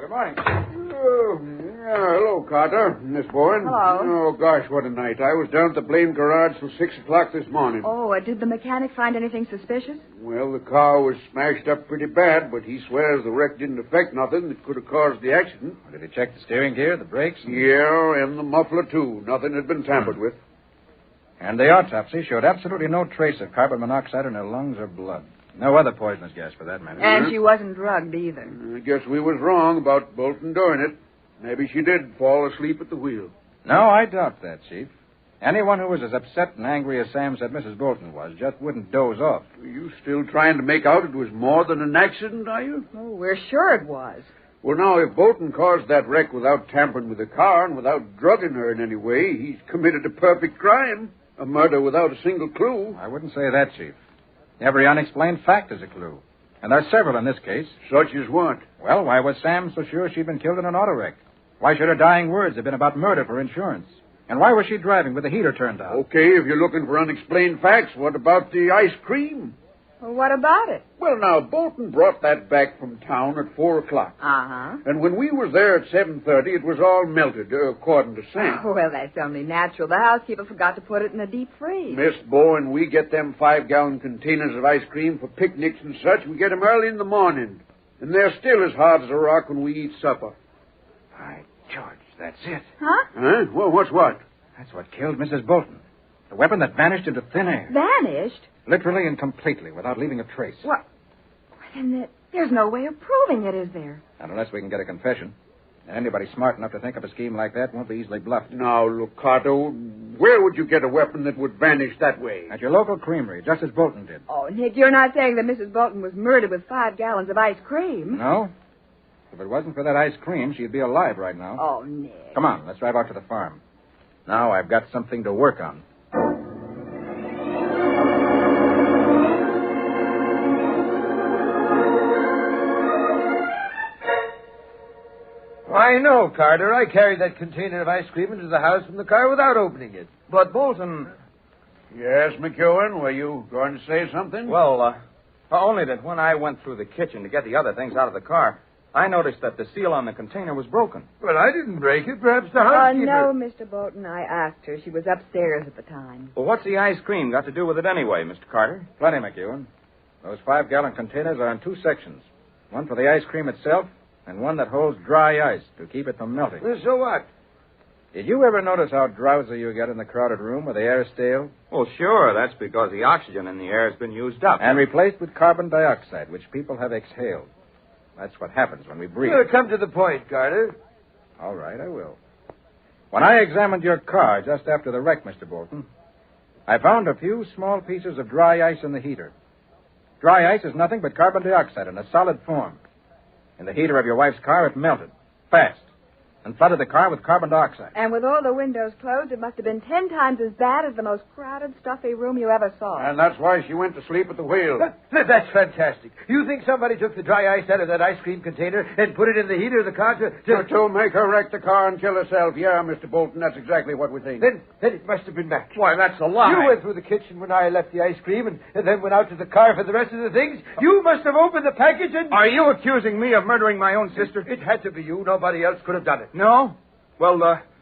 Good morning. Hello, Carter. Miss Bowen. Hello. Oh, gosh, what a night. I was down at the blame garage till 6 o'clock this morning. Oh, did the mechanic find anything suspicious? Well, the car was smashed up pretty bad, but he swears the wreck didn't affect nothing that could have caused the accident. Did he check the steering gear, the brakes? Yeah, and the muffler, too. Nothing had been tampered with. And the autopsy showed absolutely no trace of carbon monoxide in her lungs or blood. No other poisonous gas, for that matter. And she wasn't drugged either. I guess we was wrong about Bolton doing it. Maybe she did fall asleep at the wheel. No, I doubt that, Chief. Anyone who was as upset and angry as Sam said Mrs. Bolton was just wouldn't doze off. Are you still trying to make out it was more than an accident, are you? Oh, we're sure it was. Well, now, if Bolton caused that wreck without tampering with the car and without drugging her in any way, he's committed a perfect crime. A murder without a single clue. I wouldn't say that, Chief. Every unexplained fact is a clue. And there are several in this case. Such as what? Well, why was Sam so sure she'd been killed in an auto wreck? Why should her dying words have been about murder for insurance? And why was she driving with the heater turned out? Okay, if you're looking for unexplained facts, what about the ice cream? Well, what about it? Well, now, Bolton brought that back from town at 4 o'clock. Uh-huh. And when we was there at 7:30, it was all melted, according to Sam. Oh, well, that's only natural. The housekeeper forgot to put it in the deep freeze. Miss Bowen, we get them 5-gallon containers of ice cream for picnics and such. We get them early in the morning. And they're still as hard as a rock when we eat supper. By George, that's it. Huh? Well, what's what? That's what killed Mrs. Bolton. The weapon that vanished into thin air. Vanished? Literally and completely, without leaving a trace. What? Then there's no way of proving it, is there? Not unless we can get a confession. And anybody smart enough to think of a scheme like that won't be easily bluffed. Now, look, Carter, where would you get a weapon that would vanish that way? At your local creamery, just as Bolton did. Oh, Nick, you're not saying that Mrs. Bolton was murdered with 5 gallons of ice cream? No. If it wasn't for that ice cream, she'd be alive right now. Oh, Nick. Come on, let's drive out to the farm. Now I've got something to work on. I know, Carter. I carried that container of ice cream into the house from the car without opening it. But, Bolton, Yes, McEwen, were you going to say something? Well, only that when I went through the kitchen to get the other things out of the car, I noticed that the seal on the container was broken. Well, I didn't break it. Perhaps the housekeeper... No, Mr. Bolton. I asked her. She was upstairs at the time. Well, what's the ice cream got to do with it anyway, Mr. Carter? Plenty, McEwen. Those 5-gallon containers are in 2 sections. One for the ice cream itself, and one that holds dry ice to keep it from melting. Well, so what? Did you ever notice how drowsy you get in the crowded room where the air is stale? Well, sure. That's because the oxygen in the air has been used up. And replaced with carbon dioxide, which people have exhaled. That's what happens when we breathe. Well, come to the point, Carter. All right, I will. When I examined your car just after the wreck, Mr. Bolton, I found a few small pieces of dry ice in the heater. Dry ice is nothing but carbon dioxide in a solid form. In the heater of your wife's car, it melted, fast, and flooded the car with carbon dioxide. And with all the windows closed, it must have been 10 times as bad as the most crowded, stuffy room you ever saw. And that's why she went to sleep at the wheel. That's fantastic. You think somebody took the dry ice out of that ice cream container and put it in the heater of the car to make her wreck the car and kill herself? Yeah, Mr. Bolton, that's exactly what we think. Then it must have been Mac. Why, that's a lie. You went through the kitchen when I left the ice cream and then went out to the car for the rest of the things. You must have opened the package and... Are you accusing me of murdering my own sister? It had to be you. Nobody else could have done it. No? Well,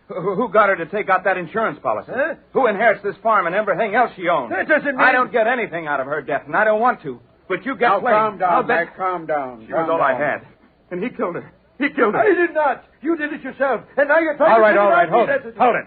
who got her to take out that insurance policy? Huh? Who inherits this farm and everything else she owns? That doesn't mean... I don't get anything out of her death, and I don't want to. But you get now, plenty. Calm down, Mac. Calm down. She was all I had. And he killed her. He killed her. I did not. You did it yourself. And now you're trying all to... right. Hold it.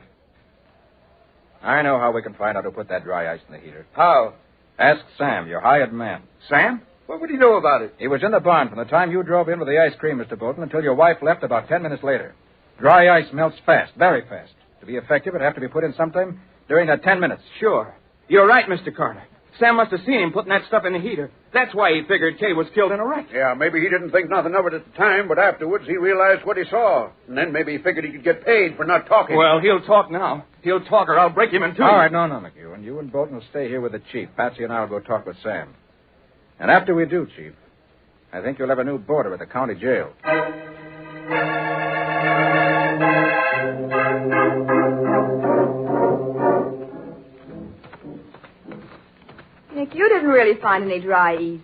I know how we can find out who put that dry ice in the heater. How? Ask Sam, your hired man. Sam? What would he know about it? He was in the barn from the time you drove in with the ice cream, Mr. Bolton, until your wife left about 10 minutes later. Dry ice melts fast, very fast. To be effective, it'd have to be put in sometime during that 10 minutes. Sure. You're right, Mr. Carter. Sam must have seen him putting that stuff in the heater. That's why he figured Kay was killed in a wreck. Yeah, maybe he didn't think nothing of it at the time, but afterwards he realized what he saw. And then maybe he figured he could get paid for not talking. Well, he'll talk now. He'll talk or I'll break him in two. All right, no, McEwen. You and Bolton will stay here with the chief. Patsy and I will go talk with Sam. And after we do, Chief, I think you'll have a new boarder at the county jail. Nick, you didn't really find any dry ice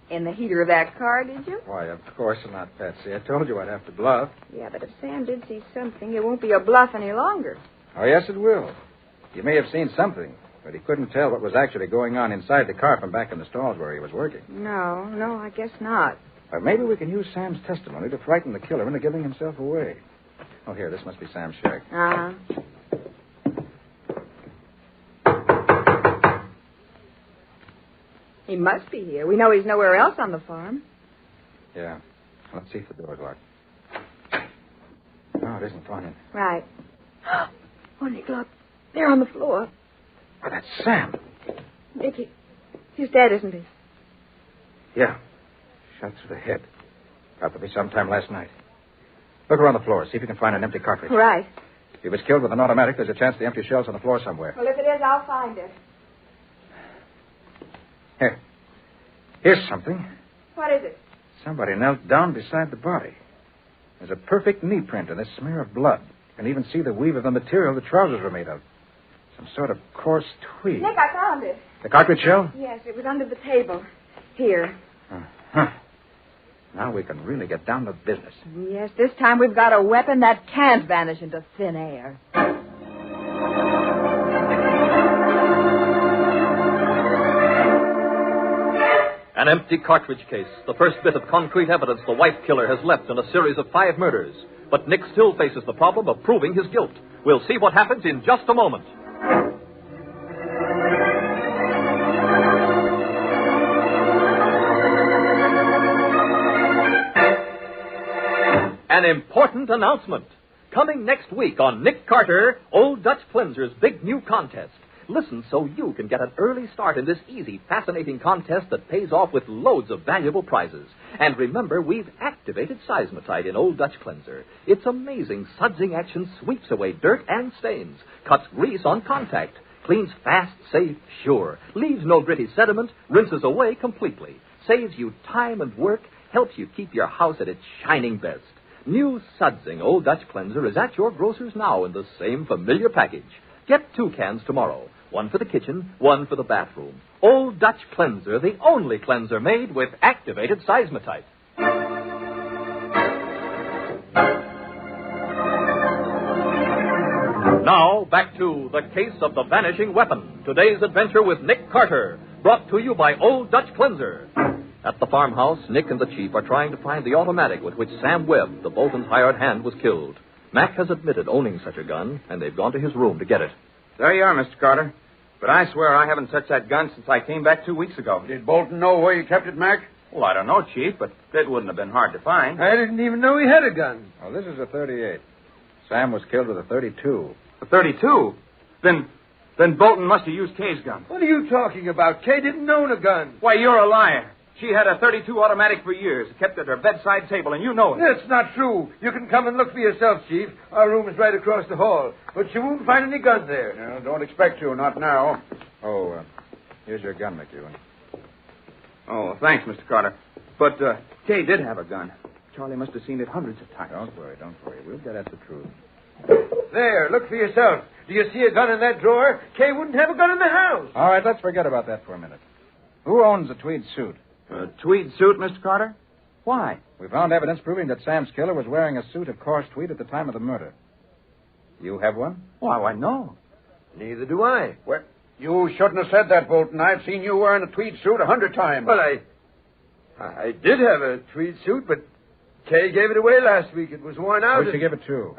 in the heater of that car, did you? Why, of course not, Patsy. I told you I'd have to bluff. Yeah, but if Sam did see something, it won't be a bluff any longer. Oh, yes, it will. He may have seen something, but he couldn't tell what was actually going on inside the car from back in the stalls where he was working. No, I guess not. Or maybe we can use Sam's testimony to frighten the killer into giving himself away. Oh, here, this must be Sam's shack. Uh-huh. He must be here. We know he's nowhere else on the farm. Yeah. Let's see if the door's locked. No, it isn't. Go on in. Right. Oh, Nick, look. They're on the floor. Oh, that's Sam. Nick, he's dead, isn't he? Yeah. Shot through the head. Probably sometime last night. Look around the floor. See if you can find an empty cartridge. Right. If he was killed with an automatic, there's a chance the empty shell's on the floor somewhere. Well, if it is, I'll find it. Here. Here's something. What is it? Somebody knelt down beside the body. There's a perfect knee print and a smear of blood. You can even see the weave of the material the trousers were made of. Some sort of coarse tweed. Nick, I found it. The cartridge shell? Yes, it was under the table. Here. Uh-huh. Now we can really get down to business. Yes, this time we've got a weapon that can't vanish into thin air. An empty cartridge case, the first bit of concrete evidence the wife killer has left in a series of 5 murders. But Nick still faces the problem of proving his guilt. We'll see what happens in just a moment. An important announcement. Coming next week on Nick Carter, Old Dutch Cleanser's big new contest. Listen so you can get an early start in this easy, fascinating contest that pays off with loads of valuable prizes. And remember, we've activated Seismotite in Old Dutch Cleanser. Its amazing sudsing action sweeps away dirt and stains, cuts grease on contact, cleans fast, safe, sure, leaves no gritty sediment, rinses away completely, saves you time and work, helps you keep your house at its shining best. New sudsing Old Dutch Cleanser is at your grocer's now in the same familiar package. Get 2 cans tomorrow. One for the kitchen, one for the bathroom. Old Dutch Cleanser, the only cleanser made with activated seismotite. Now, back to The Case of the Vanishing Weapon. Today's adventure with Nick Carter, brought to you by Old Dutch Cleanser. At the farmhouse, Nick and the chief are trying to find the automatic with which Sam Webb, the Bolton's hired hand, was killed. Mac has admitted owning such a gun, and they've gone to his room to get it. There you are, Mr. Carter. But I swear I haven't touched that gun since I came back 2 weeks ago. Did Bolton know where you kept it, Mac? Well, I don't know, Chief, but it wouldn't have been hard to find. I didn't even know he had a gun. Oh, this is a 38. Sam was killed with a 32. A 32? Then Bolton must have used Kay's gun. What are you talking about? Kay didn't own a gun. Why, you're a liar. She had a 32 automatic for years, kept at her bedside table, and you know it. That's not true. You can come and look for yourself, Chief. Our room is right across the hall. But you won't find any gun there. No, don't expect to, not now. Oh, here's your gun, McEwen. Oh, thanks, Mr. Carter. But Kay did have a gun. Charlie must have seen it hundreds of times. Don't worry. We'll get at the truth. There, look for yourself. Do you see a gun in that drawer? Kay wouldn't have a gun in the house. All right, let's forget about that for a minute. Who owns a tweed suit? A tweed suit, Mr. Carter? Why? We found evidence proving that Sam's killer was wearing a suit of coarse tweed at the time of the murder. You have one? Why, no. Neither do I. Well, you shouldn't have said that, Bolton. I've seen you wearing a tweed suit 100 times. Well, I did have a tweed suit, but Kay gave it away last week. It was worn out. Who'd she give it to?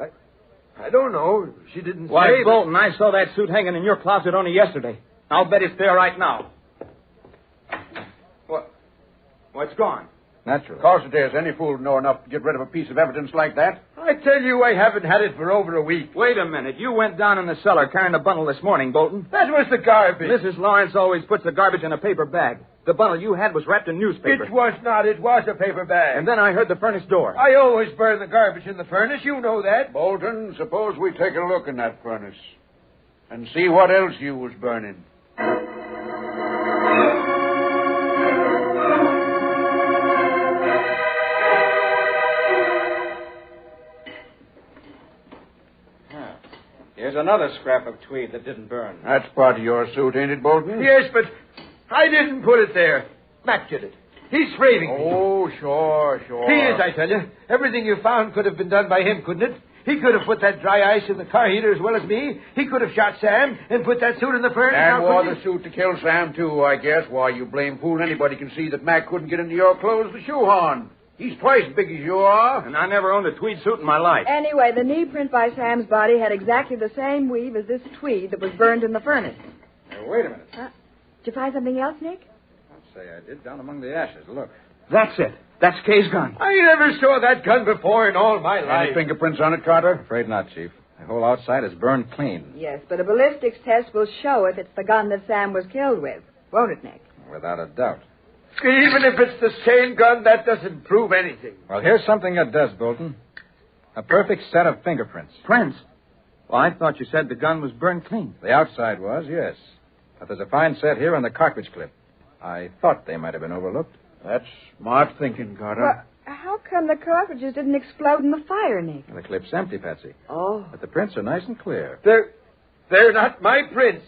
I don't know. She didn't Why, say. Bolton, I saw that suit hanging in your closet only yesterday. I'll bet it's there right now. What? Well, it's gone. Naturally. Of course it is. Any fool would know enough to get rid of a piece of evidence like that. I tell you, I haven't had it for over a week. Wait a minute. You went down in the cellar carrying a bundle this morning, Bolton. That was the garbage. Mrs. Lawrence always puts the garbage in a paper bag. The bundle you had was wrapped in newspaper. It was not. It was a paper bag. And then I heard the furnace door. I always burn the garbage in the furnace. You know that. Bolton, suppose we take a look in that furnace and see what else you was burning. Here's another scrap of tweed that didn't burn. That's part of your suit, ain't it, Bolton? Yes, but I didn't put it there. Mac did it. He's framing me. Oh, sure. He is, I tell you. Everything you found could have been done by him, couldn't it? He could have put that dry ice in the car heater as well as me. He could have shot Sam and put that suit in the furnace. And wore the suit to kill Sam, too, I guess. Why, you blame fool. Anybody can see that Mac couldn't get into your clothes to shoehorn. He's twice as big as you are. And I never owned a tweed suit in my life. Anyway, the knee print by Sam's body had exactly the same weave as this tweed that was burned in the furnace. Now, wait a minute. Did you find something else, Nick? I'll say I did, down among the ashes. Look. That's it. That's Kay's gun. I never saw that gun before in all my life. Any fingerprints on it, Carter? Afraid not, Chief. The whole outside is burned clean. Yes, but a ballistics test will show if it's the gun that Sam was killed with. Won't it, Nick? Without a doubt. Even if it's the same gun, that doesn't prove anything. Well, here's something that does, Bolton. A perfect set of fingerprints. Prints? Well, I thought you said the gun was burned clean. The outside was, yes. But there's a fine set here on the cartridge clip. I thought they might have been overlooked. That's smart thinking, Carter. Well, how come the cartridges didn't explode in the fire, Nick? The clip's empty, Patsy. Oh. But the prints are nice and clear. They're not my prints.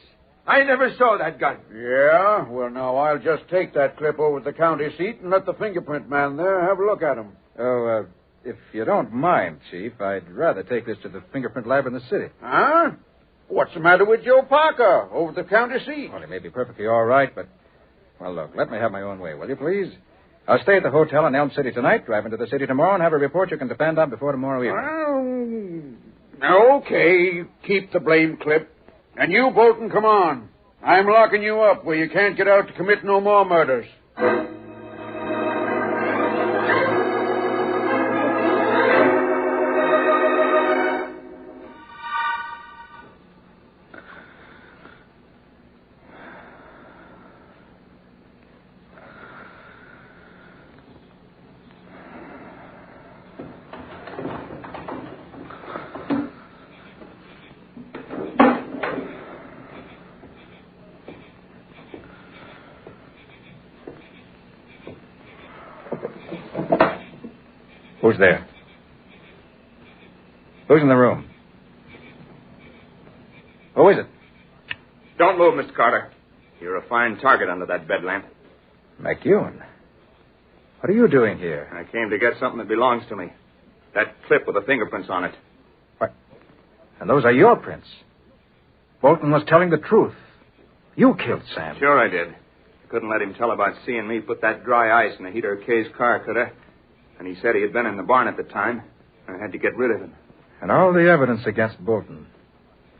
I never saw that gun. Yeah? Well, now, I'll just take that clip over to the county seat and let the fingerprint man there have a look at him. Oh, if you don't mind, Chief, I'd rather take this to the fingerprint lab in the city. Huh? What's the matter with Joe Parker over the county seat? Well, he may be perfectly all right, but... Well, look, let me have my own way, will you, please? I'll stay at the hotel in Elm City tonight, drive into the city tomorrow, and have a report you can depend on before tomorrow evening. Okay, keep the blame clip. And you, Bolton, come on. I'm locking you up where you can't get out to commit no more murders. Who's there? Who's in the room? Who is it? Don't move, Mr. Carter. You're a fine target under that bed lamp. McEwen. What are you doing here? I came to get something that belongs to me. That clip with the fingerprints on it. What? And those are your prints. Bolton was telling the truth. You killed Sam. Sure I did. I couldn't let him tell about seeing me put that dry ice in the heater of Kay's car, could I? And he said he had been in the barn at the time. I had to get rid of him. And all the evidence against Bolton.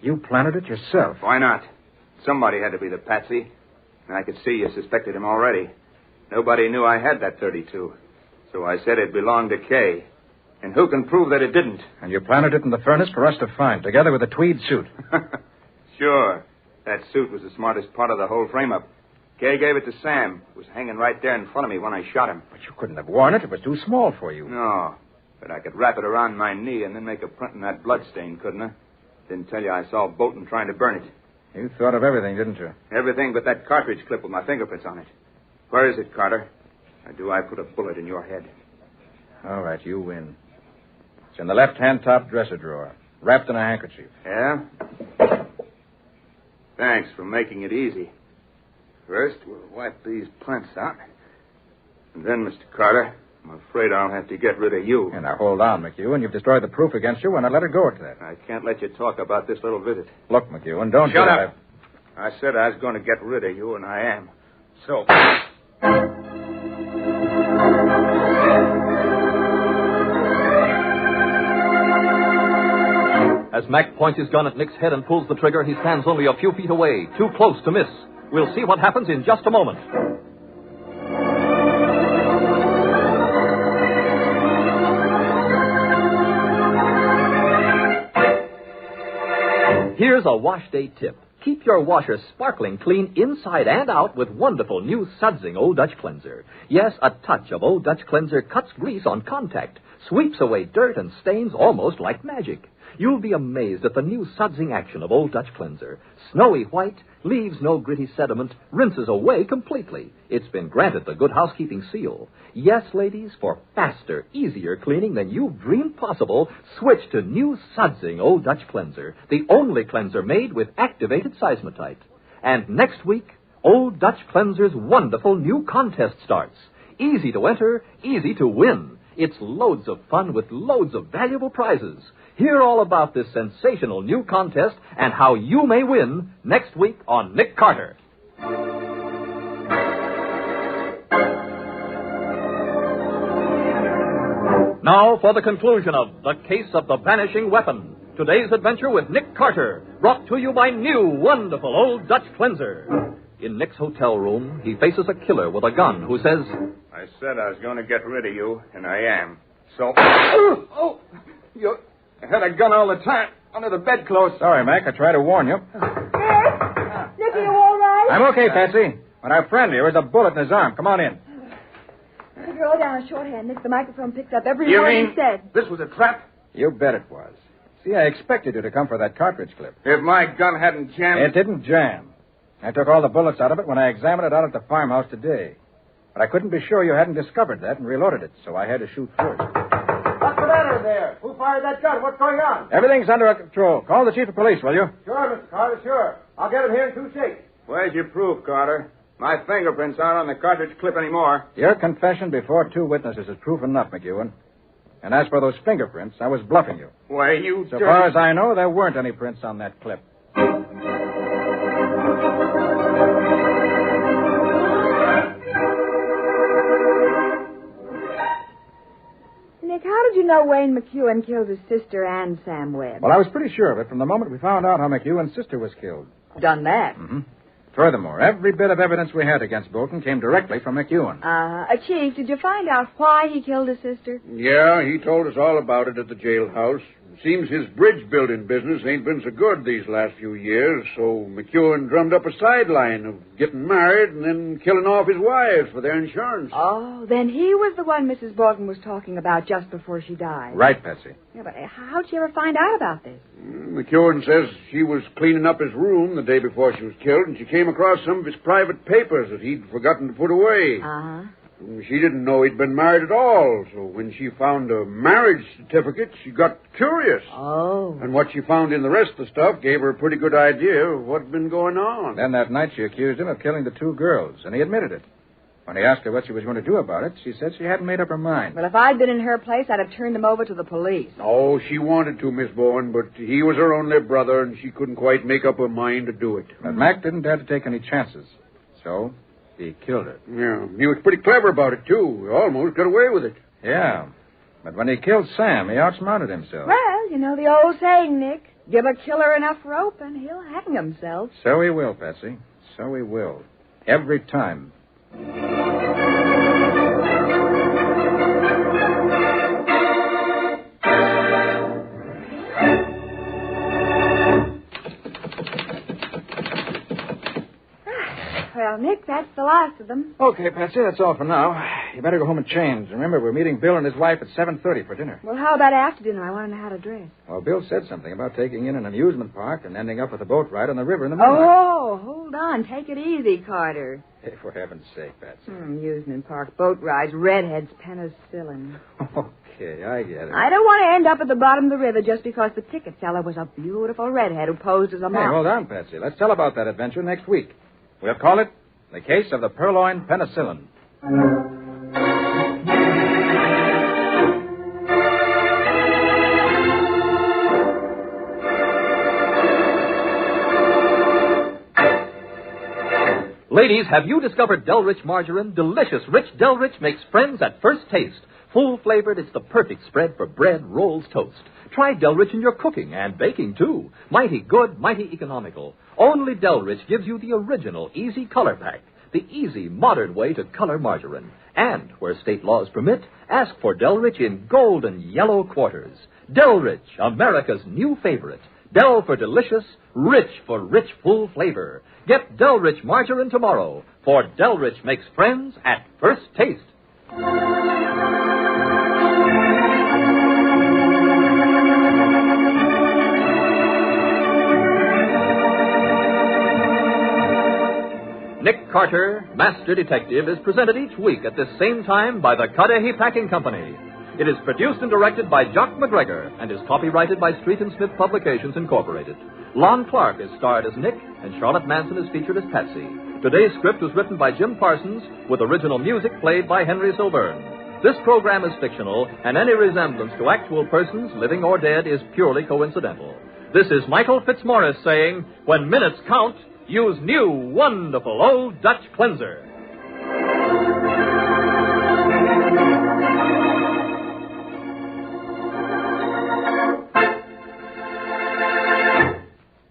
You planted it yourself. Why not? Somebody had to be the patsy. And I could see you suspected him already. Nobody knew I had that .32. So I said it belonged to Kay. And who can prove that it didn't? And you planted it in the furnace for us to find, together with a tweed suit. Sure. That suit was the smartest part of the whole frame-up. Kay gave it to Sam. It was hanging right there in front of me when I shot him. But you couldn't have worn it. It was too small for you. No. But I could wrap it around my knee and then make a print in that blood stain, couldn't I? Didn't tell you I saw Bolton trying to burn it. You thought of everything, didn't you? Everything but that cartridge clip with my fingerprints on it. Where is it, Carter? Or do I put a bullet in your head? All right, you win. It's in the left-hand top dresser drawer, wrapped in a handkerchief. Yeah? Thanks for making it easy. First, we'll wipe these prints out. And then, Mr. Carter, I'm afraid I'll have to get rid of you. And now, hold on, McEwen. You've destroyed the proof against you, and I let it go at that. I can't let you talk about this little visit. Look, McEwen, don't... Shut up. I said I was going to get rid of you, and I am. So... As Mac points his gun at Nick's head and pulls the trigger, he stands only a few feet away, too close to miss. We'll see what happens in just a moment. Here's a wash day tip. Keep your washer sparkling clean inside and out with wonderful new Sudsing Old Dutch Cleanser. Yes, a touch of Old Dutch Cleanser cuts grease on contact, sweeps away dirt and stains almost like magic. You'll be amazed at the new sudsing action of Old Dutch Cleanser. Snowy white, leaves no gritty sediment, rinses away completely. It's been granted the Good Housekeeping seal. Yes, ladies, for faster, easier cleaning than you've dreamed possible, switch to new sudsing Old Dutch Cleanser, the only cleanser made with activated seismotite. And next week, Old Dutch Cleanser's wonderful new contest starts. Easy to enter, easy to win. It's loads of fun with loads of valuable prizes. Hear all about this sensational new contest and how you may win next week on Nick Carter. Now for the conclusion of The Case of the Vanishing Weapon. Today's adventure with Nick Carter, brought to you by new wonderful Old Dutch Cleanser. In Nick's hotel room, he faces a killer with a gun who says, I said I was going to get rid of you, and I am. So... Oh! You had a gun all the time under the bedclothes. Sorry, Mac. I tried to warn you. Nick, are you all right? I'm okay, Patsy. But our friend here has a bullet in his arm. Come on in. The girl down shorthand, Nick. The microphone picked up every word he said. This was a trap? You bet it was. See, I expected you to come for that cartridge clip. If my gun hadn't jammed... It didn't jam. I took all the bullets out of it when I examined it out at the farmhouse today. But I couldn't be sure you hadn't discovered that and reloaded it, so I had to shoot first. What's the matter there? Who fired that gun? What's going on? Everything's under control. Call the chief of police, will you? Sure, Mr. Carter, sure. I'll get him here in 2 shakes. Where's your proof, Carter? My fingerprints aren't on the cartridge clip anymore. Your confession before 2 witnesses is proof enough, McEwen. And as for those fingerprints, I was bluffing you. Why, you... So far as I know, there weren't any prints on that clip. Nick, how did you know Wayne McEwen killed his sister and Sam Webb? Well, I was pretty sure of it from the moment we found out how McEwen's sister was killed. Done that? Mm-hmm. Furthermore, every bit of evidence we had against Bolton came directly from McEwen. Chief, did you find out why he killed his sister? Yeah, he told us all about it at the jailhouse. Seems his bridge building business ain't been so good these last few years, so McEwen drummed up a sideline of getting married and then killing off his wives for their insurance. Oh, then he was the one Mrs. Bolton was talking about just before she died. Right, Patsy. Yeah, but how'd she ever find out about this? McEwen says she was cleaning up his room the day before she was killed, and she came across some of his private papers that he'd forgotten to put away. Uh-huh. She didn't know he'd been married at all, so when she found a marriage certificate, she got curious. Oh. And what she found in the rest of the stuff gave her a pretty good idea of what'd been going on. Then that night she accused him of killing the 2 girls, and he admitted it. When he asked her what she was going to do about it, she said she hadn't made up her mind. Well, if I'd been in her place, I'd have turned him over to the police. Oh, she wanted to, Miss Bowen, but he was her only brother, and she couldn't quite make up her mind to do it. But Mac didn't dare to take any chances, so he killed her. Yeah, he was pretty clever about it, too. He almost got away with it. Yeah, but when he killed Sam, he outsmarted himself. Well, you know the old saying, Nick. Give a killer enough rope, and he'll hang himself. So he will, Patsy. So he will. Every time. Well, Nick, that's the last of them. Okay, Patsy, that's all for now. You better go home and change. Remember, we're meeting Bill and his wife at 7:30 for dinner. Well, how about after dinner? I want to know how to dress. Well, Bill said something about taking in an amusement park and ending up with a boat ride on the river in the moonlight. Oh, hold on. Take it easy, Carter. Hey, for heaven's sake, Patsy. Amusement park, boat rides, redheads, penicillin. Okay, I get it. I don't want to end up at the bottom of the river just because the ticket seller was a beautiful redhead who posed as a Hey, model. hold on, Patsy. Let's tell about that adventure next week. We'll call it The Case of the Purloined Penicillin. Ladies, have you discovered Delrich margarine? Delicious, rich Delrich makes friends at first taste. Full-flavored, it's the perfect spread for bread, rolls, toast. Try Delrich in your cooking and baking, too. Mighty good, mighty economical. Only Delrich gives you the original easy color pack, the easy, modern way to color margarine. And, where state laws permit, ask for Delrich in golden yellow quarters. Delrich, America's new favorite. Del for delicious, rich for rich, full flavor. Get Delrich margarine tomorrow, for Delrich makes friends at first taste. Nick Carter, Master Detective, is presented each week at this same time by the Cudahy Packing Company. It is produced and directed by Jock McGregor and is copyrighted by Street and Smith Publications, Incorporated. Lon Clark is starred as Nick, and Charlotte Manson is featured as Patsy. Today's script was written by Jim Parsons, with original music played by Henry Silbern. This program is fictional, and any resemblance to actual persons, living or dead, is purely coincidental. This is Michael Fitzmaurice saying, when minutes count, use new, wonderful Old Dutch Cleanser.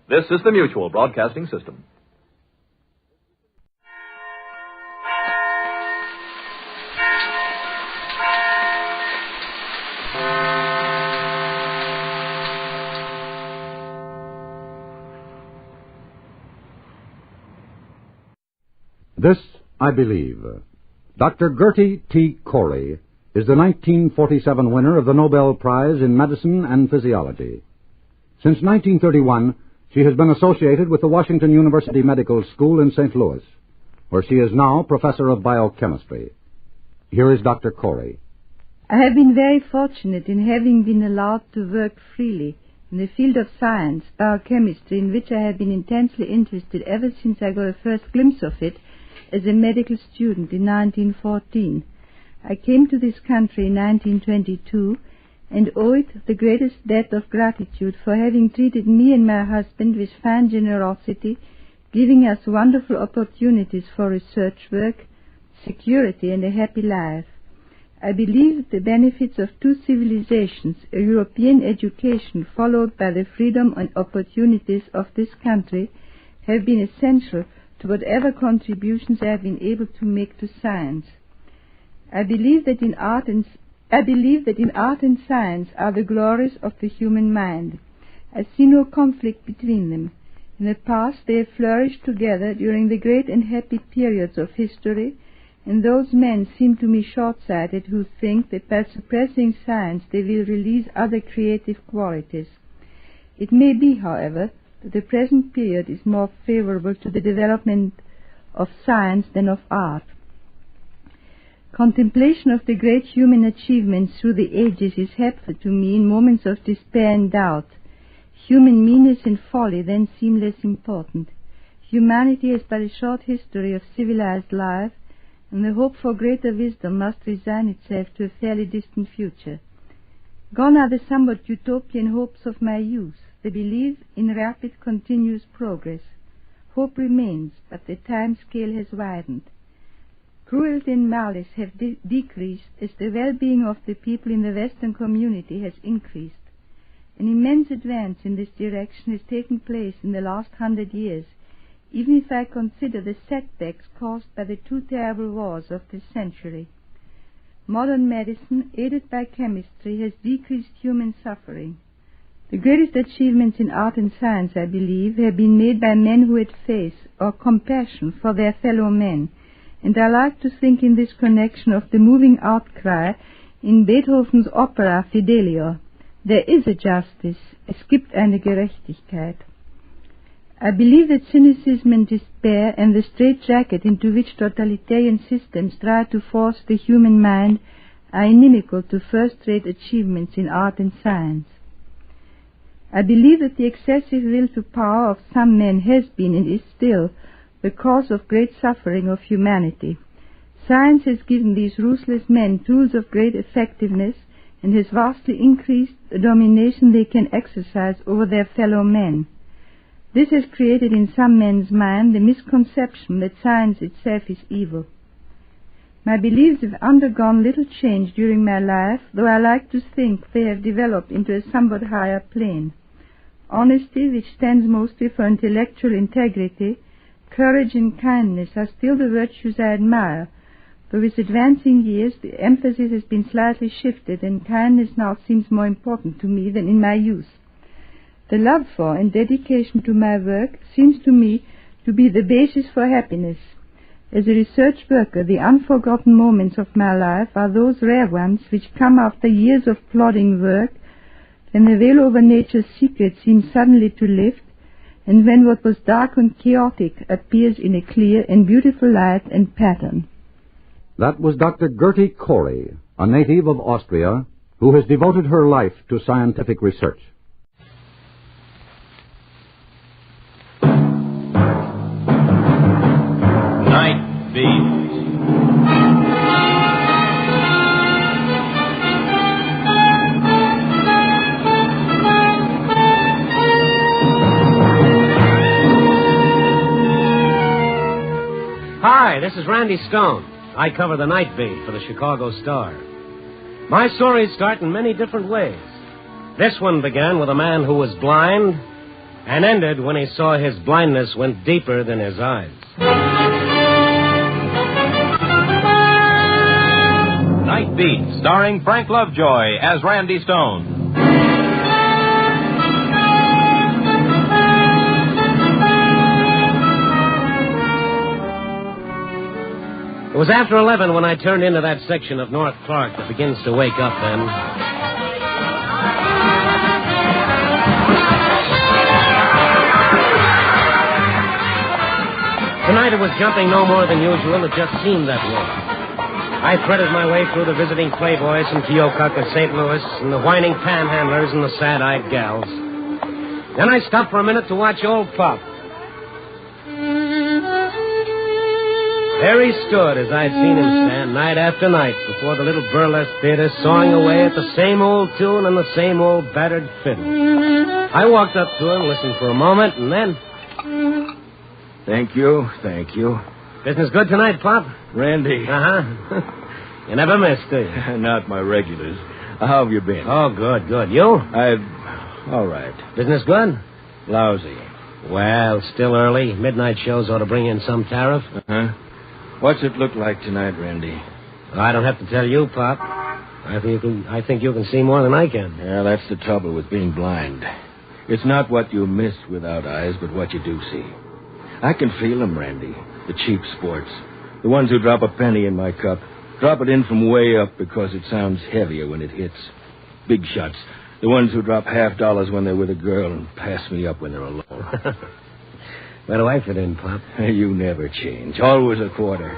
This is the Mutual Broadcasting System. This I believe. Dr. Gertie T. Corey is the 1947 winner of the Nobel Prize in Medicine and Physiology. Since 1931, she has been associated with the Washington University Medical School in St. Louis, where she is now professor of biochemistry. Here is Dr. Corey. I have been very fortunate in having been allowed to work freely in the field of science, biochemistry, in which I have been intensely interested ever since I got a first glimpse of it as a medical student in 1914. I came to this country in 1922 and owe it the greatest debt of gratitude for having treated me and my husband with fine generosity, giving us wonderful opportunities for research work, security, and a happy life. I believe the benefits of two civilizations, a European education followed by the freedom and opportunities of this country, have been essential to whatever contributions I have been able to make to science. I believe that in art and science are the glories of the human mind. I see no conflict between them. In the past they have flourished together during the great and happy periods of history, and those men seem to me short-sighted who think that by suppressing science they will release other creative qualities. It may be, however, that the present period is more favorable to the development of science than of art. Contemplation of the great human achievements through the ages is helpful to me in moments of despair and doubt. Human meanness and folly then seem less important. Humanity has but a short history of civilized life, and the hope for greater wisdom must resign itself to a fairly distant future. Gone are the somewhat utopian hopes of my youth, the belief in rapid, continuous progress. Hope remains, but the time scale has widened. Cruelty and malice have decreased as the well-being of the people in the Western community has increased. An immense advance in this direction has taken place in the last 100 years, even if I consider the setbacks caused by the two terrible wars of this century. Modern medicine, aided by chemistry, has decreased human suffering. The greatest achievements in art and science, I believe, have been made by men who had faith or compassion for their fellow men, and I like to think in this connection of the moving outcry in Beethoven's opera Fidelio. There is a justice, es gibt eine Gerechtigkeit. I believe that cynicism and despair and the straitjacket into which totalitarian systems try to force the human mind are inimical to first-rate achievements in art and science. I believe that the excessive will to power of some men has been and is still the cause of great suffering of humanity. Science has given these ruthless men tools of great effectiveness and has vastly increased the domination they can exercise over their fellow men. This has created in some men's mind the misconception that science itself is evil. My beliefs have undergone little change during my life, though I like to think they have developed into a somewhat higher plane. Honesty, which stands mostly for intellectual integrity, courage and kindness are still the virtues I admire, though with advancing years the emphasis has been slightly shifted and kindness now seems more important to me than in my youth. The love for and dedication to my work seems to me to be the basis for happiness. As a research worker, the unforgotten moments of my life are those rare ones which come after years of plodding work, when the veil over nature's secret seems suddenly to lift, and when what was dark and chaotic appears in a clear and beautiful light and pattern. That was Dr. Gertie Corey, a native of Austria, who has devoted her life to scientific research. Night Beat. Hi, this is Randy Stone. I cover the Night Beat for the Chicago Star. My stories start in many different ways. This one began with a man who was blind and ended when he saw his blindness went deeper than his eyes. Night Beat, starring Frank Lovejoy as Randy Stone. It was after 11 when I turned into that section of North Clark that begins to wake up then. Tonight it was jumping no more than usual. It just seemed that way. I threaded my way through the visiting playboys from Keokuk and St. Louis and the whining panhandlers and the sad-eyed gals. Then I stopped for a minute to watch old Pop. There he stood as I'd seen him stand night after night before the little burlesque theater, sawing away at the same old tune and the same old battered fiddle. I walked up to him, listened for a moment, and then... Thank you. Business good tonight, Pop? Randy. Uh-huh. You never miss, do you? Not my regulars. How have you been? Oh, good. You? All right. Business good? Lousy. Well, still early. Midnight shows ought to bring in some tariff. Uh-huh. What's it look like tonight, Randy? I don't have to tell you, Pop. I think you can see more than I can. Yeah, that's the trouble with being blind. It's not what you miss without eyes, but what you do see. I can feel them, Randy. The cheap sports. The ones who drop a penny in my cup. Drop it in from way up because it sounds heavier when it hits. Big shots. The ones who drop $50 when they're with a girl and pass me up when they're alone. Where do I fit in, Pop? You never change. Always a quarter.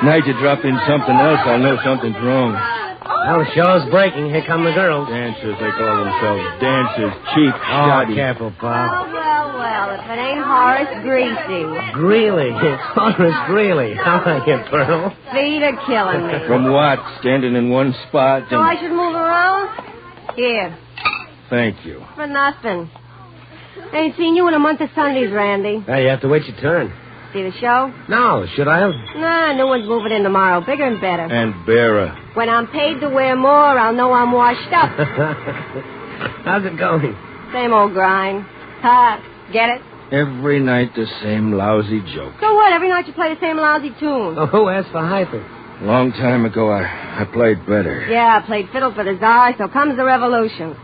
Now you drop in something else, I'll know something's wrong. Well, the show's breaking. Here come the girls. Dancers, they call themselves. Dancers, cheap, Oh, shoddy. careful, Pop. Well, if it ain't Horace Greasy. Greeley. It's Horace Greeley. How are you, Pearl? Feet are killing me. From what? Standing in one spot? So I should move around? Here, Thank you. for nothing. Ain't seen you in a month of Sundays, Randy. Now, you have to wait your turn. See the show? No, should I have? Nah, new one's moving in tomorrow. Bigger and better. And bearer. When I'm paid to wear more, I'll know I'm washed up. How's it going? Same old grind. Ha, get it? Every night the same lousy joke. So what? Every night you play the same lousy tune. Oh, who asked for hyper? Long time ago, I played better. Yeah, I played fiddle for the Tsar, so comes the revolution.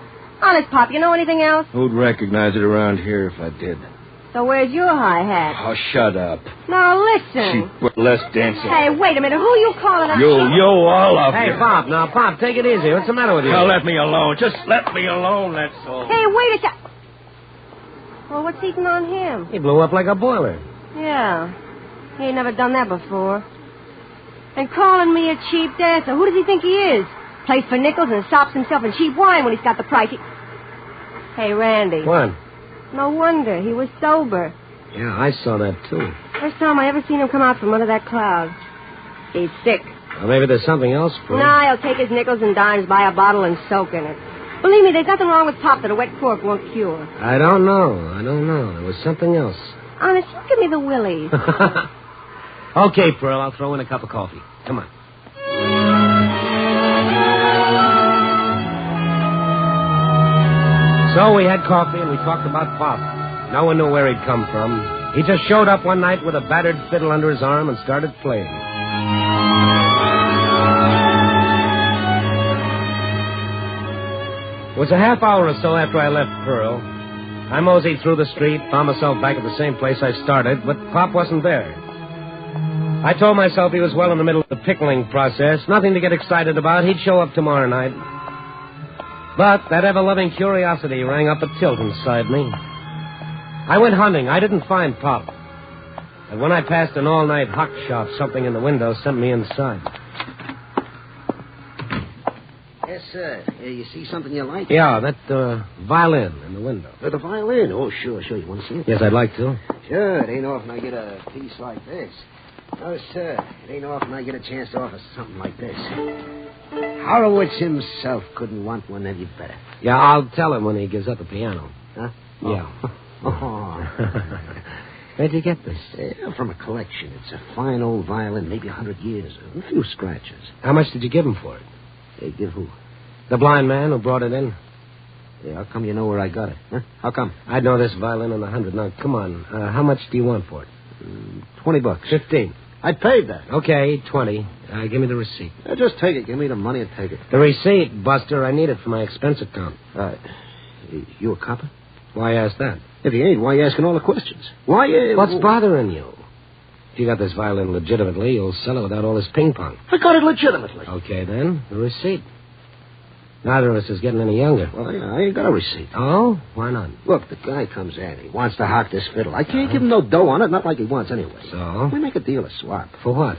Honest, Pop, you know anything else? Who'd recognize it around here if I did? So where's your hi-hat? Oh, shut up. Now listen. Cheap, less dancing. Hey, wait a minute. Who you calling a You, all of Hey, you. Pop, now, Pop, take it easy. What's the matter with you? Now let me alone. Just let me alone, that's all. Hey, wait a sec. Well, what's eating on him? He blew up like a boiler. Yeah. He ain't never done that before. And calling me a cheap dancer. Who does he think he is? Plays for nickels and sops himself in cheap wine when he's got the price. Hey, Randy. What? No wonder. He was sober. Yeah, I saw that, too. First time I ever seen him come out from under that cloud. He's sick. Well, maybe there's something else for him. Nah, he'll take his nickels and dimes, buy a bottle, and soak in it. Believe me, there's nothing wrong with Pop that a wet cork won't cure. I don't know. There was something else. Honest, you give me the willies. Okay, Pearl, I'll throw in a cup of coffee. Come on. So we had coffee and we talked about Pop. No one knew where he'd come from. He just showed up one night with a battered fiddle under his arm and started playing. It was a half hour or so after I left Pearl. I moseyed through the street, found myself back at the same place I started, but Pop wasn't there. I told myself he was well in the middle of the pickling process, nothing to get excited about. He'd show up tomorrow night. But that ever-loving curiosity rang up a tilt inside me. I went hunting. I didn't find Pop. And when I passed an all-night hock shop, something in the window sent me inside. Yes, sir. You see something you like? Yeah, that violin in the window. The violin? Oh, sure. You want to see it? Yes, I'd like to. Sure. It ain't often I get a piece like this. No, sir. It ain't often I get a chance to offer something like this. Horowitz himself couldn't want one any better. Yeah, I'll tell him when he gives up the piano. Huh? Yeah. Oh. Where'd you get this? From a collection. It's a fine old violin, maybe 100 years. A few scratches. How much did you give him for it? Give who? The blind man who brought it in. Yeah, how come you know where I got it? Huh? How come? I'd know this violin on 100. Now, come on. How much do you want for it? $20. 15. I paid that. Okay, 20. Give me the receipt. Just take it. Give me the money and take it. The receipt, Buster. I need it for my expense account. You a copper? Why ask that? If you ain't, why you asking all the questions? Why? What's bothering you? If you got this violin legitimately, you'll sell it without all this ping pong. I got it legitimately. Okay, then. The receipt. Neither of us is getting any younger. Well, I ain't got a receipt. Oh? Why not? Look, the guy comes in. He wants to hock this fiddle. I can't give him no dough on it, not like he wants anyway. So? We make a deal, a swap. For what?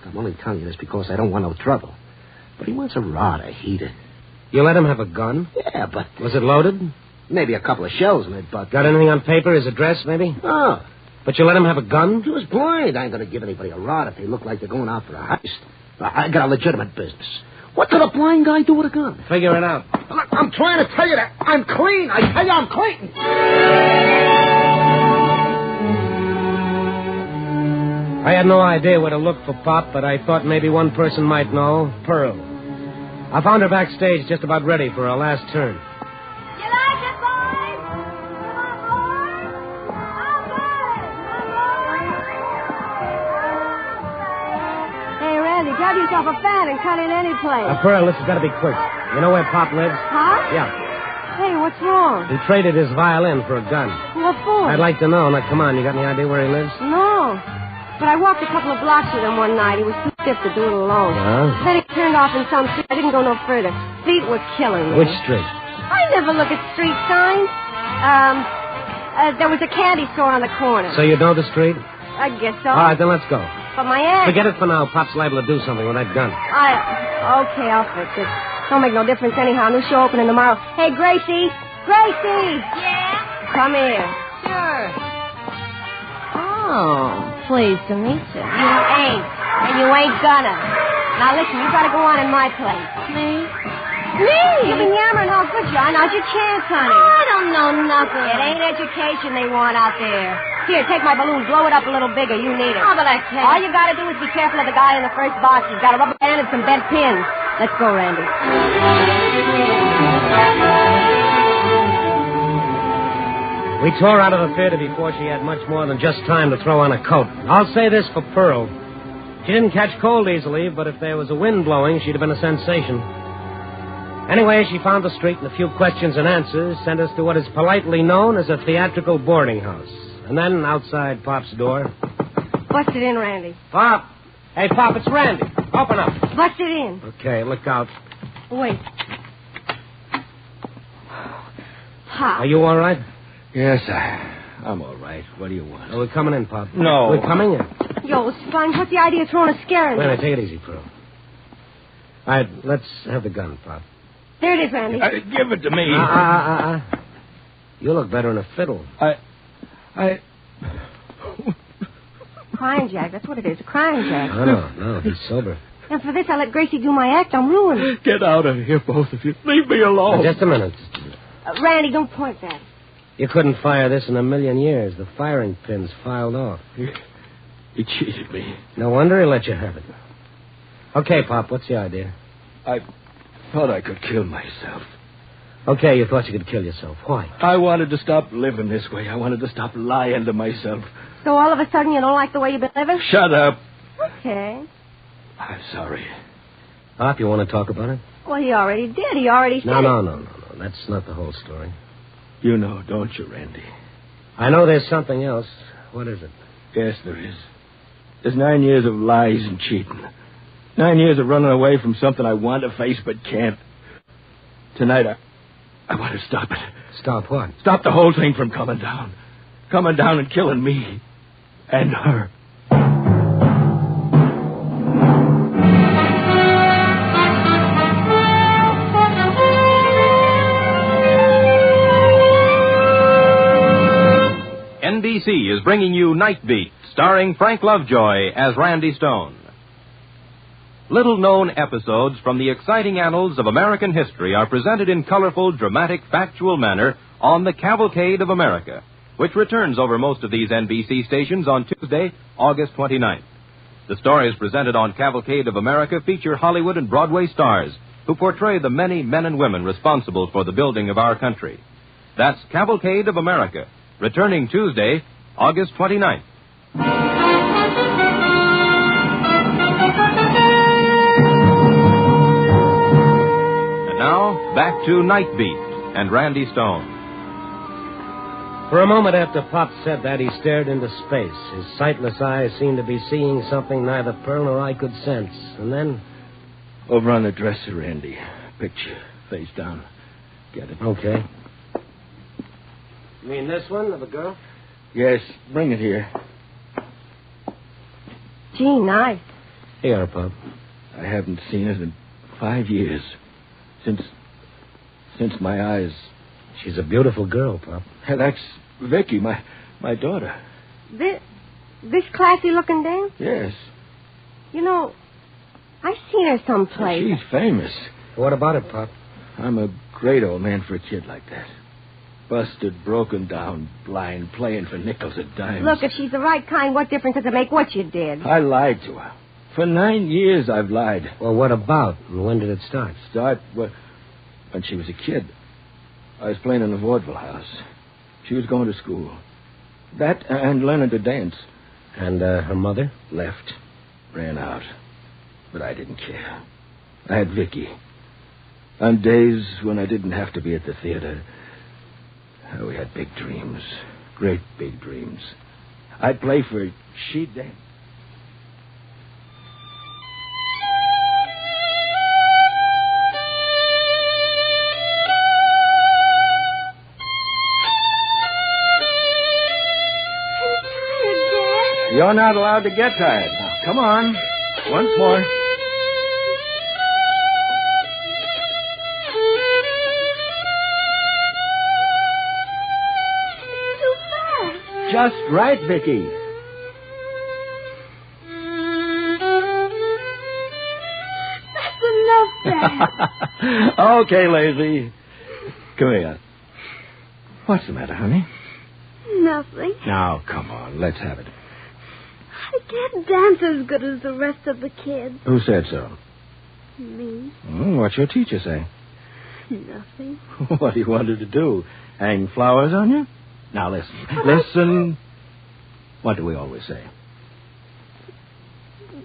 I'm only telling you this because I don't want no trouble. But he wants a rod, a heater. You let him have a gun? Yeah, but... Was it loaded? Maybe a couple of shells in it, but... Got anything on paper? His address, maybe? No. But you let him have a gun? He was blind. I ain't going to give anybody a rod if they look like they're going out for a heist. I got a legitimate business. What could a blind guy do with a gun? Figure it out. Look, I'm trying to tell you that I'm clean. I tell you I'm clean. I had no idea where to look for Pop, but I thought maybe one person might know. Pearl. I found her backstage just about ready for her last turn. You like it, boys? Come on, boys. Hey, Randy, grab yourself a fan and cut in any place. Pearl, this has got to be quick. You know where Pop lives? Huh? Yeah. Hey, what's wrong? He traded his violin for a gun. What for? I'd like to know. Now, come on, you got any idea where he lives? No. But I walked a couple of blocks with him one night. He was too stiff to do it alone. Yeah? Then he turned off in some street. I didn't go no further. Feet were killing me. Which street? I never look at street signs. There was a candy store on the corner. So you know the street? I guess so. All right, then let's go. But my act... Forget it for now. Pop's liable to do something with that gun. Okay, I'll fix it. Don't make no difference anyhow. New show opening tomorrow. Hey, Gracie! Gracie! Yeah? Come here. Sure. Oh, pleased to meet you. You ain't. And you ain't gonna. Now, listen, you gotta go on in my place. Me? You've been yammering how good you are. Now's your chance, honey. I don't know nothing. It ain't education they want out there. Here, take my balloon. Blow it up a little bigger. You need it. Oh, but I can't. All you gotta do is be careful of the guy in the first box. He's got a rubber band and some bent pins. Let's go, Randy. We tore out of the theater before she had much more than just time to throw on a coat. I'll say this for Pearl. She didn't catch cold easily, but if there was a wind blowing, she'd have been a sensation. Anyway, she found the street, and a few questions and answers sent us to what is politely known as a theatrical boarding house. And then outside Pop's door... Bust it in, Randy. Pop! Hey, Pop, it's Randy. Open up. Bust it in. Okay, look out. Wait. Pop. Are you all right? Yes, I'm all right. What do you want? Oh, we're coming in, Pop. No. We're coming in. Yo, Spine, what's the idea of throwing a scare in Wait a me? minute, take it easy, Pearl. All right, let's have the gun, Pop. There it is, Randy. Give it to me. You look better in a fiddle. Crying Jack, that's what it is, a crying Jack. No, he's sober. And for this, I let Gracie do my act. I'm ruined. Get out of here, both of you. Leave me alone. Just a minute. Randy, don't point that. You couldn't fire this in a million years. The firing pin's filed off. He cheated me. No wonder he let you have it. Okay, Pop, what's the idea? I thought I could kill myself. Okay, you thought you could kill yourself. Why? I wanted to stop living this way. I wanted to stop lying to myself. So all of a sudden you don't like the way you've been living? Shut up. Okay. I'm sorry. Pop, you want to talk about it? Well, he already did. He already said No. That's not the whole story. You know, don't you, Randy? I know there's something else. What is it? Yes, there is. There's 9 years of lies and cheating. 9 years of running away from something I want to face but can't. Tonight, I want to stop it. Stop what? Stop the whole thing from coming down. Coming down and killing me. And her. NBC is bringing you Night Beat, starring Frank Lovejoy as Randy Stone. Little-known episodes from the exciting annals of American history are presented in colorful, dramatic, factual manner on the Cavalcade of America, which returns over most of these NBC stations on Tuesday, August 29th. The stories presented on Cavalcade of America feature Hollywood and Broadway stars who portray the many men and women responsible for the building of our country. That's Cavalcade of America, returning Tuesday, August 29th. And now, back to Night Beat and Randy Stone. For a moment after Pop said that, he stared into space. His sightless eyes seemed to be seeing something neither Pearl nor I could sense. And then... Over on the dresser, Randy. Picture, face down. Get it. Okay. You mean this one of a girl? Yes, bring it here. Gee, nice. Here, Pop. I haven't seen it in 5 years. Since my eyes... She's a beautiful girl, Pop. That's Vicky, my daughter. This classy-looking dame? Yes. You know, I've seen her someplace. She's famous. What about it, Pop? I'm a great old man for a kid like that. Busted, broken down, blind, playing for nickels and dimes. Look, if she's the right kind, what difference does it make what you did? I lied to her. For 9 years, I've lied. Well, what about? And when did it start? When she was a kid. I was playing in the vaudeville house. She was going to school. That and learning to dance. And her mother? Left. Ran out. But I didn't care. I had Vicky. On days when I didn't have to be at the theater, we had big dreams. Great big dreams. I'd play for her. She'd dance. I'm tired, Dad. You're not allowed to get tired. Now, Come on. Once more. Too fast. Just right, Vicky. That's enough, Dad. Okay, Lazy. Come here. What's the matter, honey? Nothing. Now, come on. Let's have it. I can't dance as good as the rest of the kids. Who said so? Me? What's your teacher say? Nothing. What do you want her to do? Hang flowers on you? Now, listen. Listen. What do we always say?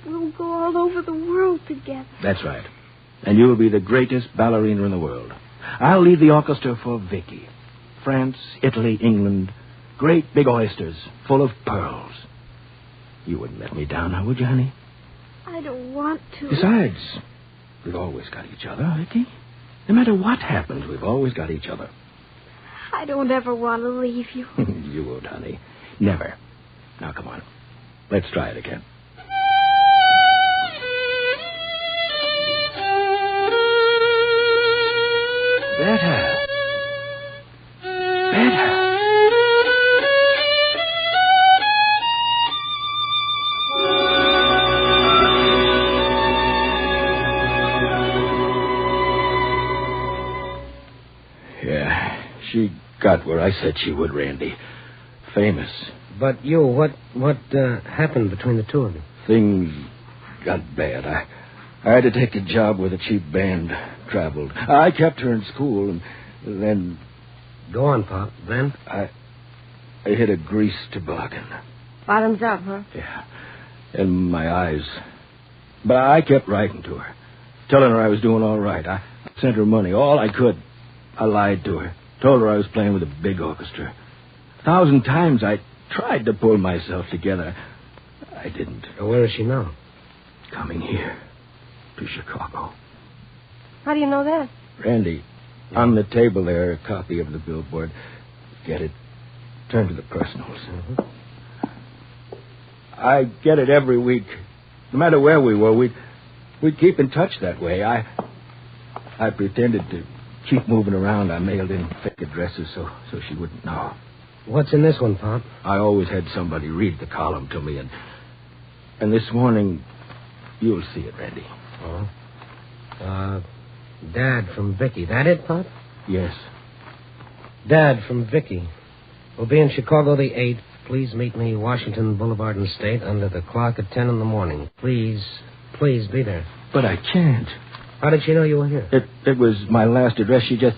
We'll go all over the world together. That's right. And you'll be the greatest ballerina in the world. I'll lead the orchestra for Vicky. France, Italy, England. Great big oysters full of pearls. You wouldn't let me down now, would you, honey? I don't want to. Besides, we've always got each other, Vicky. No matter what happens, we've always got each other. I don't ever want to leave you. You won't, honey. Never. Now, come on. Let's try it again. Better. Better. Yeah, she got where I said she would, Randy. Famous. But you, what happened between the two of you? Things got bad. I had to take a job with a cheap band. Traveled. I kept her in school, and then... Go on, Pop. Then? I hit a grease toboggan. Bottoms up, huh? Yeah. And my eyes. But I kept writing to her, telling her I was doing all right. I sent her money, all I could. I lied to her. Told her I was playing with a big orchestra. 1,000 times I tried to pull myself together. I didn't. Where is she now? Coming here. To Chicago. How do you know that? Randy, on the table there, a copy of the billboard. Get it. Turn to the personals. Mm-hmm. I get it every week. No matter where we were, we'd keep in touch that way. I pretended to keep moving around. I mailed in fake addresses so she wouldn't know. What's in this one, Pop? I always had somebody read the column to me, and this morning, you'll see it, Randy. Oh? Dad from Vicky. That it, Pop? Yes. Dad from Vicky. We'll be in Chicago the 8th. Please meet me, Washington Boulevard and State, under the clock at 10 in the morning. Please be there. But I can't. How did she know you were here? It was my last address. She just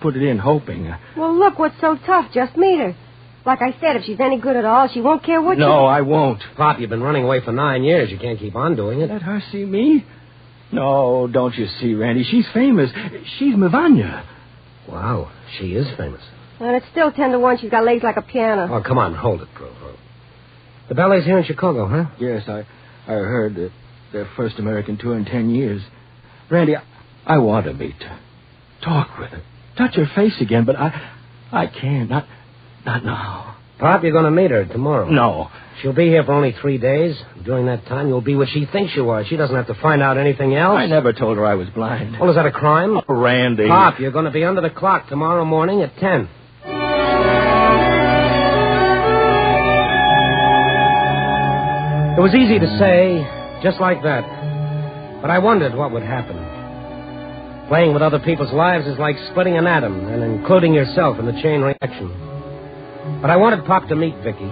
put it in, hoping. Well, look, what's so tough? Just meet her. Like I said, if she's any good at all, she won't care what No, I won't. Pop, you've been running away for 9 years. You can't keep on doing it. Let her see me? No, don't you see, Randy? She's famous. She's Mivanya. Wow, she is famous. And it's still 10 to 1. She's got legs like a piano. Oh, come on, hold it, Provo. The ballet's here in Chicago, huh? Yes, I heard that their first American tour in 10 years. Randy, I want to meet her. Talk with her. Touch her face again, but I can't. Not now. Pop, you're going to meet her tomorrow. No. She'll be here for only 3 days. During that time, you'll be what she thinks you are. She doesn't have to find out anything else. I never told her I was blind. Well, is that a crime? Oh, Randy. Pop, you're going to be under the clock tomorrow morning at 10. It was easy to say, just like that. But I wondered what would happen. Playing with other people's lives is like splitting an atom and including yourself in the chain reaction. But I wanted Pop to meet Vicky.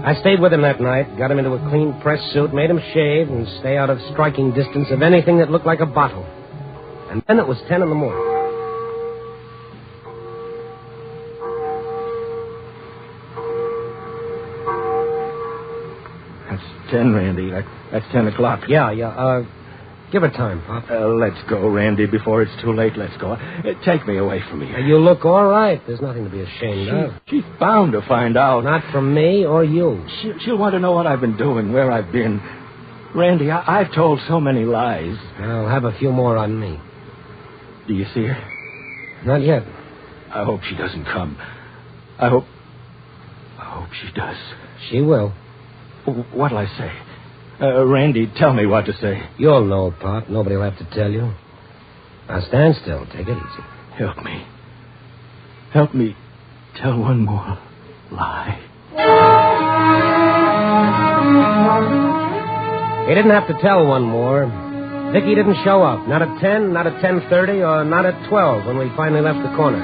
I stayed with him that night, got him into a clean press suit, made him shave and stay out of striking distance of anything that looked like a bottle. And then it was 10 in the morning. That's 10, Randy. That's 10 o'clock. Yeah. Give her time, Pop. Let's go, Randy, before it's too late. Let's go. Take me away from here. You look all right. There's nothing to be ashamed of. She's bound to find out. Not from me or you. She'll want to know what I've been doing, where I've been. Randy, I've told so many lies. I'll have a few more on me. Do you see her? Not yet. I hope she doesn't come. I hope she does. She will. What'll I say? Randy, tell me what to say. You'll know, Pop. Nobody will have to tell you. Now stand still. Take it easy. Help me. Help me tell one more lie. He didn't have to tell one more. Vicky didn't show up. Not at 10, not at 10:30, or not at 12 when we finally left the corner.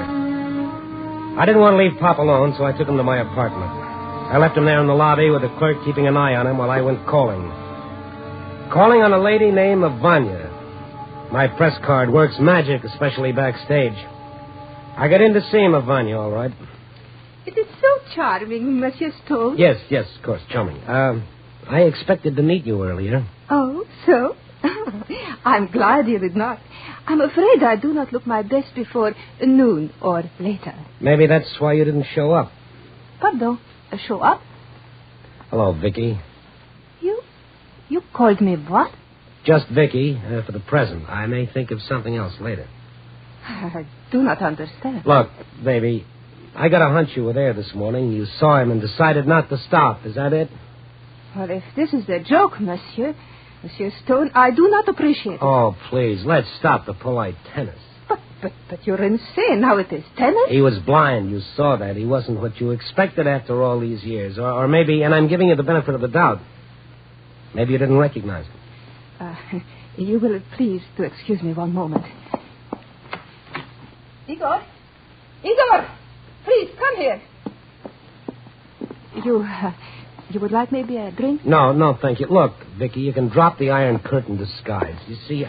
I didn't want to leave Pop alone, so I took him to my apartment. I left him there in the lobby with the clerk keeping an eye on him while I went calling. Calling on a lady named Vanya. My press card works magic, especially backstage. I got in to see Vanya, all right. It is so charming, Monsieur Stone. Yes, of course, charming. I expected to meet you earlier. Oh, so? I'm glad you did not. I'm afraid I do not look my best before noon or later. Maybe that's why you didn't show up. Pardon? Show up? Hello, Vicky. You called me what? Just Vicky, for the present. I may think of something else later. I do not understand. Look, baby, I got a hunch you were there this morning. You saw him and decided not to stop. Is that it? Well, if this is a joke, Monsieur Stone, I do not appreciate it. Oh, please, let's stop the polite tennis. But you're insane. Now it is tennis? He was blind. You saw that. He wasn't what you expected after all these years. Or maybe, and I'm giving you the benefit of the doubt, maybe you didn't recognize him. You will please to excuse me one moment. Igor, please come here. You would like maybe a drink? No, thank you. Look, Vicky, you can drop the Iron Curtain disguise. You see,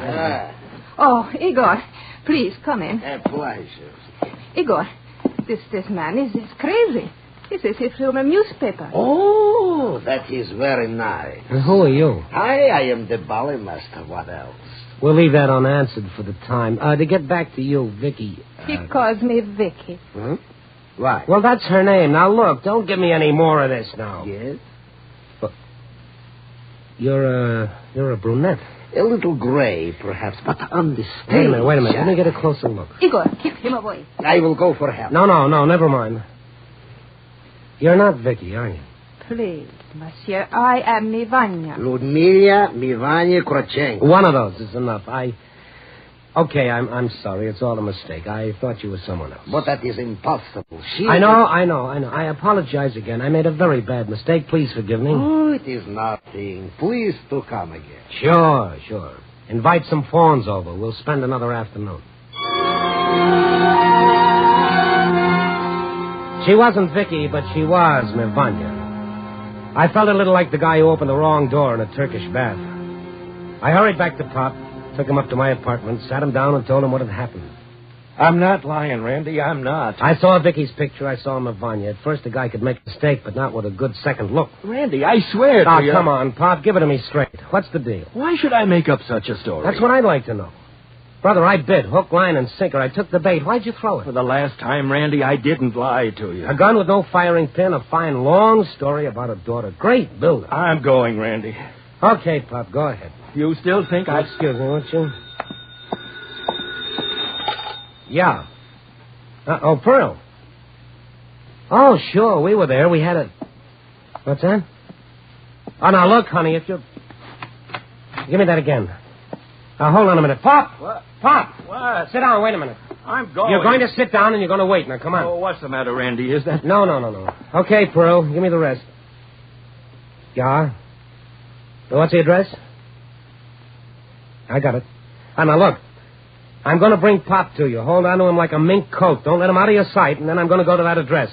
Oh, Igor, please come in. A pleasure. Igor, this man is crazy. This is from a newspaper. Oh, that is very nice. And who are you? I am the ballet master. What else? We'll leave that unanswered for the time. To get back to you, Vicky. He calls me Vicky. Huh? Why? Well, that's her name. Now, look, don't give me any more of this now. Yes? But you're a brunette. A little gray, perhaps, but on the stage. Wait a minute. Let me get a closer look. Igor, keep him away. I will go for help. No, never mind. You're not Vicky, are you? Please, Monsieur, I am Mivanya. Ludmila Mivanya Krochenko. One of those is enough. Okay, I'm sorry. It's all a mistake. I thought you were someone else. But that is impossible. I know. I apologize again. I made a very bad mistake. Please forgive me. Oh, it is nothing. Please to come again. Sure. Invite some fawns over. We'll spend another afternoon. She wasn't Vicky, but she was Mivanya. I felt a little like the guy who opened the wrong door in a Turkish bath. I hurried back to Pop, took him up to my apartment, sat him down, and told him what had happened. I'm not lying, Randy. I'm not. I saw Vicky's picture. I saw Mivanya. At first, a guy could make a mistake, but not with a good second look. Randy, I swear to you. Come on, Pop. Give it to me straight. What's the deal? Why should I make up such a story? That's what I'd like to know. Brother, I bid. Hook, line, and sinker. I took the bait. Why'd you throw it? For the last time, Randy, I didn't lie to you. A gun with no firing pin, a fine, long story about a daughter. Great build-up. I'm going, Randy. Okay, Pop, go ahead. You still think I... Excuse me, won't you? Yeah. Pearl. Oh, sure, we were there. We had a... What's that? Oh, now, look, honey, if you... Give me that again. Now, hold on a minute. Pop! What? Pop! What? Sit down, wait a minute. I'm going. You're going to sit down and you're going to wait. Now, come on. Oh, what's the matter, Randy? Is that... No. Okay, Pearl, give me the rest. Yeah? What's the address? I got it. Now, look. I'm going to bring Pop to you. Hold on to him like a mink coat. Don't let him out of your sight, and then I'm going to go to that address.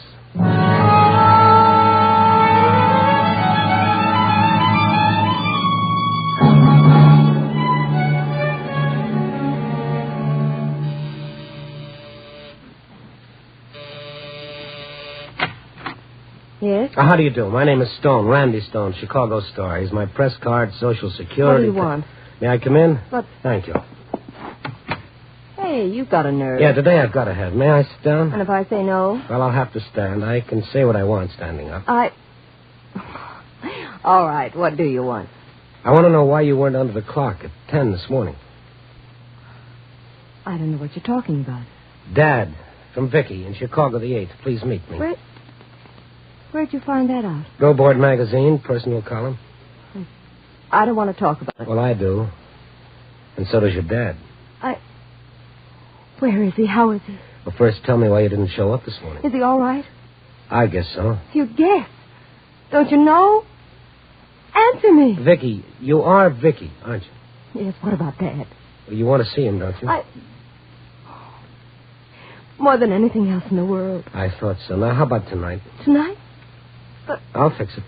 Yes? How do you do? My name is Stone, Randy Stone, Chicago Star. Here's my press card, Social Security. What do you want? May I come in? What? Thank you. Hey, you got a nerve. Yeah, today I've got to have. May I sit down? And if I say no? Well, I'll have to stand. I can say what I want standing up. All right, what do you want? I want to know why you weren't under the clock at 10 this morning. I don't know what you're talking about. Dad, from Vicky, in Chicago the 8th. Please meet me. Where'd you find that out? Go Board magazine, personal column. I don't want to talk about it. Well, I do. And so does your dad. Where is he? How is he? Well, first tell me why you didn't show up this morning. Is he all right? I guess so. You guess. Don't you know? Answer me. Vicky, you are Vicky, aren't you? Yes, what about Dad? Well, you want to see him, don't you? More than anything else in the world. I thought so. Now, how about tonight? Tonight? But I'll fix it.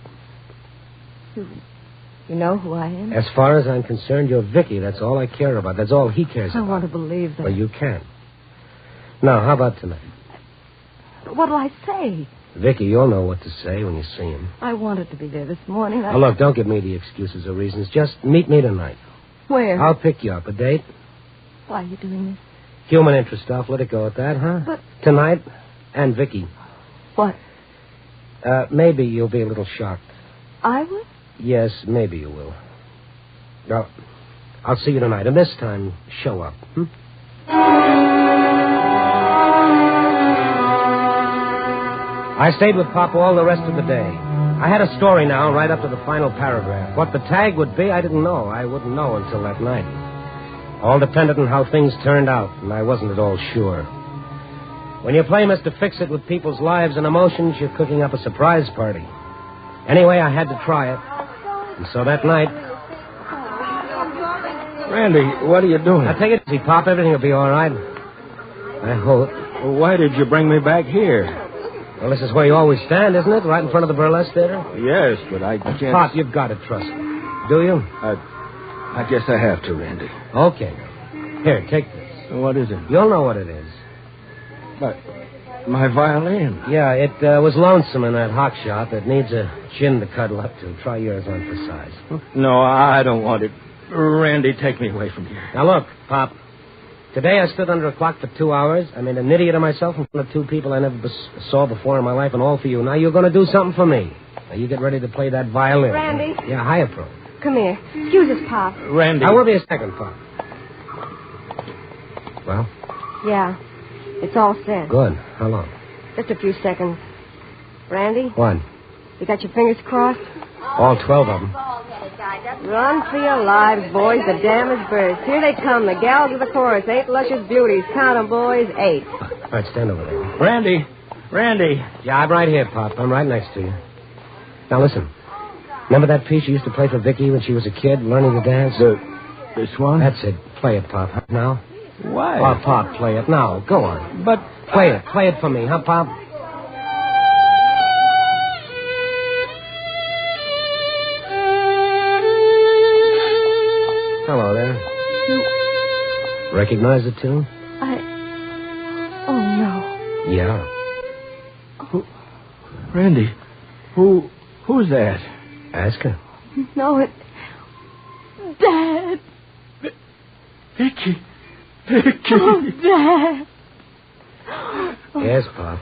you know who I am? As far as I'm concerned, you're Vicky. That's all I care about. That's all he cares about. I want to believe that. Well, you can. Now, how about tonight? What'll I say? Vicky, you'll know what to say when you see him. I wanted to be there this morning. Now, look, don't give me the excuses or reasons. Just meet me tonight. Where? I'll pick you up. A date? Why are you doing this? Human interest stuff. Let it go at that, huh? But... Tonight, and Vicky. What? Maybe you'll be a little shocked. I will? Yes, maybe you will. Now, I'll see you tonight, and this time, show up. I stayed with Pop all the rest of the day. I had a story now, right up to the final paragraph. What the tag would be, I didn't know. I wouldn't know until that night. All depended on how things turned out, and I wasn't at all sure. When you play Mr. Fix-It with people's lives and emotions, you're cooking up a surprise party. Anyway, I had to try it. And so that night... Randy, what are you doing? Now, take it easy, Pop. Everything will be all right. I hope. Well, why did you bring me back here? Well, this is where you always stand, isn't it? Right in front of the burlesque theater? Yes, but I can't... Pop, you've got to trust me. Do you? I guess I have to, Randy. Okay. Here, take this. What is it? You'll know what it is. But my violin. Yeah, it was lonesome in that hock shop. It needs a chin to cuddle up to. Try yours on for size. No, I don't want it. Randy, take me away from here. Now, look, Pop. Today I stood under a clock for 2 hours. I made an idiot of myself in front of two people I never saw before in my life, and all for you. Now you're going to do something for me. Now you get ready to play that violin. Randy? Yeah, hiya, Pro. Come here. Excuse us, Pop. Randy. I will be a second, Pop. Well? Yeah. It's all set. Good. How long? Just a few seconds. Randy? What? You got your fingers crossed? All 12 of them. Run for your lives, boys. The dam is burst. Here they come, the gals of the chorus. 8 luscious beauties. Count 'em, boys. 8. All right, stand over there. Randy. Yeah, I'm right here, Pop. I'm right next to you. Now, listen. Remember that piece you used to play for Vicky when she was a kid, learning to dance? This one? That's it. Play it, Pop. Now? Why? Oh, Pop, play it. Now, go on. But... Play it. Play it for me, huh, Pop? Hello there. You... Recognize the tune? Oh, no. Yeah. Randy, who's that? Ask her. No, it's... Dad. Vicky. Oh, Dad. Yes, Pop.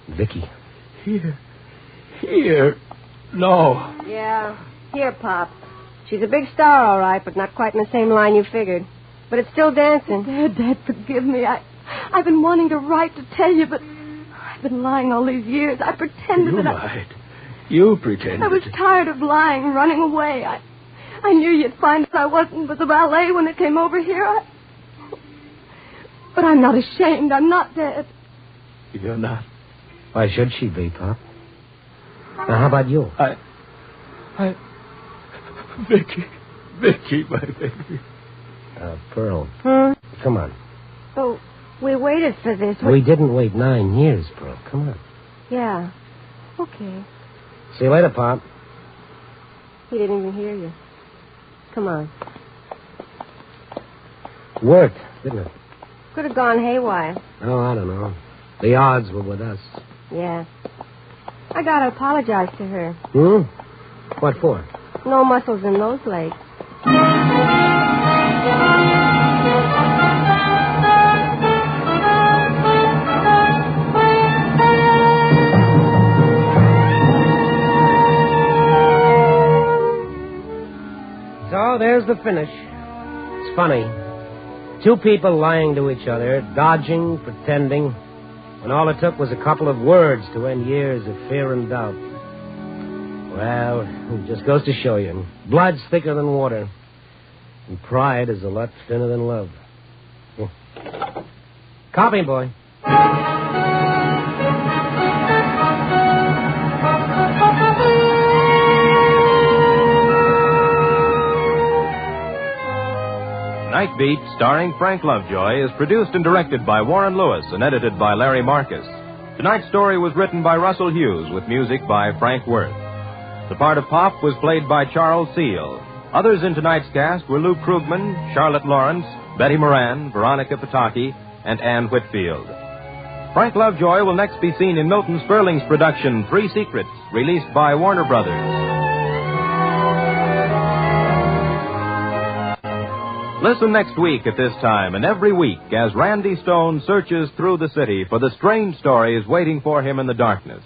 Vicky. Here. No. Yeah. Here, Pop. She's a big star, all right, but not quite in the same line you figured. But it's still dancing. Dad, forgive me. I've been wanting to write to tell you, but I've been lying all these years. I pretended You that lied. You pretended. I was tired of lying, running away. I knew you'd find out I wasn't with the ballet when it came over here. But I'm not ashamed. I'm not dead. You're not. Why should she be, Pop? Now, how about you? Vicky, my baby. Pearl. Huh? Come on. Oh, we waited for this. We didn't wait 9 years, Pearl. Come on. Yeah. Okay. See you later, Pop. He didn't even hear you. Come on. Worked, didn't it? Could have gone haywire. Oh, I don't know. The odds were with us. Yeah. I gotta apologize to her. What for? No muscles in those legs. So, there's the finish. It's funny. Two people lying to each other, dodging, pretending, when all it took was a couple of words to end years of fear and doubt. Well, it just goes to show you. Blood's thicker than water. And pride is a lot thinner than love. Copy, boy. Night Beat, starring Frank Lovejoy, is produced and directed by Warren Lewis and edited by Larry Marcus. Tonight's story was written by Russell Hughes with music by Frank Worth. The part of Pop was played by Charles Seal. Others in tonight's cast were Lou Krugman, Charlotte Lawrence, Betty Moran, Veronica Pataki, and Ann Whitfield. Frank Lovejoy will next be seen in Milton Sperling's production, Three Secrets, released by Warner Brothers. Listen next week at this time and every week as Randy Stone searches through the city for the strange stories waiting for him in the darkness.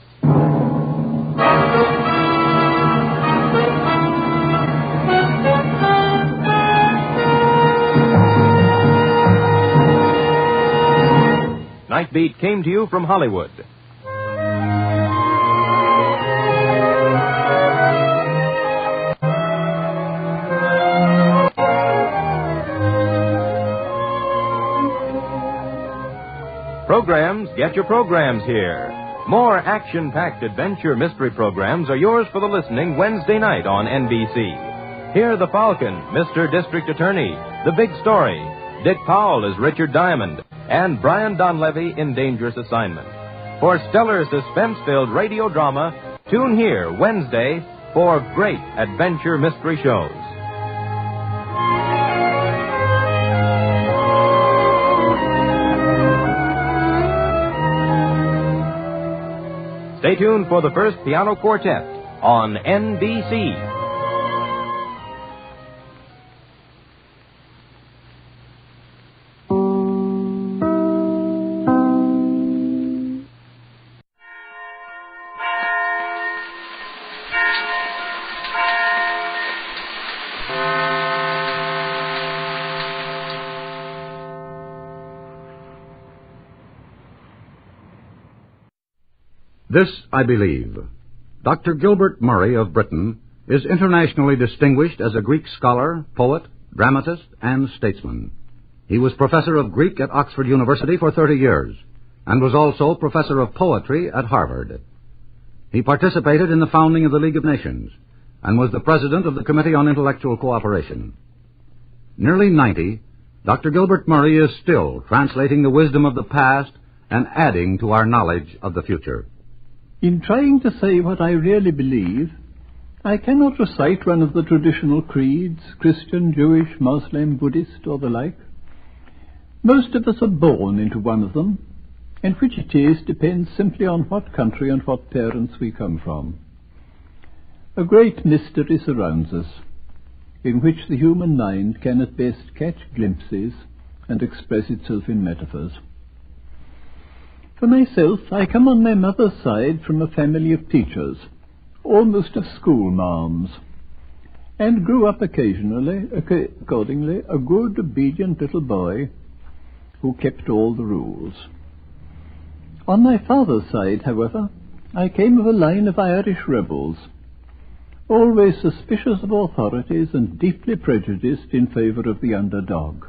Night Beat came to you from Hollywood. Programs, get your programs here. More action-packed adventure mystery programs are yours for the listening Wednesday night on NBC. Hear The Falcon, Mr. District Attorney, The Big Story, Dick Powell as Richard Diamond, and Brian Donlevy in Dangerous Assignment. For stellar suspense-filled radio drama, tune here Wednesday for great adventure mystery shows. Stay tuned for the first piano quartet on NBC. This I believe. Dr. Gilbert Murray of Britain is internationally distinguished as a Greek scholar, poet, dramatist, and statesman. He was professor of Greek at Oxford University for 30 years and was also professor of poetry at Harvard. He participated in the founding of the League of Nations and was the president of the Committee on Intellectual Cooperation. Nearly 90, Dr. Gilbert Murray is still translating the wisdom of the past and adding to our knowledge of the future. In trying to say what I really believe, I cannot recite one of the traditional creeds, Christian, Jewish, Muslim, Buddhist, or the like. Most of us are born into one of them, and which it is depends simply on what country and what parents we come from. A great mystery surrounds us, in which the human mind can at best catch glimpses and express itself in metaphors. For myself, I come on my mother's side from a family of teachers, almost of school marms, and grew up accordingly, a good, obedient little boy who kept all the rules. On my father's side, however, I came of a line of Irish rebels, always suspicious of authorities and deeply prejudiced in favour of the underdog.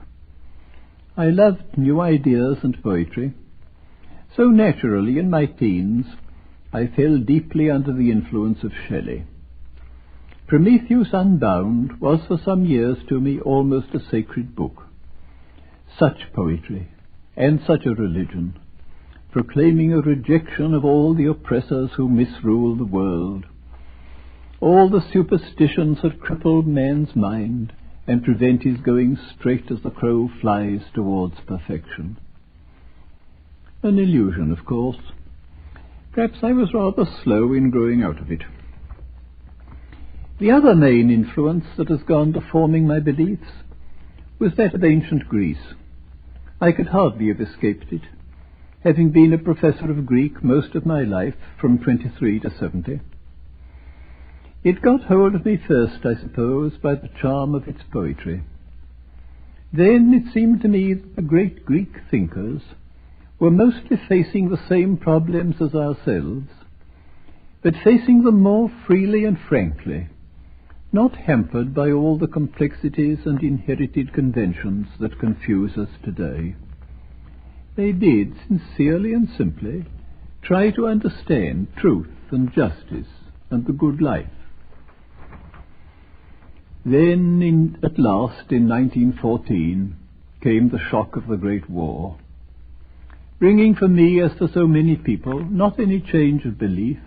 I loved new ideas and poetry. So naturally, in my teens, I fell deeply under the influence of Shelley. Prometheus Unbound was for some years to me almost a sacred book. Such poetry, and such a religion, proclaiming a rejection of all the oppressors who misrule the world, all the superstitions that cripple man's mind and prevent his going straight as the crow flies towards perfection. An illusion, of course. Perhaps I was rather slow in growing out of it. The other main influence that has gone to forming my beliefs was that of ancient Greece. I could hardly have escaped it, having been a professor of Greek most of my life, from 23 to 70. It got hold of me first, I suppose, by the charm of its poetry. Then it seemed to me that the great Greek thinkers were mostly facing the same problems as ourselves, but facing them more freely and frankly, not hampered by all the complexities and inherited conventions that confuse us today. They did, sincerely and simply, try to understand truth and justice and the good life. Then, at last, in 1914, came the shock of the Great War, bringing for me, as for so many people, not any change of belief,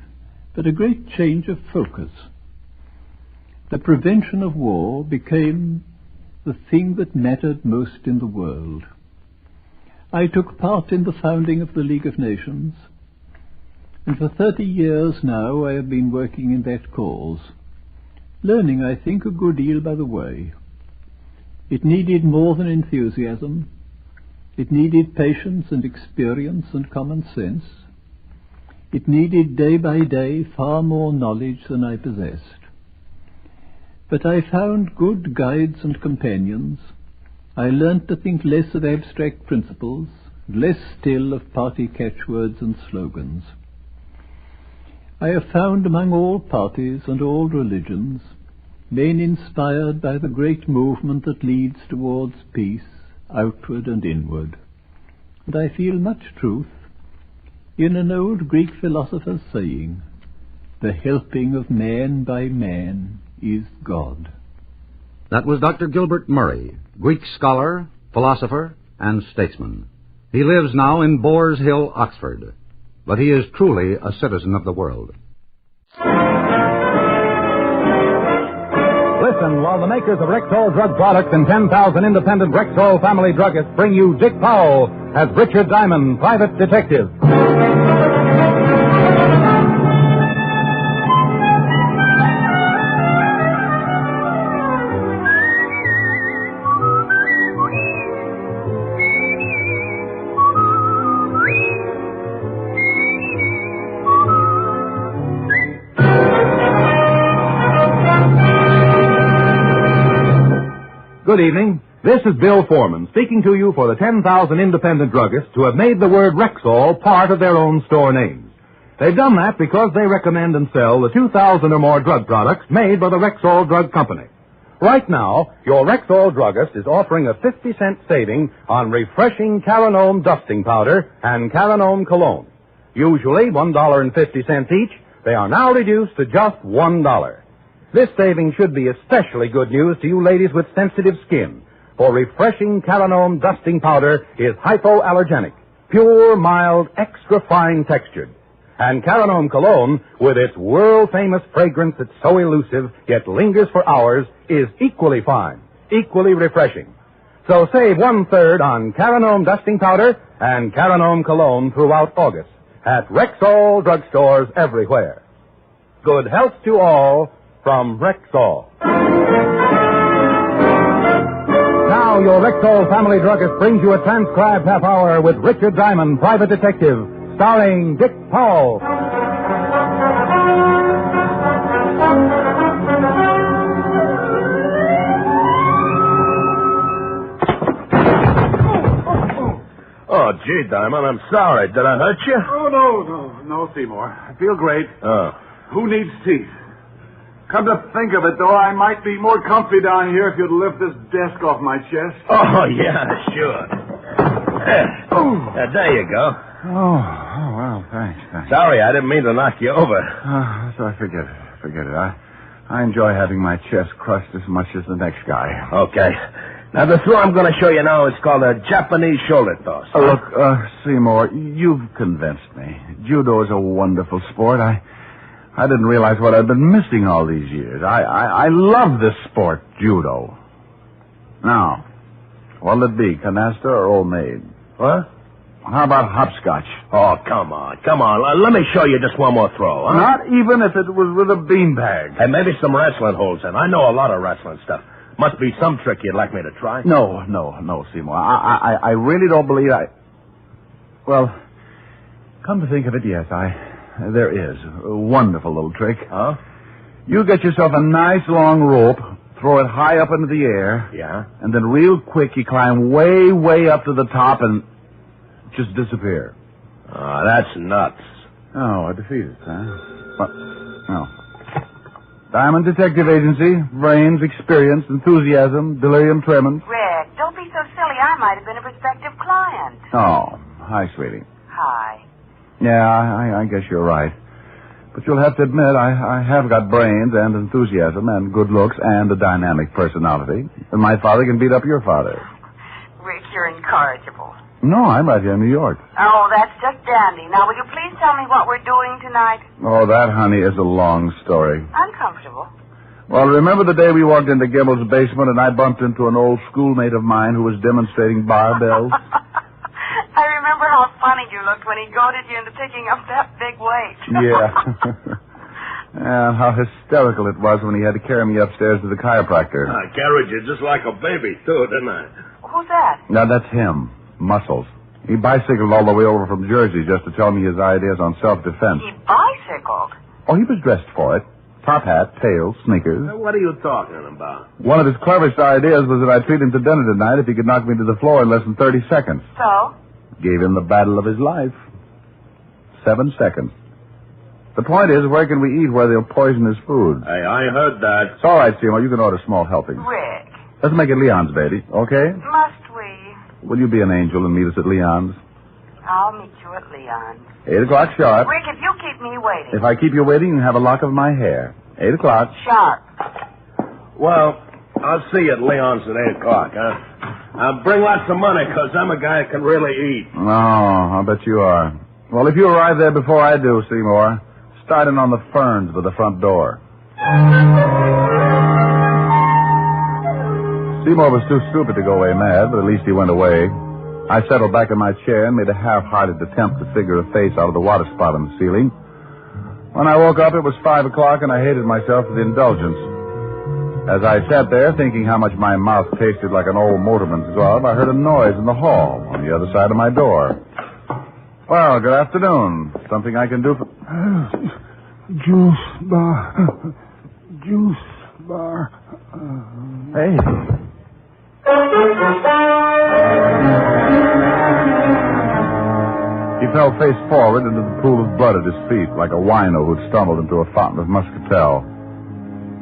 but a great change of focus. The prevention of war became the thing that mattered most in the world. I took part in the founding of the League of Nations, and for 30 years now I have been working in that cause, learning, I think, a good deal by the way. It needed more than enthusiasm. It needed patience and experience and common sense. It needed day by day far more knowledge than I possessed. But I found good guides and companions. I learnt to think less of abstract principles, less still of party catchwords and slogans. I have found among all parties and all religions men inspired by the great movement that leads towards peace, outward and inward. And I feel much truth in an old Greek philosopher's saying, "The helping of man by man is God." That was Dr. Gilbert Murray, Greek scholar, philosopher, and statesman. He lives now in Boars Hill, Oxford, but he is truly a citizen of the world. Listen while the makers of Rexall drug products and 10,000 independent Rexall family druggists bring you Dick Powell as Richard Diamond, private detective. Good evening. This is Bill Foreman speaking to you for the 10,000 independent druggists who have made the word Rexall part of their own store names. They've done that because they recommend and sell the 2,000 or more drug products made by the Rexall Drug Company. Right now, your Rexall druggist is offering a 50-cent saving on refreshing Caranome dusting powder and Caranome cologne. Usually $1.50 each, they are now reduced to just $1. This saving should be especially good news to you ladies with sensitive skin, for refreshing Caranome dusting powder is hypoallergenic, pure, mild, extra fine textured. And Caranome cologne, with its world-famous fragrance that's so elusive yet lingers for hours, is equally fine, equally refreshing. So save 1/3 on Caranome dusting powder and Caranome cologne throughout August at Rexall drugstores everywhere. Good health to all from Rexall. Now your Rexall family druggist brings you a transcribed half hour with Richard Diamond, private detective, starring Dick Powell. Oh, gee, Diamond, I'm sorry. Did I hurt you? Oh, no, Seymour. I feel great. Oh. Who needs teeth? Come to think of it, though, I might be more comfy down here if you'd lift this desk off my chest. Oh, yeah, sure. There you go. Oh, well, thanks. Sorry, I didn't mean to knock you over. So forget it. I enjoy having my chest crushed as much as the next guy. Okay. Now, the throw I'm going to show you now is called a Japanese shoulder toss. Look, Seymour, you've convinced me. Judo is a wonderful sport. I didn't realize what I'd been missing all these years. I love this sport, judo. Now, what'll it be, canasta or old maid? What? How about hopscotch? Oh, come on. Let me show you just one more throw, huh? Not even if it was with a beanbag. Hey, maybe some wrestling holds in. I know a lot of wrestling stuff. Must be some trick you'd like me to try. No, Seymour. I really don't believe Well, come to think of it, yes, there is. A wonderful little trick. Huh? You get yourself a nice long rope, throw it high up into the air. Yeah? And then real quick you climb way, way up to the top and just disappear. Oh, that's nuts. Oh, I defeat it, huh? What? No. Diamond Detective Agency. Brains, experience, enthusiasm, delirium tremens. Rick, don't be so silly. I might have been a prospective client. Oh, hi, sweetie. Hi. Yeah, I guess you're right. But you'll have to admit, I have got brains and enthusiasm and good looks and a dynamic personality. And my father can beat up your father. Rick, you're incorrigible. No, I'm right here in New York. Oh, that's just dandy. Now, will you please tell me what we're doing tonight? Oh, that, honey, is a long story. Uncomfortable. Well, remember the day we walked into Gimbel's basement and I bumped into an old schoolmate of mine who was demonstrating barbells? I remember how funny you looked when he goaded you into picking up that big weight. Yeah. And how hysterical it was when he had to carry me upstairs to the chiropractor. I carried you just like a baby, too, didn't I? Who's that? Now, that's him. Muscles. He bicycled all the way over from Jersey just to tell me his ideas on self-defense. He bicycled? Oh, he was dressed for it. Top hat, tails, sneakers. What are you talking about? One of his cleverest ideas was that I'd treat him to dinner tonight if he could knock me to the floor in less than 30 seconds. So? Gave him the battle of his life. 7 seconds. The point is, where can we eat where they'll poison his food? Hey, I heard that. It's all right, Seymour. You can order small helpings. Rick. Let's make it Leon's, baby, okay? Must we? Will you be an angel and meet us at Leon's? I'll meet you at Leon's. 8 o'clock sharp. Rick, if you keep me waiting. If I keep you waiting, you can have a lock of my hair. 8 o'clock. Sharp. Well, I'll see you at Leon's at 8 o'clock, huh? Bring lots of money, because I'm a guy who can really eat. Oh, I'll bet you are. Well, if you arrive there before I do, Seymour, start in on the ferns by the front door. Seymour was too stupid to go away mad, but at least he went away. I settled back in my chair and made a half-hearted attempt to figure a face out of the water spot on the ceiling. When I woke up, it was 5 o'clock, and I hated myself for the indulgence. As I sat there, thinking how much my mouth tasted like an old motorman's glove, I heard a noise in the hall on the other side of my door. Well, good afternoon. Something I can do for... Juice bar. Juice bar. Hey. He fell face forward into the pool of blood at his feet, like a wino who'd stumbled into a fountain of muscatel.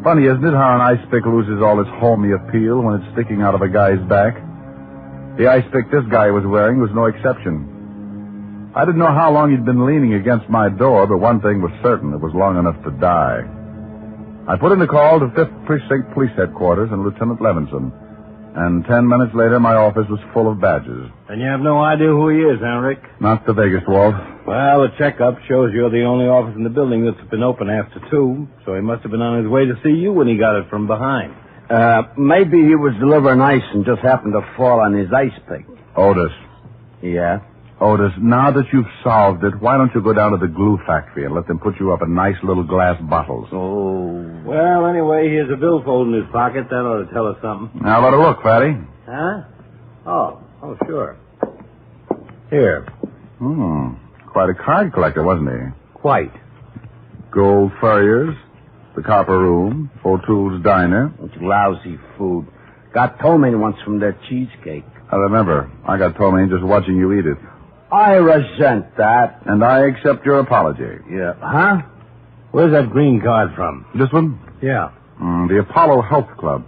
Funny, isn't it, how an ice pick loses all its homey appeal when it's sticking out of a guy's back? The ice pick this guy was wearing was no exception. I didn't know how long he'd been leaning against my door, but one thing was certain, it was long enough to die. I put in a call to 5th Precinct Police Headquarters and Lieutenant Levinson. And 10 minutes later, my office was full of badges. And you have no idea who he is, huh, Rick? Not the biggest, Walt. Well, the checkup shows you're the only office in the building that's been open after 2, so he must have been on his way to see you when he got it from behind. Maybe he was delivering ice and just happened to fall on his ice pick. Otis. Yeah? Otis, now that you've solved it, why don't you go down to the glue factory and let them put you up in nice little glass bottles? Oh. Well, anyway, here's a billfold in his pocket. That ought to tell us something. Now, let it look, Fatty. Huh? Oh, sure. Here. Quite a card collector, wasn't he? Quite. Gold Furriers, the Copper Room, O'Toole's Diner. It's lousy food. Got ptomaine once from their cheesecake. I remember. I got ptomaine just watching you eat it. I resent that. And I accept your apology. Yeah. Huh? Where's that green card from? This one? Yeah. The Apollo Health Club.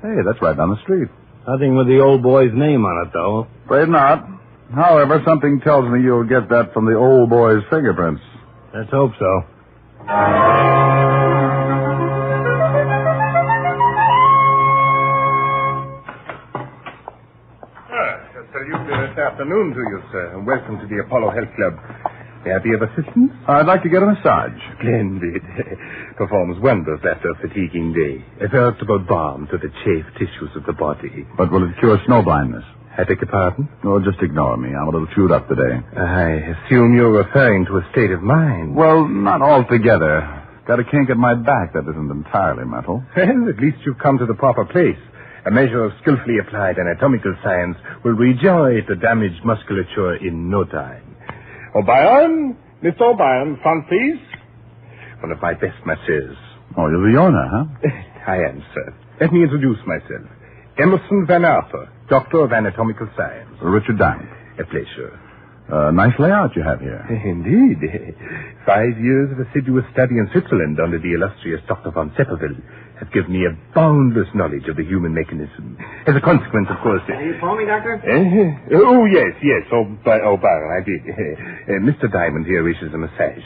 Hey, that's right down the street. Nothing with the old boy's name on it, though. Afraid not. However, something tells me you'll get that from the old boy's fingerprints. Let's hope so. This afternoon to you, sir, and welcome to the Apollo Health Club. May I be of assistance? I'd like to get a massage. Splendid. Performs wonders after a fatiguing day. A veritable balm to the chafed tissues of the body. But will it cure snow blindness? I beg your pardon? No, just ignore me. I'm a little chewed up today. I assume you're referring to a state of mind. Well, not altogether. Got a kink at my back that isn't entirely mental. Well, at least you've come to the proper place. A measure of skillfully applied anatomical science will regenerate the damaged musculature in no time. O'Brien, Mr. O'Brien, front, please. One of my best masseurs. Oh, you're the owner, huh? I am, sir. Let me introduce myself. Emerson Van Arthur, Doctor of Anatomical Science. Richard Diamond. A pleasure. Nice layout you have here. Indeed. 5 years of assiduous study in Switzerland under the illustrious Dr. von Sepperville have given me a boundless knowledge of the human mechanism. As a consequence, of course... You phone me, Doctor? Oh, yes. Oh, Byron, I did. Mr. Diamond here wishes a massage.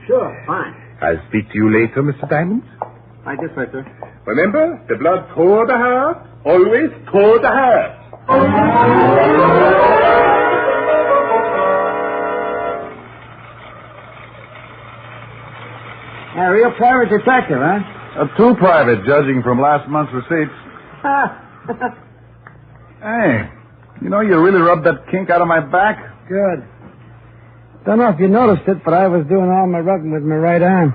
Sure, fine. I'll speak to you later, Mr. Diamond. I guess right, sir. Remember, the blood toward the heart, always toward the heart. A real private detective, huh? Too private, judging from last month's receipts. Hey, you know, you really rubbed that kink out of my back. Good. Don't know if you noticed it, but I was doing all my rubbing with my right arm.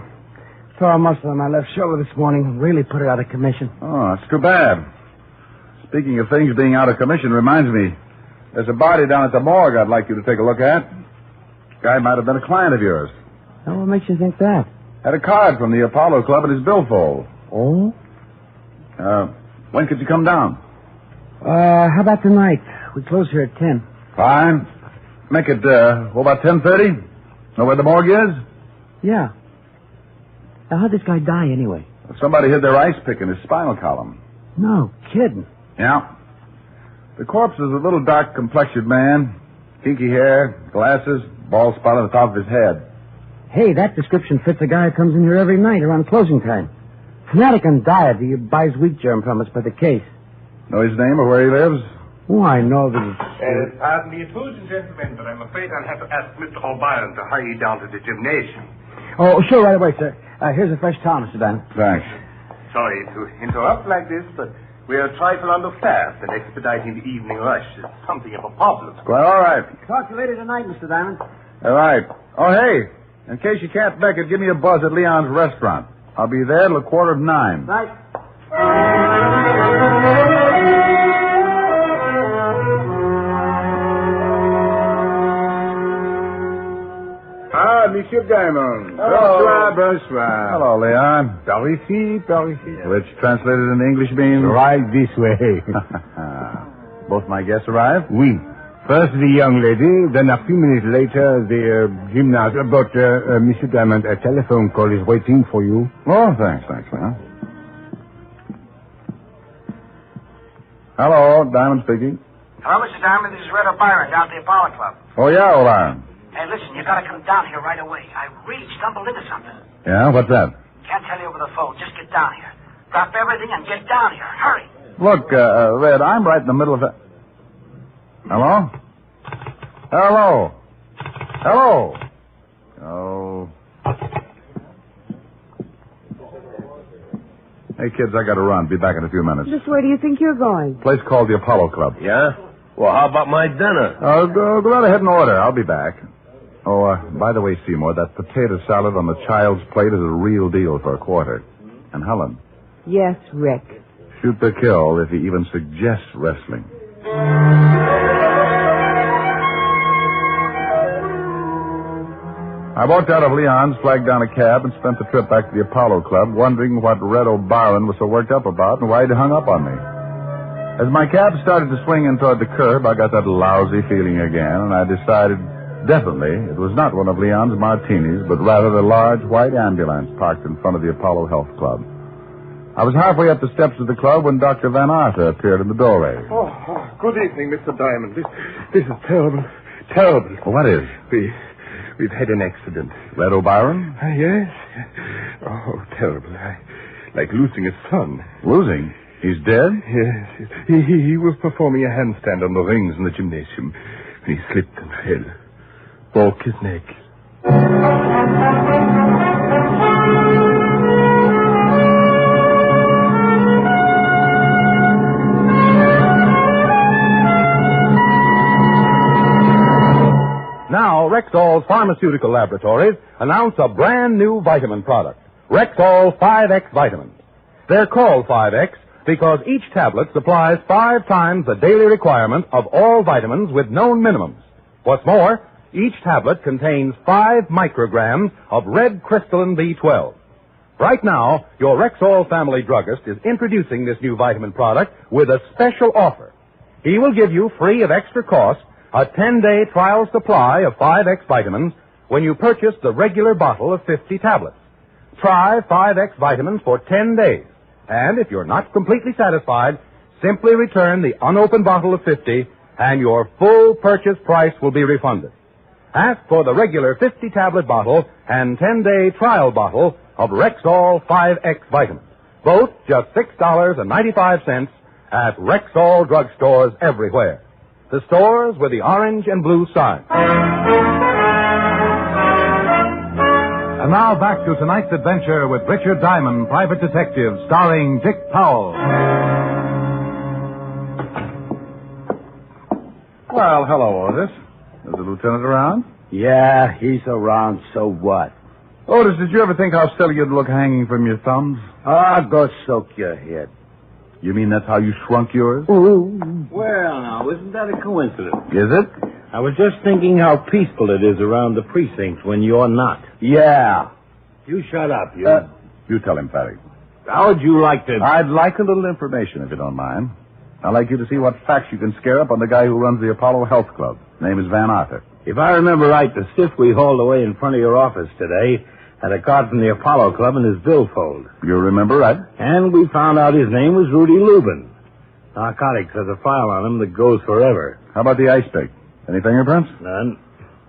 Tore a muscle on my left shoulder this morning. Really put it out of commission. Oh, that's too bad. Speaking of things being out of commission reminds me, there's a body down at the morgue I'd like you to take a look at. Guy might have been a client of yours. Oh, what makes you think that? Had a card from the Apollo Club in his billfold. Oh? When could you come down? How about tonight? We close here at 10. Fine. Make it, about 10:30? Know where the morgue is? Yeah. Now, how'd this guy die anyway? Somebody hid their ice pick in his spinal column. No kidding. Yeah. The corpse is a little dark-complexioned man. Kinky hair, glasses, bald spot on the top of his head. Hey, that description fits a guy who comes in here every night around closing time. Fanatic on diet. He buys wheat germ from us by the case. Know his name or where he lives? Oh, I know that Pardon the intrusion, gentlemen, but I'm afraid I'll have to ask Mr. O'Brien to hurry you down to the gymnasium. Oh, sure, right away, sir. Here's a fresh towel, Mr. Dunn. Thanks. Sorry to interrupt like this, but we're a trifle understaffed, and expediting the evening rush is something of a problem. Well, all right. Talk to you later tonight, Mr. Diamond. All right. Oh, hey, in case you can't make it, give me a buzz at Leon's restaurant. I'll be there till 9:15. Right. Monsieur Diamond. Hello. Bonsoir. Hello, Leon. Par ici. Which translated into English means? Right this way. Both my guests arrived? Oui. First the young lady, then a few minutes later the gymnast. But, Monsieur Diamond, a telephone call is waiting for you. Oh, thanks, Leon. Hello, Diamond speaking. Hello, Mr. Diamond. This is Red O'Brien down at the Apollo Club. Oh, yeah, O'Brien. Hey, listen, you gotta come down here right away. I really stumbled into something. Yeah, what's that? Can't tell you over the phone. Just get down here. Drop everything and get down here. Hurry. Look, Red, I'm right in the middle of it. Hello? Hello? Hello? Oh. Hey, kids, I gotta run. Be back in a few minutes. Just where do you think you're going? Place called the Apollo Club. Yeah? Well, how about my dinner? Go right ahead and order. I'll be back. Oh, by the way, Seymour, that potato salad on the child's plate is a real deal for $25. And Helen, Yes, Rick. shoot the kill if he even suggests wrestling. I walked out of Leon's, flagged down a cab, and spent the trip back to the Apollo Club, wondering what Red O'Brien was so worked up about and why he'd hung up on me. As my cab started to swing in toward the curb, I got that lousy feeling again, and I decided definitely it was not one of Leon's martinis, but rather the large white ambulance parked in front of the Apollo Health Club. I was halfway up the steps of the club when Dr. Van Arta appeared in the doorway. Oh, good evening, Mr. Diamond. This is terrible. Terrible. Well, what is? We've had an accident. Red O'Brien? Yes. Oh, terrible. Like losing a son. Losing? He's dead? Yes. He was performing a handstand on the rings in the gymnasium. And he slipped and fell. Broke his neck. Now, Rexall's Pharmaceutical Laboratories announce a brand new vitamin product, Rexall 5X Vitamins. They're called 5X because each tablet supplies 5 times the daily requirement of all vitamins with known minimums. What's more, each tablet contains 5 micrograms of red crystalline B12. Right now, your Rexall family druggist is introducing this new vitamin product with a special offer. He will give you, free of extra cost, a 10-day trial supply of 5X vitamins when you purchase the regular bottle of 50 tablets. Try 5X vitamins for 10 days. And if you're not completely satisfied, simply return the unopened bottle of 50 and your full purchase price will be refunded. Ask for the regular 50-tablet bottle and 10-day trial bottle of Rexall 5X vitamins. Both just $6.95 at Rexall drugstores everywhere. The stores with the orange and blue sign. And now back to tonight's adventure with Richard Diamond, Private Detective, starring Dick Powell. Well, hello, Otis. Is the lieutenant around? Yeah, he's around, so what? Otis, did you ever think how silly you'd look hanging from your thumbs? Go soak your head. You mean that's how you shrunk yours? Ooh. Well, now, isn't that a coincidence? Is it? I was just thinking how peaceful it is around the precinct when you're not. Yeah. You shut up, you. You tell him, Fatty. How would you like to... I'd like a little information, if you don't mind. I'd like you to see what facts you can scare up on the guy who runs the Apollo Health Club. Name is Van Arthur. If I remember right, the stiff we hauled away in front of your office today had a card from the Apollo Club in his billfold. You remember right? And we found out his name was Rudy Lubin. Narcotics has a file on him that goes forever. How about the ice pick? Any fingerprints? None.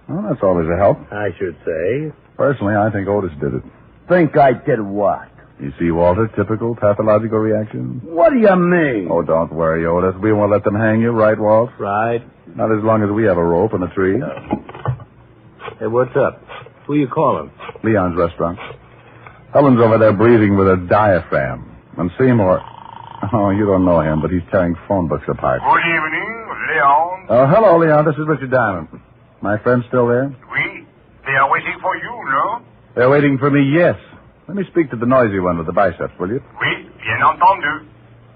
Well, that's always a help. I should say. Personally, I think Otis did it. Think I did what? You see, Walter, typical pathological reaction? What do you mean? Oh, don't worry, Otis. We won't let them hang you, right, Walt? Right. Not as long as we have a rope and a tree. Hey, what's up? Who you calling? Leon's restaurant. Helen's over there breathing with a diaphragm. And Seymour... Oh, you don't know him, but he's tearing phone books apart. Good evening, Leon. Oh, hello, Leon. This is Richard Diamond. My friend still there? Oui. They are waiting for you, no? They're waiting for me, yes. Let me speak to the noisy one with the biceps, will you? Oui, bien entendu.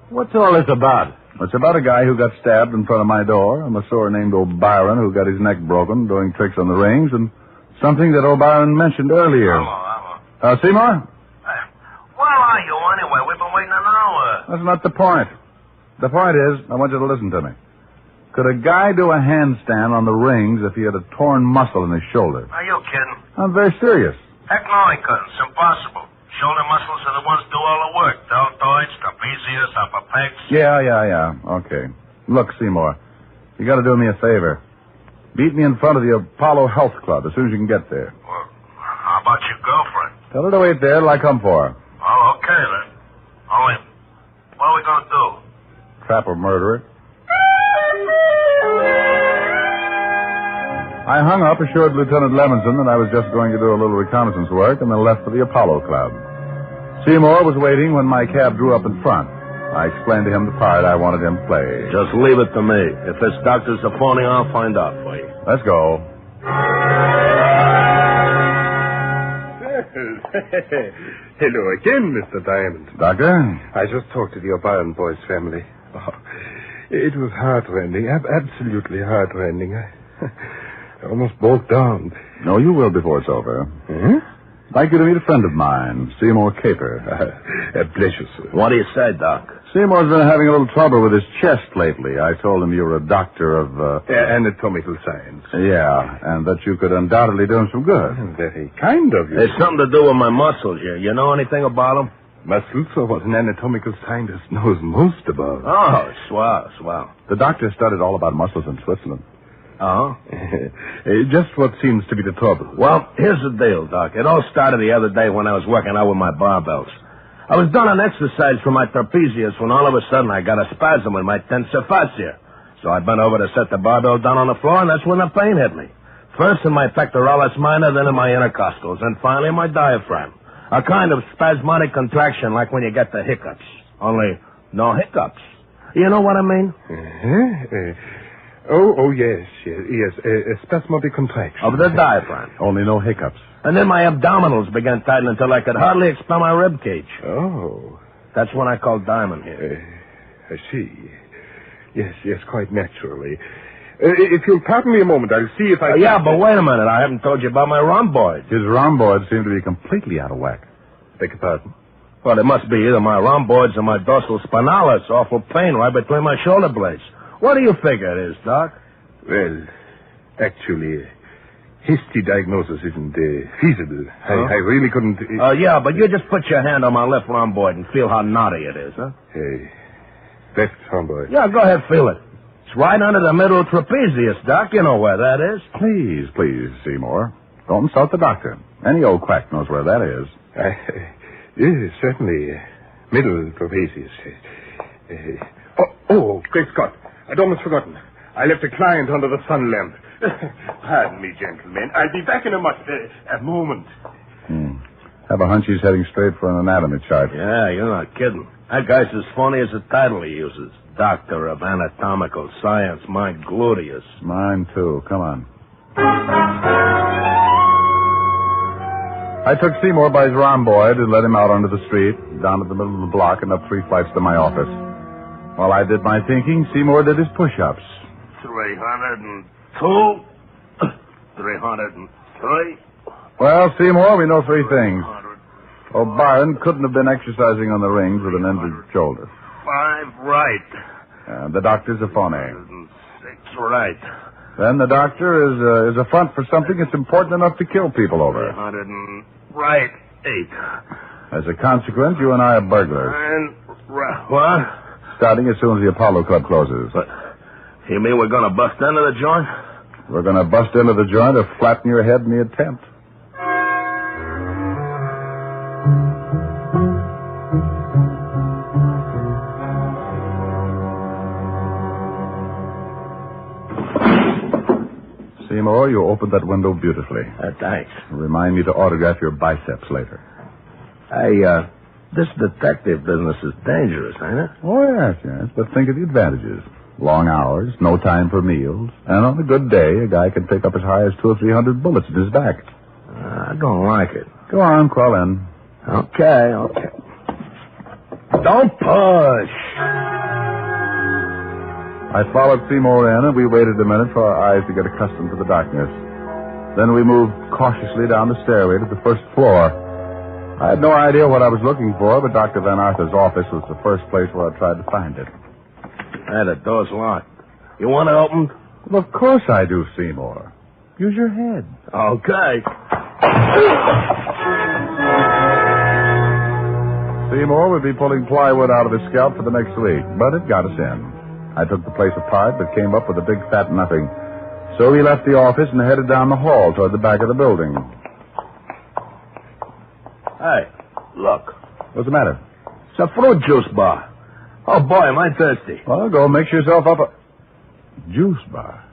What's all this about? It's about a guy who got stabbed in front of my door, a masseur named O'Byron who got his neck broken doing tricks on the rings, and something that O'Byron mentioned earlier. Hello. Seymour? Where are you, anyway? We've been waiting an hour. That's not the point. The point is, I want you to listen to me. Could a guy do a handstand on the rings if he had a torn muscle in his shoulder? Are you kidding? I'm very serious. Heck no, he couldn't. It's impossible. Shoulder muscles are the ones do all the work. Deltoids, trapezius, upper pecs. Yeah. Okay. Look, Seymour, you got to do me a favor. Meet me in front of the Apollo Health Club as soon as you can get there. Well, how about your girlfriend? Tell her to wait there till I come for her. Oh, okay, then. Only, what are we going to do? Trap a murderer. I hung up, assured Lieutenant Levinson that I was just going to do a little reconnaissance work, and then left for the Apollo Club. Seymour was waiting when my cab drew up in front. I explained to him the part I wanted him to play. Just leave it to me. If this doctor's a phony, I'll find out for you. Let's go. Hello again, Mr. Diamond. Doctor? I just talked to the O'Brien boys' family. Oh, it was heart-rending, absolutely heart-rending. I almost broke down. No, you will before it's over. Huh? I'd like you to meet a friend of mine, Seymour Caper. A pleasure, sir. What do you say, Doc? Seymour's been having a little trouble with his chest lately. I told him you were a doctor of... anatomical science. Yeah, and that you could undoubtedly do him some good. Very kind of you. There's something to do with my muscles here. You know anything about them? Muscles are what an anatomical scientist knows most about. Oh, swell. The doctor studied all about muscles in Switzerland. Oh? Just what seems to be the trouble. Well, here's the deal, Doc. It all started the other day when I was working out with my barbells. I was done an exercise for my trapezius when all of a sudden I got a spasm in my tensor fascia. So I bent over to set the barbell down on the floor, and that's when the pain hit me. First in my pectoralis minor, then in my intercostals, and finally in my diaphragm. A kind of spasmodic contraction like when you get the hiccups. Only no hiccups. You know what I mean? Yes. A spasmodic contraction. Of the diaphragm. Only no hiccups. And then my abdominals began tightening until I could hardly expel my rib cage. Oh. That's when I called Diamond here. I see. Yes, quite naturally. If you'll pardon me a moment, I'll see if I can... Yeah, but wait a minute. I haven't told you about my rhomboid. His rhomboids seem to be completely out of whack. Beg your pardon? Well, it must be either my rhomboids or my dorsal spinalis. Awful pain right between my shoulder blades. What do you figure it is, Doc? Well, Actually, hasty diagnosis isn't feasible. I really couldn't... Yeah, but you just put your hand on my left rhomboid and feel how knotty it is, huh? Hey, left rhomboid. Yeah, go ahead, feel it. It's right under the middle trapezius, Doc. You know where that is. Please, Seymour. Don't insult the doctor. Any old quack knows where that is. Yes, certainly. Middle trapezius. Great Scott. I'd almost forgotten. I left a client under the sun lamp. Pardon me, gentlemen. I'll be back in a moment. Have a hunch he's heading straight for an anatomy chart. Yeah, you're not kidding. That guy's as funny as the title he uses. Doctor of Anatomical Science, my gluteus. Mine, too. Come on. I took Seymour by his rhomboid and led him out onto the street, down to the middle of the block and up 3 flights to my office. While I did my thinking, Seymour did his push-ups. 302. 303. Well, Seymour, we know 3 things. O'Brien couldn't have been exercising on the rings with an injured shoulder. 5 right. The doctor's a phony. 6 right. Then the doctor is a front for something that's important enough to kill people over. 300 and right. 8. As a consequence, you and I are burglars. 9 right. What? Starting as soon as the Apollo Club closes. But you mean we're going to bust into the joint? We're going to bust into the joint or flatten your head in the attempt. Seymour, you opened that window beautifully. Thanks. Remind me to autograph your biceps later. Hey, this detective business is dangerous, ain't it? Oh, yes. But think of the advantages. Long hours, no time for meals, and on a good day, a guy can pick up as high as 200 or 300 bullets in his back. I don't like it. Go on, crawl in. Okay. Don't push. I followed Seymour in, and we waited a minute for our eyes to get accustomed to the darkness. Then we moved cautiously down the stairway to the first floor. I had no idea what I was looking for, but Dr. Van Arthur's office was the first place where I tried to find it. Hey, the door's locked. You want it opened? Well, of course I do, Seymour. Use your head. Okay. Seymour would be pulling plywood out of his scalp for the next week, but it got us in. I took the place apart, but came up with a big fat nothing. So we left the office and headed down the hall toward the back of the building. Hey, look. What's the matter? It's a fruit juice bar. Oh, boy, am I thirsty. Well, go mix yourself up a... Juice bar?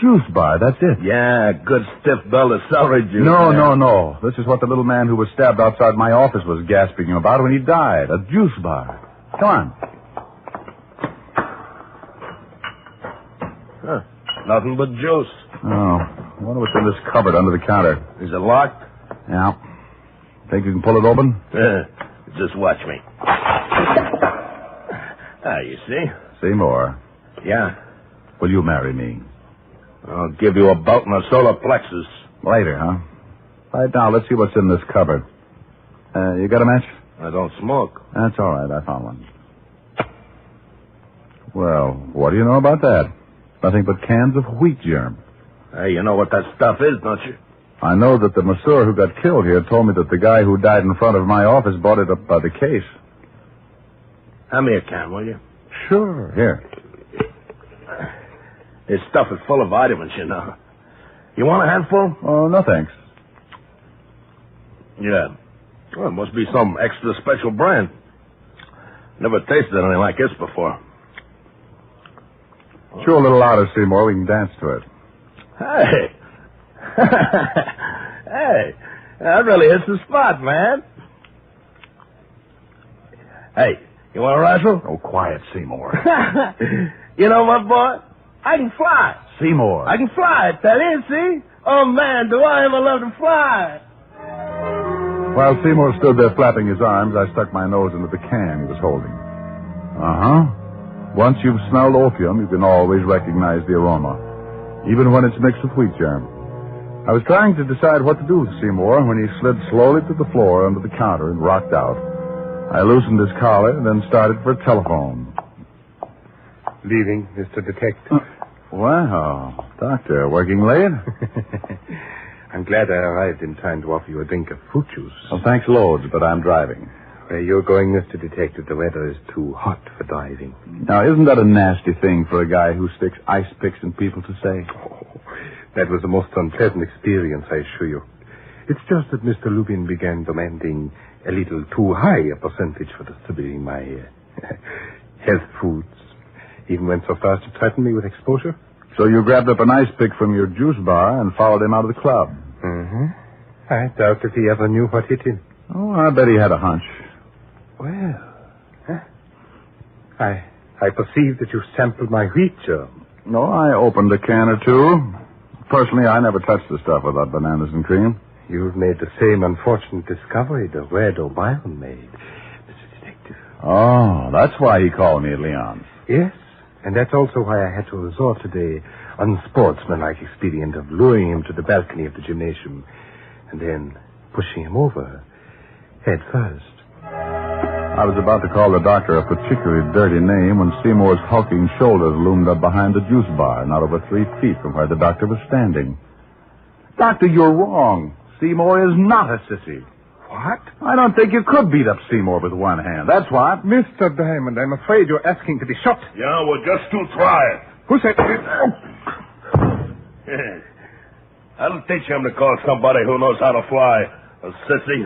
Juice bar, that's it. Yeah, good stiff belt of celery juice. No. This is what the little man who was stabbed outside my office was gasping about when he died. A juice bar. Come on. Huh. Nothing but juice. Oh, I wonder what's in this cupboard under the counter. Is it locked? Yeah. Think you can pull it open? Yeah. Just watch me. You see? Seymour. Yeah? Will you marry me? I'll give you a bout in the solar plexus. Later, huh? Right now, let's see what's in this cupboard. You got a match? I don't smoke. That's all right. I found one. Well, what do you know about that? Nothing but cans of wheat germ. Hey, you know what that stuff is, don't you? I know that the masseur who got killed here told me that the guy who died in front of my office bought it up by the case. Hand me a can, will you? Sure. Here. This stuff is full of vitamins, you know. You want a handful? Oh, no, thanks. Yeah. Well, it must be some extra special brand. Never tasted anything like this before. Chew a little louder, Seymour. We can dance to it. Hey. Hey. That really hits the spot, man. Hey, you want to wrestle? Oh, quiet, Seymour. You know what, boy? I can fly. Seymour. I can fly. That is, see? Oh, man, do I ever love to fly. While Seymour stood there flapping his arms, I stuck my nose into the can he was holding. Uh-huh. Once you've smelled opium, you can always recognize the aroma, even when it's mixed with wheat germ. I was trying to decide what to do with Seymour when he slid slowly to the floor under the counter and rocked out. I loosened his collar and then started for a telephone. Leaving, Mr. Detective. Wow. Doctor, working late? I'm glad I arrived in time to offer you a drink of fruit juice. Well, thanks loads, but I'm driving. Where you're going, Mr. Detective, the weather is too hot for driving. Now, isn't that a nasty thing for a guy who sticks ice picks in people to say? Oh, that was the most unpleasant experience, I assure you. It's just that Mr. Lubin began demanding a little too high a percentage for distributing my health foods. Even went so far as to threaten me with exposure. So you grabbed up an ice pick from your juice bar and followed him out of the club. Mm-hmm. I doubt if he ever knew what hit him. Oh, I bet he had a hunch. Well, I perceive that you sampled my wheat germ. No, I opened a can or two. Personally, I never touched the stuff without bananas and cream. You've made the same unfortunate discovery that Red O'Brien made, Mr. Detective. Oh, that's why he called me at Leon's. Yes, and that's also why I had to resort to the unsportsmanlike expedient of luring him to the balcony of the gymnasium and then pushing him over head first. I was about to call the doctor a particularly dirty name when Seymour's hulking shoulders loomed up behind the juice bar, not over 3 feet from where the doctor was standing. Doctor, you're wrong. Seymour is not a sissy. What? I don't think you could beat up Seymour with one hand. That's what. Mr. Diamond, I'm afraid you're asking to be shot. Yeah, well, just to try it. Who said... Yeah. I'll teach him to call somebody who knows how to fly a sissy.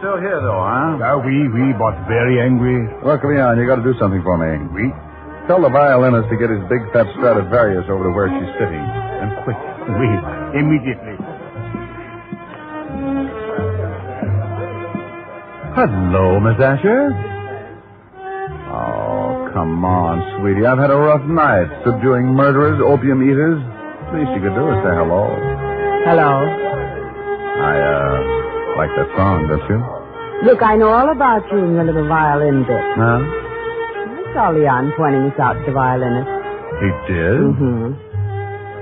Still here, though, huh? Oui, but very angry. Look, Leon, you got to do something for me. Oui? Tell the violinist to get his big fat Stradivarius over to where she's sitting. And quick. Oui, immediately. Hello, Miss Asher. Oh, come on, sweetie. I've had a rough night subduing murderers, opium eaters. Least you could do is say hello. Hello. I like that song, don't you? Look, I know all about you and your little violin bit. Huh? I saw Leon pointing us out to the violinist. He did? Mm-hmm.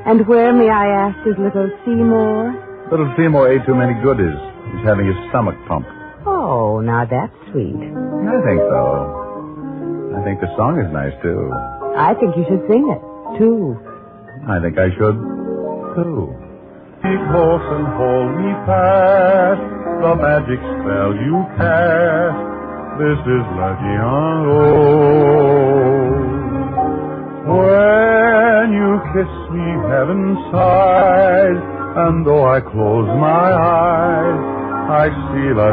And where, may I ask, is little Seymour? Little Seymour ate too many goodies. He's having his stomach pumped. Oh, now that's sweet. I think so. I think the song is nice, too. I think you should sing it, too. I think I should, too. Be close and hold me fast, the magic spell you cast. This is La When you kiss me, heaven sighs, and though I close my eyes, I see La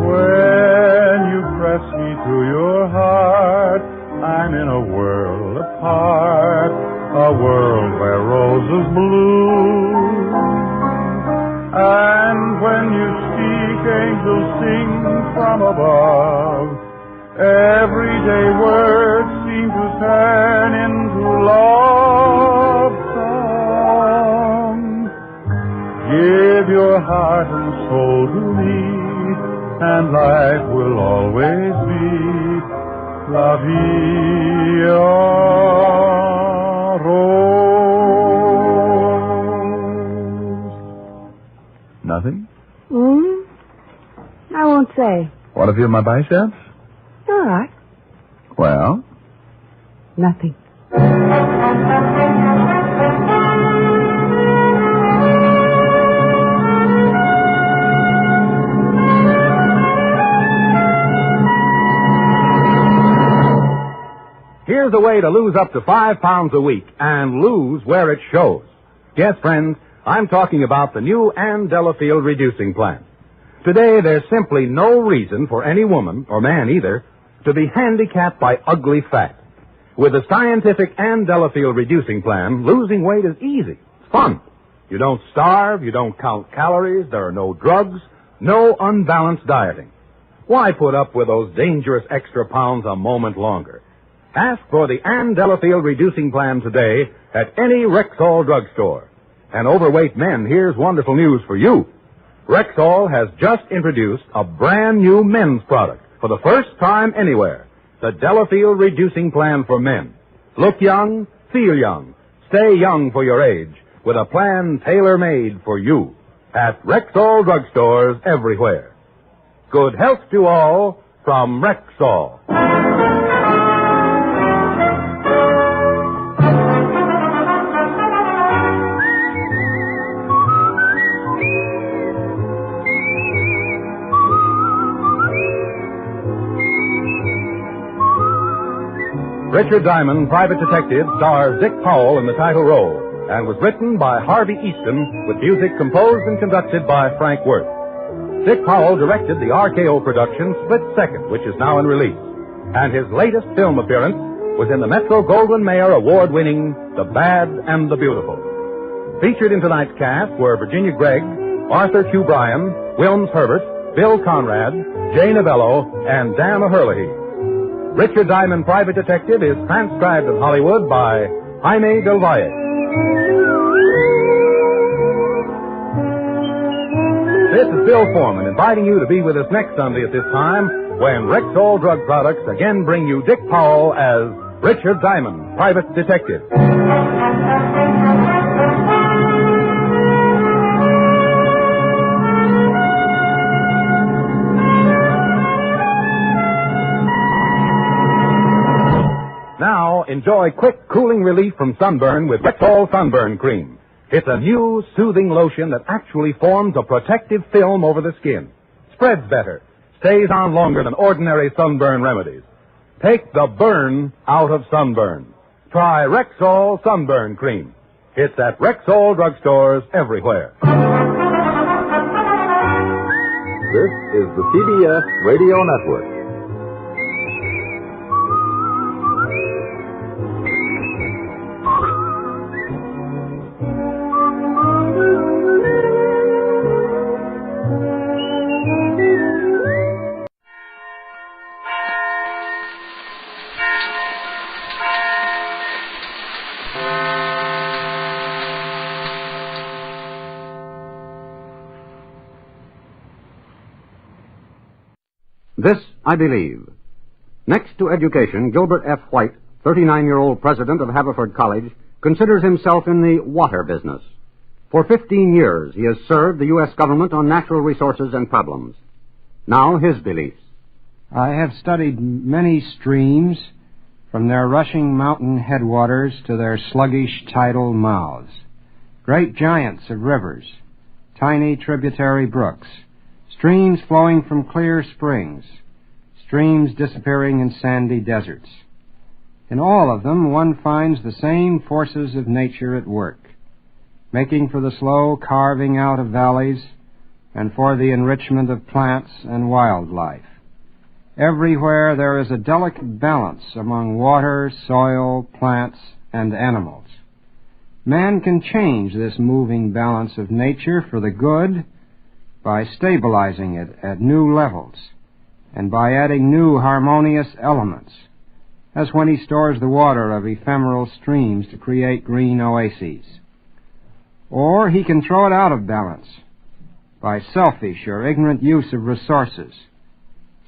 When you press me to your heart, I'm in a world apart, a world where roses bloom. And when you speak, angels sing from above. Everyday words seem to turn into love songs. Give your heart and soul to me, and life will always be La Vie en Rose. Nothing? I won't say. Want to feel my biceps? All right. Well? Nothing. Here's a way to lose up to 5 pounds a week and lose where it shows. Yes, friends, I'm talking about the new Ann Delafield reducing plan. Today, there's simply no reason for any woman, or man either, to be handicapped by ugly fat. With the scientific Ann Delafield reducing plan, losing weight is easy. It's fun. You don't starve, you don't count calories, there are no drugs, no unbalanced dieting. Why put up with those dangerous extra pounds a moment longer? Ask for the Ann Delafield reducing plan today at any Rexall drugstore. And overweight men, here's wonderful news for you. Rexall has just introduced a brand new men's product for the first time anywhere, the Delafield Reducing Plan for Men. Look young, feel young, stay young for your age, with a plan tailor-made for you at Rexall drugstores everywhere. Good health to all from Rexall. Richard Diamond, Private Detective, stars Dick Powell in the title role and was written by Harvey Easton with music composed and conducted by Frank Worth. Dick Powell directed the RKO production Split Second, which is now in release. And his latest film appearance was in the Metro-Goldwyn-Mayer award-winning The Bad and the Beautiful. Featured in tonight's cast were Virginia Gregg, Arthur Q. Bryan, Wilms Herbert, Bill Conrad, Jay Novello, and Dan O'Herlihy. Richard Diamond, Private Detective is transcribed in Hollywood by Jaime Del Valle. This is Bill Foreman inviting you to be with us next Sunday at this time when Rexall Drug Products again bring you Dick Powell as Richard Diamond, Private Detective. Now, enjoy quick, cooling relief from sunburn with Rexall Sunburn Cream. It's a new, soothing lotion that actually forms a protective film over the skin. Spreads better. Stays on longer than ordinary sunburn remedies. Take the burn out of sunburn. Try Rexall Sunburn Cream. It's at Rexall drugstores everywhere. This is the CBS Radio Network. This I believe. Next to education, Gilbert F. White, 39-year-old president of Haverford College, considers himself in the water business. For 15 years, he has served the U.S. government on natural resources and problems. Now, his beliefs. I have studied many streams, from their rushing mountain headwaters to their sluggish tidal mouths. Great giants of rivers, tiny tributary brooks, streams flowing from clear springs, streams disappearing in sandy deserts. In all of them, one finds the same forces of nature at work, making for the slow carving out of valleys and for the enrichment of plants and wildlife. Everywhere there is a delicate balance among water, soil, plants, and animals. Man can change this moving balance of nature for the good by stabilizing it at new levels and by adding new harmonious elements, as when he stores the water of ephemeral streams to create green oases. Or he can throw it out of balance by selfish or ignorant use of resources,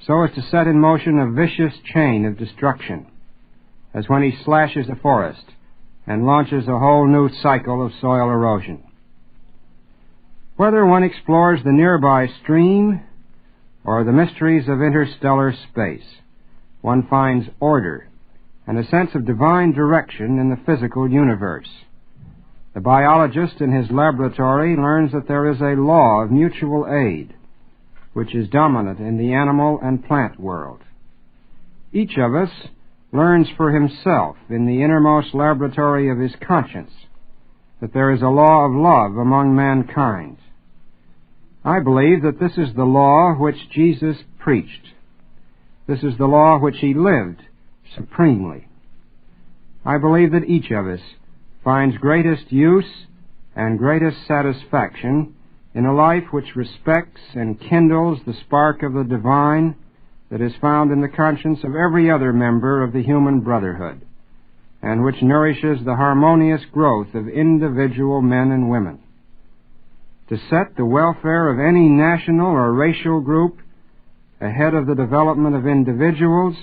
so as to set in motion a vicious chain of destruction, as when he slashes a forest and launches a whole new cycle of soil erosion. Whether one explores the nearby stream or the mysteries of interstellar space, one finds order and a sense of divine direction in the physical universe. The biologist in his laboratory learns that there is a law of mutual aid, which is dominant in the animal and plant world. Each of us learns for himself in the innermost laboratory of his conscience that there is a law of love among mankind. I believe that this is the law which Jesus preached. This is the law which he lived supremely. I believe that each of us finds greatest use and greatest satisfaction in a life which respects and kindles the spark of the divine that is found in the conscience of every other member of the human brotherhood, and which nourishes the harmonious growth of individual men and women. To set the welfare of any national or racial group ahead of the development of individuals,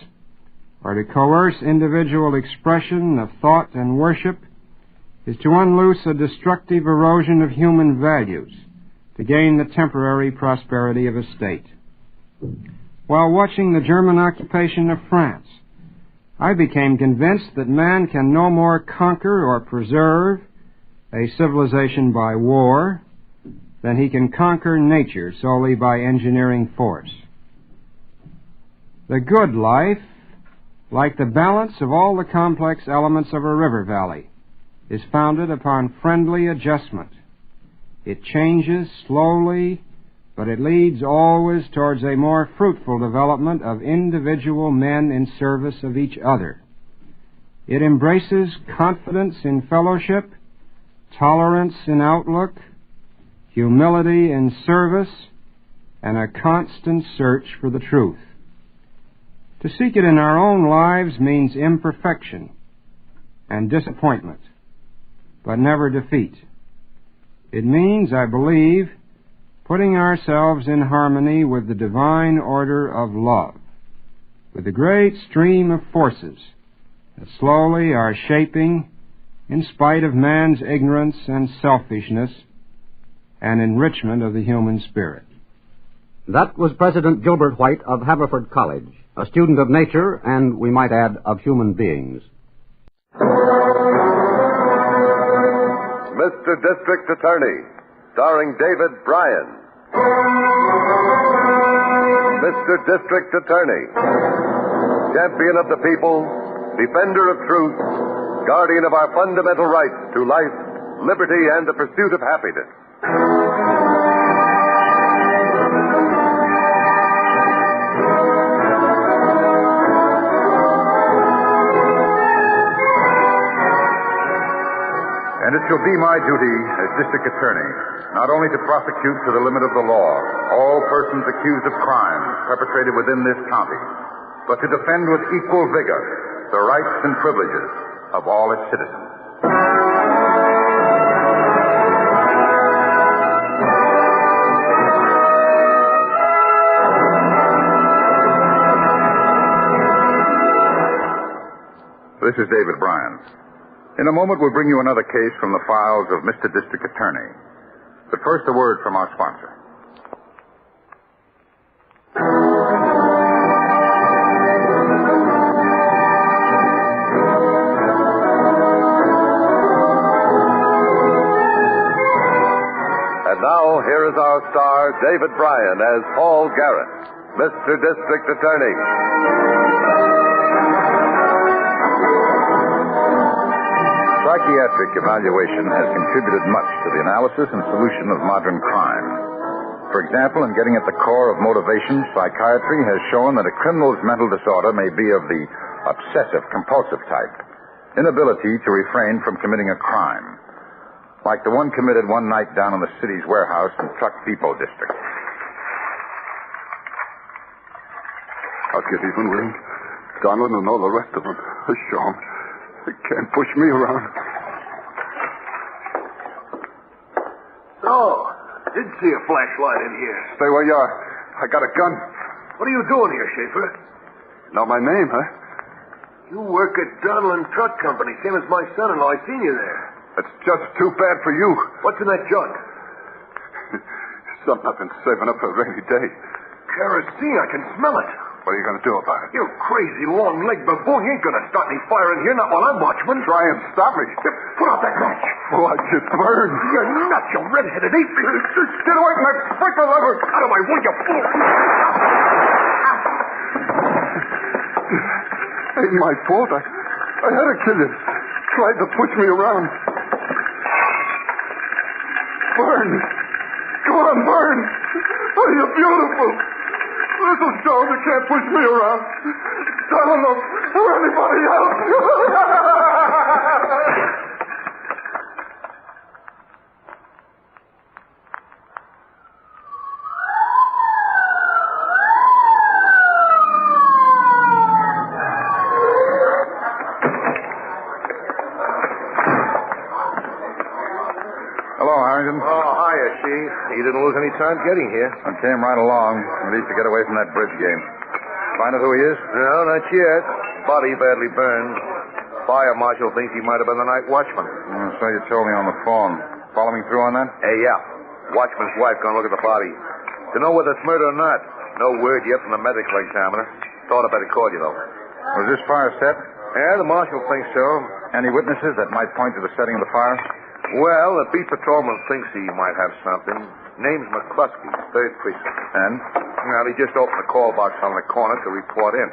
or to coerce individual expression of thought and worship, is to unloose a destructive erosion of human values to gain the temporary prosperity of a state. While watching the German occupation of France, I became convinced that man can no more conquer or preserve a civilization by war than he can conquer nature solely by engineering force. The good life, like the balance of all the complex elements of a river valley, is founded upon friendly adjustment. It changes slowly, but it leads always towards a more fruitful development of individual men in service of each other. It embraces confidence in fellowship, tolerance in outlook, humility in service, and a constant search for the truth. To seek it in our own lives means imperfection and disappointment, but never defeat. It means, I believe, putting ourselves in harmony with the divine order of love, with the great stream of forces that slowly are shaping, in spite of man's ignorance and selfishness, an enrichment of the human spirit. That was President Gilbert White of Haverford College, a student of nature and, we might add, of human beings. Mr. District Attorney, starring David Bryan. Mr. District Attorney, champion of the people, defender of truth, guardian of our fundamental rights to life, liberty, and the pursuit of happiness. And it shall be my duty as district attorney not only to prosecute to the limit of the law all persons accused of crimes perpetrated within this county, but to defend with equal vigor the rights and privileges of all its citizens. This is David Bryan. In a moment, we'll bring you another case from the files of Mr. District Attorney. But first, a word from our sponsor. And now, here is our star, David Bryan, as Paul Garrett, Mr. District Attorney. Psychiatric evaluation has contributed much to the analysis and solution of modern crime. For example, in getting at the core of motivation, psychiatry has shown that a criminal's mental disorder may be of the obsessive-compulsive type, inability to refrain from committing a crime, like the one committed one night down in the city's warehouse and truck depot district. I'll get even with Donald and all the rest of them. Show them. They can't push me around. So, did see a flashlight in here. Stay where you are. I got a gun. What are you doing here, Schaefer? Know my name, huh? You work at Donald Truck Company, same as my son-in-law. I seen you there. That's just too bad for you. What's in that jug? Something I've been saving up for a rainy day. Kerosene. I can smell it. What are you going to do about it? You crazy long-legged baboon. You ain't going to start any fire in here, not while I'm watchman. Try and stop me. Put out that match. Watch it burn. You're nuts, you red-headed ape. Get away from that sprinkler lever. Out of my way, you fool. Ain't my fault. I had to kill you. Tried to push me around. Burn. Go on, burn. Oh, you're beautiful. Little Joe, you can't push me around. Donald or anybody else. Hello, Harrington. Harrington? Oh, hiya, Chief. You didn't lose any time getting here. I came right along. We need to get away from that bridge game. Find out who he is? No, not yet. Body badly burned. Fire marshal thinks he might have been the night watchman. So you told me on the phone. Following through on that? Yeah. Watchman's wife gonna look at the body. To know whether it's murder or not. No word yet from the medical examiner. Thought I better call you, though. Was this fire set? Yeah, the marshal thinks so. Any witnesses that might point to the setting of the fire? Well, the beat patrolman thinks he might have something. Name's McCluskey, 3rd Precinct. And? Well, he just opened the call box on the corner to report in.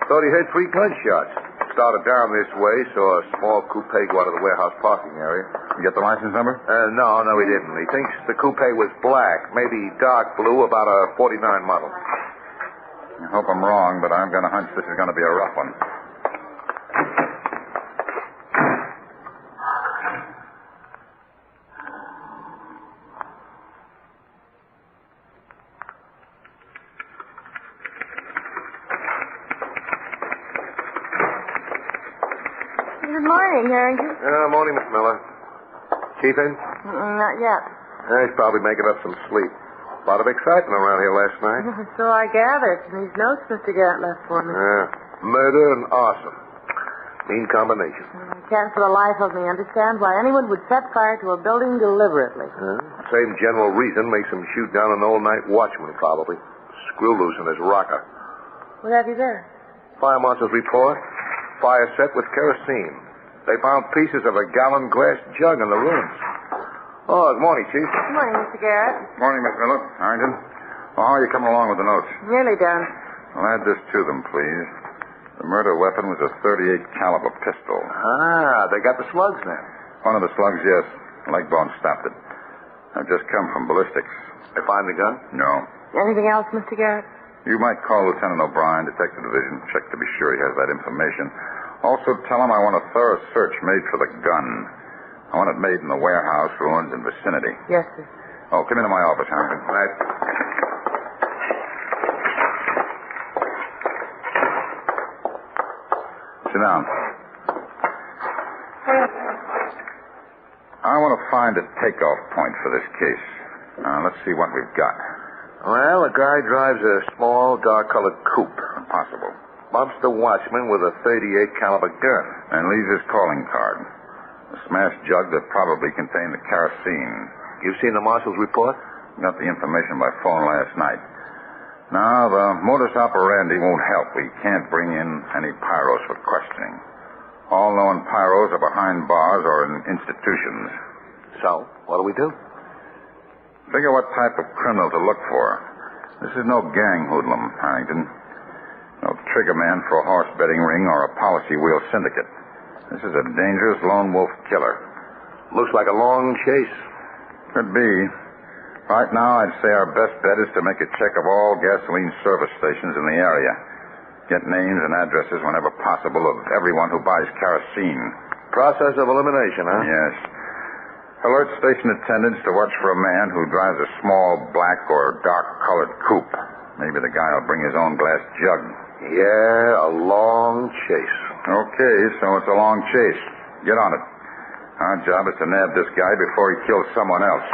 Thought he heard 3 gunshots. Started down this way, saw a small coupe go out of the warehouse parking area. You get the license number? No, he didn't. He thinks the coupe was black, maybe dark blue, about a 49 model. I hope I'm wrong, but I'm going to hunch this is going to be a rough one. Good morning, Harrington. Morning, Miss Miller. Chief in? Not yet. He's probably making up some sleep. A lot of excitement around here last night. So I gathered from these notes Mr. Garrett left for me. Murder and arson. Mean combination. I can't for the life of me understand why anyone would set fire to a building deliberately. Same general reason makes him shoot down an all-night watchman, probably. Screw loose in his rocker. What have you there? Fire marshal's report. Fire set with kerosene. They found pieces of a gallon glass jug in the ruins. Oh, good morning, Chief. Good morning, Mr. Garrett. Morning, Miss Miller. Harrington. Well, how are you coming along with the notes? Nearly done. Well, add this to them, please. The murder weapon was a .38 caliber pistol. They got the slugs now. One of the slugs, yes. Leg bone stopped it. I've just come from ballistics. They find the gun? No. Anything else, Mr. Garrett? You might call Lieutenant O'Brien, Detective Division, check to be sure he has that information. Also tell him I want a thorough search made for the gun. I want it made in the warehouse, ruins, and vicinity. Yes, sir. Oh, come into my office, Harrington. Right. Sit down. I want to find a takeoff point for this case. Let's see what we've got. Well, the guy drives a small, dark-colored coupe. Impossible. Bumps the watchman with a .38 caliber gun. And leaves his calling card. A smashed jug that probably contained the kerosene. You've seen the marshal's report? Got the information by phone last night. Now, the modus operandi won't help. We can't bring in any pyros for questioning. All known pyros are behind bars or in institutions. So, what do we do? Figure what type of criminal to look for. This is no gang hoodlum, Harrington. No trigger man for a horse betting ring or a policy wheel syndicate. This is a dangerous lone wolf killer. Looks like a long chase. Could be. Right now, I'd say our best bet is to make a check of all gasoline service stations in the area. Get names and addresses whenever possible of everyone who buys kerosene. Process of elimination, huh? Yes. Alert station attendants to watch for a man who drives a small black or dark-colored coupe. Maybe the guy will bring his own glass jug. Yeah, a long chase. Okay, so it's a long chase. Get on it. Our job is to nab this guy before he kills someone else.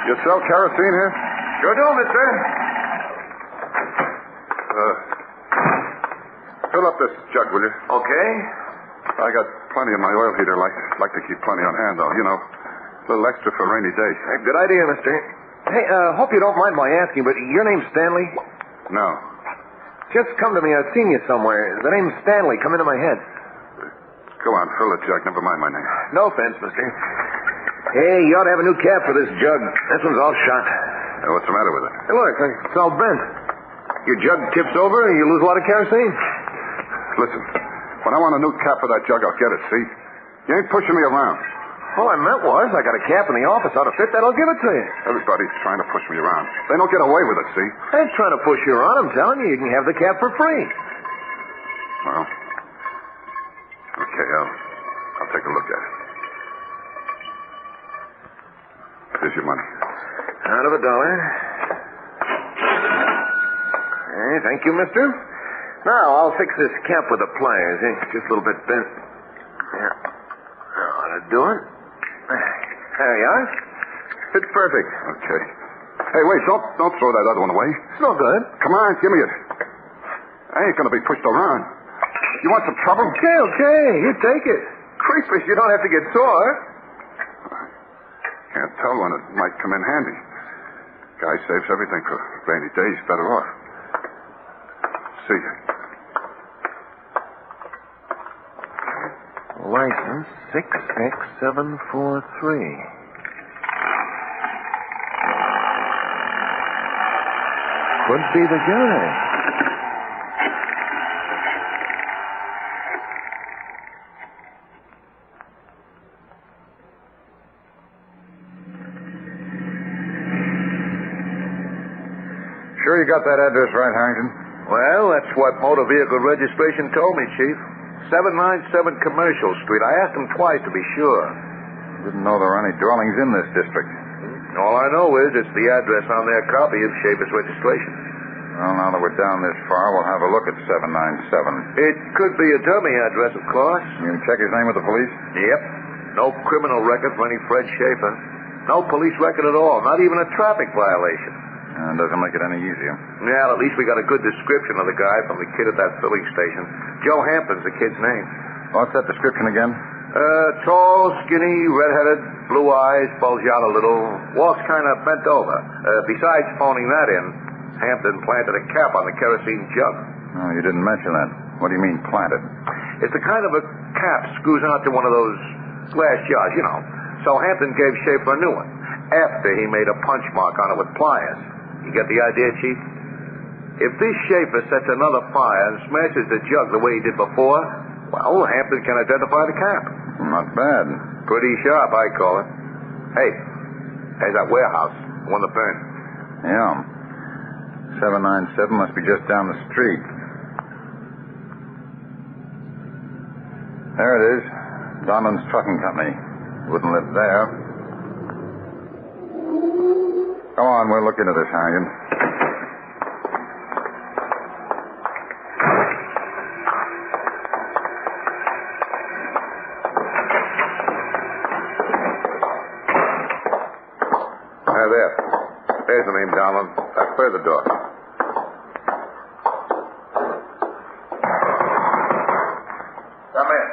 You sell kerosene here? Sure do, mister. Fill up this jug, will you? Okay. I got plenty in my oil heater. Like to keep plenty on hand, though. You know, a little extra for rainy days. Good idea, mister. Hey, hope you don't mind my asking, but your name's Stanley? No. Just come to me. I've seen you somewhere. The name's Stanley. Come into my head. Go on, fill the jug. Never mind my name. No offense, mister. Hey, you ought to have a new cap for this jug. This one's all shot. What's the matter with it? Hey, look, it's all bent. Your jug tips over and you lose a lot of kerosene. Listen, when I want a new cap for that jug, I'll get it, see? You ain't pushing me around. All I meant was I got a cap in the office out of fit that'll give it to you. Everybody's trying to push me around. They don't get away with it, see? I ain't trying to push you around. I'm telling you, you can have the cap for free. Well, okay, I'll take a look at it. Here's your money. Out of $1. Hey, thank you, mister. Now, I'll fix this cap with the pliers. It's just a little bit bent. Yeah. That'll do it. There you are. Fits perfect. Okay. Hey, wait, don't throw that other one away. It's no good. Come on, give me it. I ain't gonna be pushed around. You want some trouble? Okay. You take it. Creepers, you don't have to get sore. Can't tell when it might come in handy. Guy saves everything for rainy days. Better off. See you. License 6X743. Could be the guy. Sure you got that address right, Harrington? Well, that's what motor vehicle registration told me, Chief. 797 Commercial Street. I asked him twice to be sure. Didn't know there were any dwellings in this district. All I know is it's the address on their copy of Schaefer's registration. Well, now that we're down this far, we'll have a look at 797. It could be a dummy address, of course. You can check his name with the police? Yep. No criminal record for any Fred Schaefer. No police record at all. Not even a traffic violation. Doesn't make it any easier. Yeah, at least we got a good description of the guy from the kid at that filling station. Joe Hampton's the kid's name. What's that description again? Tall, skinny, red-headed, blue eyes, bulge out a little, walks kind of bent over. Besides phoning that in, Hampton planted a cap on the kerosene jug. Oh, you didn't mention that. What do you mean, planted? It's the kind of a cap screws onto one of those glass jars, you know. So Hampton gave Schaefer a new one after he made a punch mark on it with pliers. You get the idea, Chief? If this Schaefer sets another fire and smashes the jug the way he did before, well, Hampton can identify the cap. Not bad. Pretty sharp, I call it. Hey, there's that warehouse, the one that burned. Yeah. 797 must be just down the street. There it is. Donlan's Trucking Company. Wouldn't live there. Come on, we'll look into this, Harrington. There. There's the name, Donlan. Clear the door. Come in.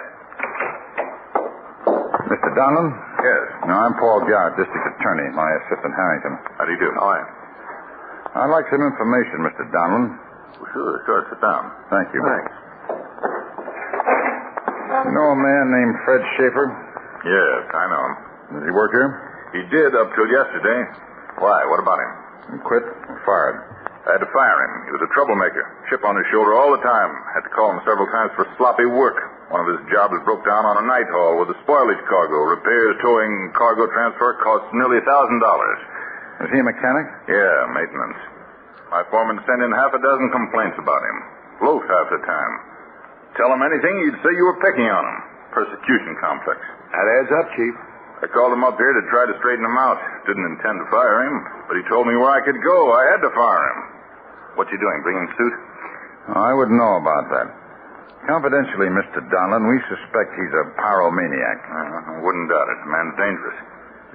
Mr. Donlan? Yes. No, I'm Paul Jarrett, District Attorney. My assistant, Harrington. How do you do? How are you? I'd like some information, Mr. Donlan. Well, sure. Sit down. Thank you. Thanks. You know a man named Fred Schaefer? Yes, I know him. Does he work here? He did up till yesterday. Why? What about him? He quit or fired? I had to fire him. He was a troublemaker. Chip on his shoulder all the time. Had to call him several times for sloppy work. One of his jobs broke down on a night haul with a spoilage cargo. Repairs, towing, cargo transfer cost nearly $1,000. Is he a mechanic? Yeah, maintenance. My foreman sent in half a dozen complaints about him. Loaf half the time. Tell him anything, he'd say you were picking on him. Persecution complex. That adds up, Chief. I called him up here to try to straighten him out. Didn't intend to fire him, but he told me where I could go. I had to fire him. What you doing, bringing suit? I wouldn't know about that. Confidentially, Mr. Donlan, we suspect he's a pyromaniac. I wouldn't doubt it. The man's dangerous.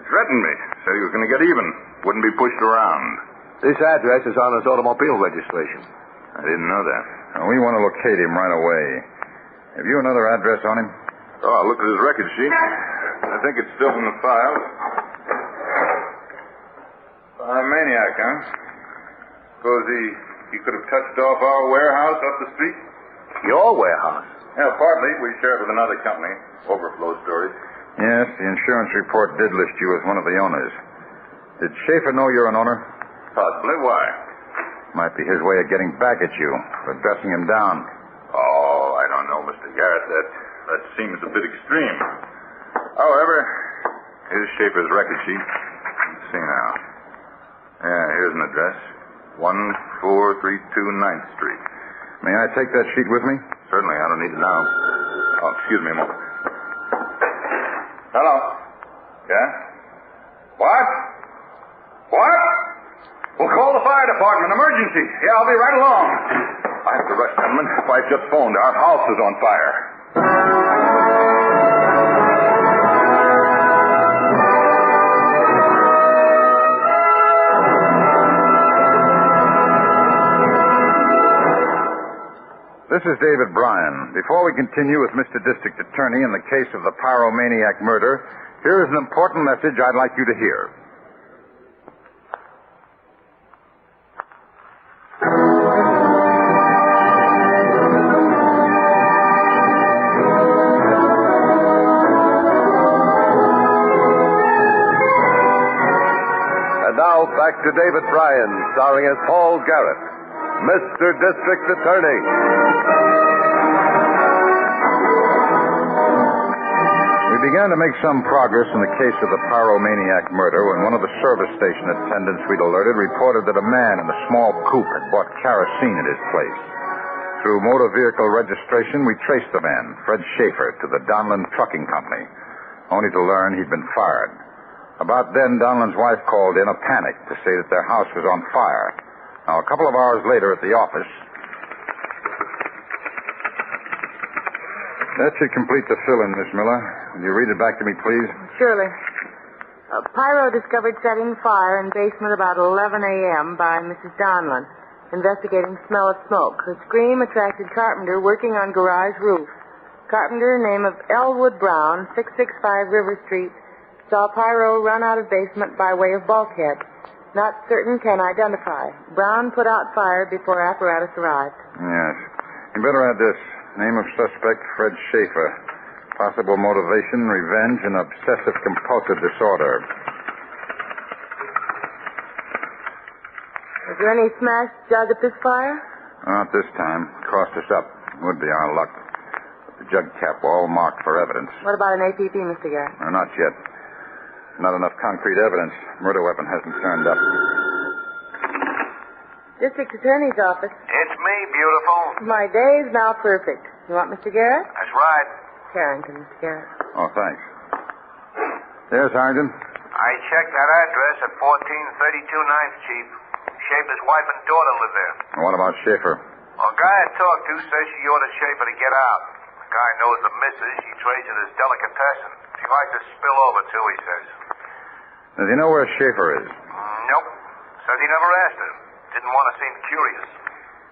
He threatened me. Said he was going to get even. Wouldn't be pushed around. This address is on his automobile registration. I didn't know that. We want to locate him right away. Have you another address on him? Oh, I looked at his record sheet. I think it's still in the file. Pyromaniac, huh? Suppose he could have touched off our warehouse up the street? Your warehouse? Yeah, partly. We share it with another company, Overflow Storage. Yes, the insurance report did list you as one of the owners. Did Schaefer know you're an owner? Possibly. Why? Might be his way of getting back at you for dressing him down. Oh, I don't know, Mr. Garrett. That seems a bit extreme. However, here's Schaefer's record sheet. Let's see now. Yeah, here's an address. 1432 9th Street. May I take that sheet with me? Certainly. I don't need it now. Oh, excuse me a moment. Hello. Yeah? What? We'll call the fire department. Emergency. Yeah, I'll be right along. I have to rush, gentlemen. Wife just phoned. Our house is on fire. This is David Bryan. Before we continue with Mr. District Attorney in the case of the Pyromaniac murder, here is an important message I'd like you to hear. And now back to David Bryan, starring as Paul Garrett, Mr. District Attorney. We began to make some progress in the case of the Pyromaniac murder when one of the service station attendants we'd alerted reported that a man in a small coupe had bought kerosene at his place. Through motor vehicle registration, we traced the man, Fred Schaefer, to the Donlan Trucking Company, only to learn he'd been fired. About then, Donlan's wife called in a panic to say that their house was on fire. Now, a couple of hours later at the office... That should complete the fill-in, Miss Miller. Will you read it back to me, please? Surely. Pyro discovered setting fire in basement about 11 a.m. by Mrs. Donlan, investigating smell of smoke. Her scream attracted carpenter working on garage roof. Carpenter, name of Elwood Brown, 665 River Street, saw Pyro run out of basement by way of bulkhead. Not certain, can identify. Brown put out fire before apparatus arrived. Yes. You better add this. Name of suspect, Fred Schaefer. Possible motivation, revenge, and obsessive-compulsive disorder. Was there any smashed jug at this fire? Not this time. Cost us up. Would be our luck. But the jug cap were all marked for evidence. What about an APP, Mr. Garrett? Not yet. Not enough concrete evidence. Murder weapon hasn't turned up. District Attorney's office. It's me, beautiful. My day is now perfect. You want Mr. Garrett? That's right. Carrington, Mr. Garrett. Oh, thanks. Yes, Harrington? I checked that address at 1432 9th, Chief. Schaefer's wife and daughter live there. What about Schaefer? Well, a guy I talked to says she ordered Schaefer to get out. The guy knows the missus. She trades it as delicatessen. She likes to spill over, too, he says. Does he know where Schaefer is? Nope. Says he never asked her. Didn't want to seem curious.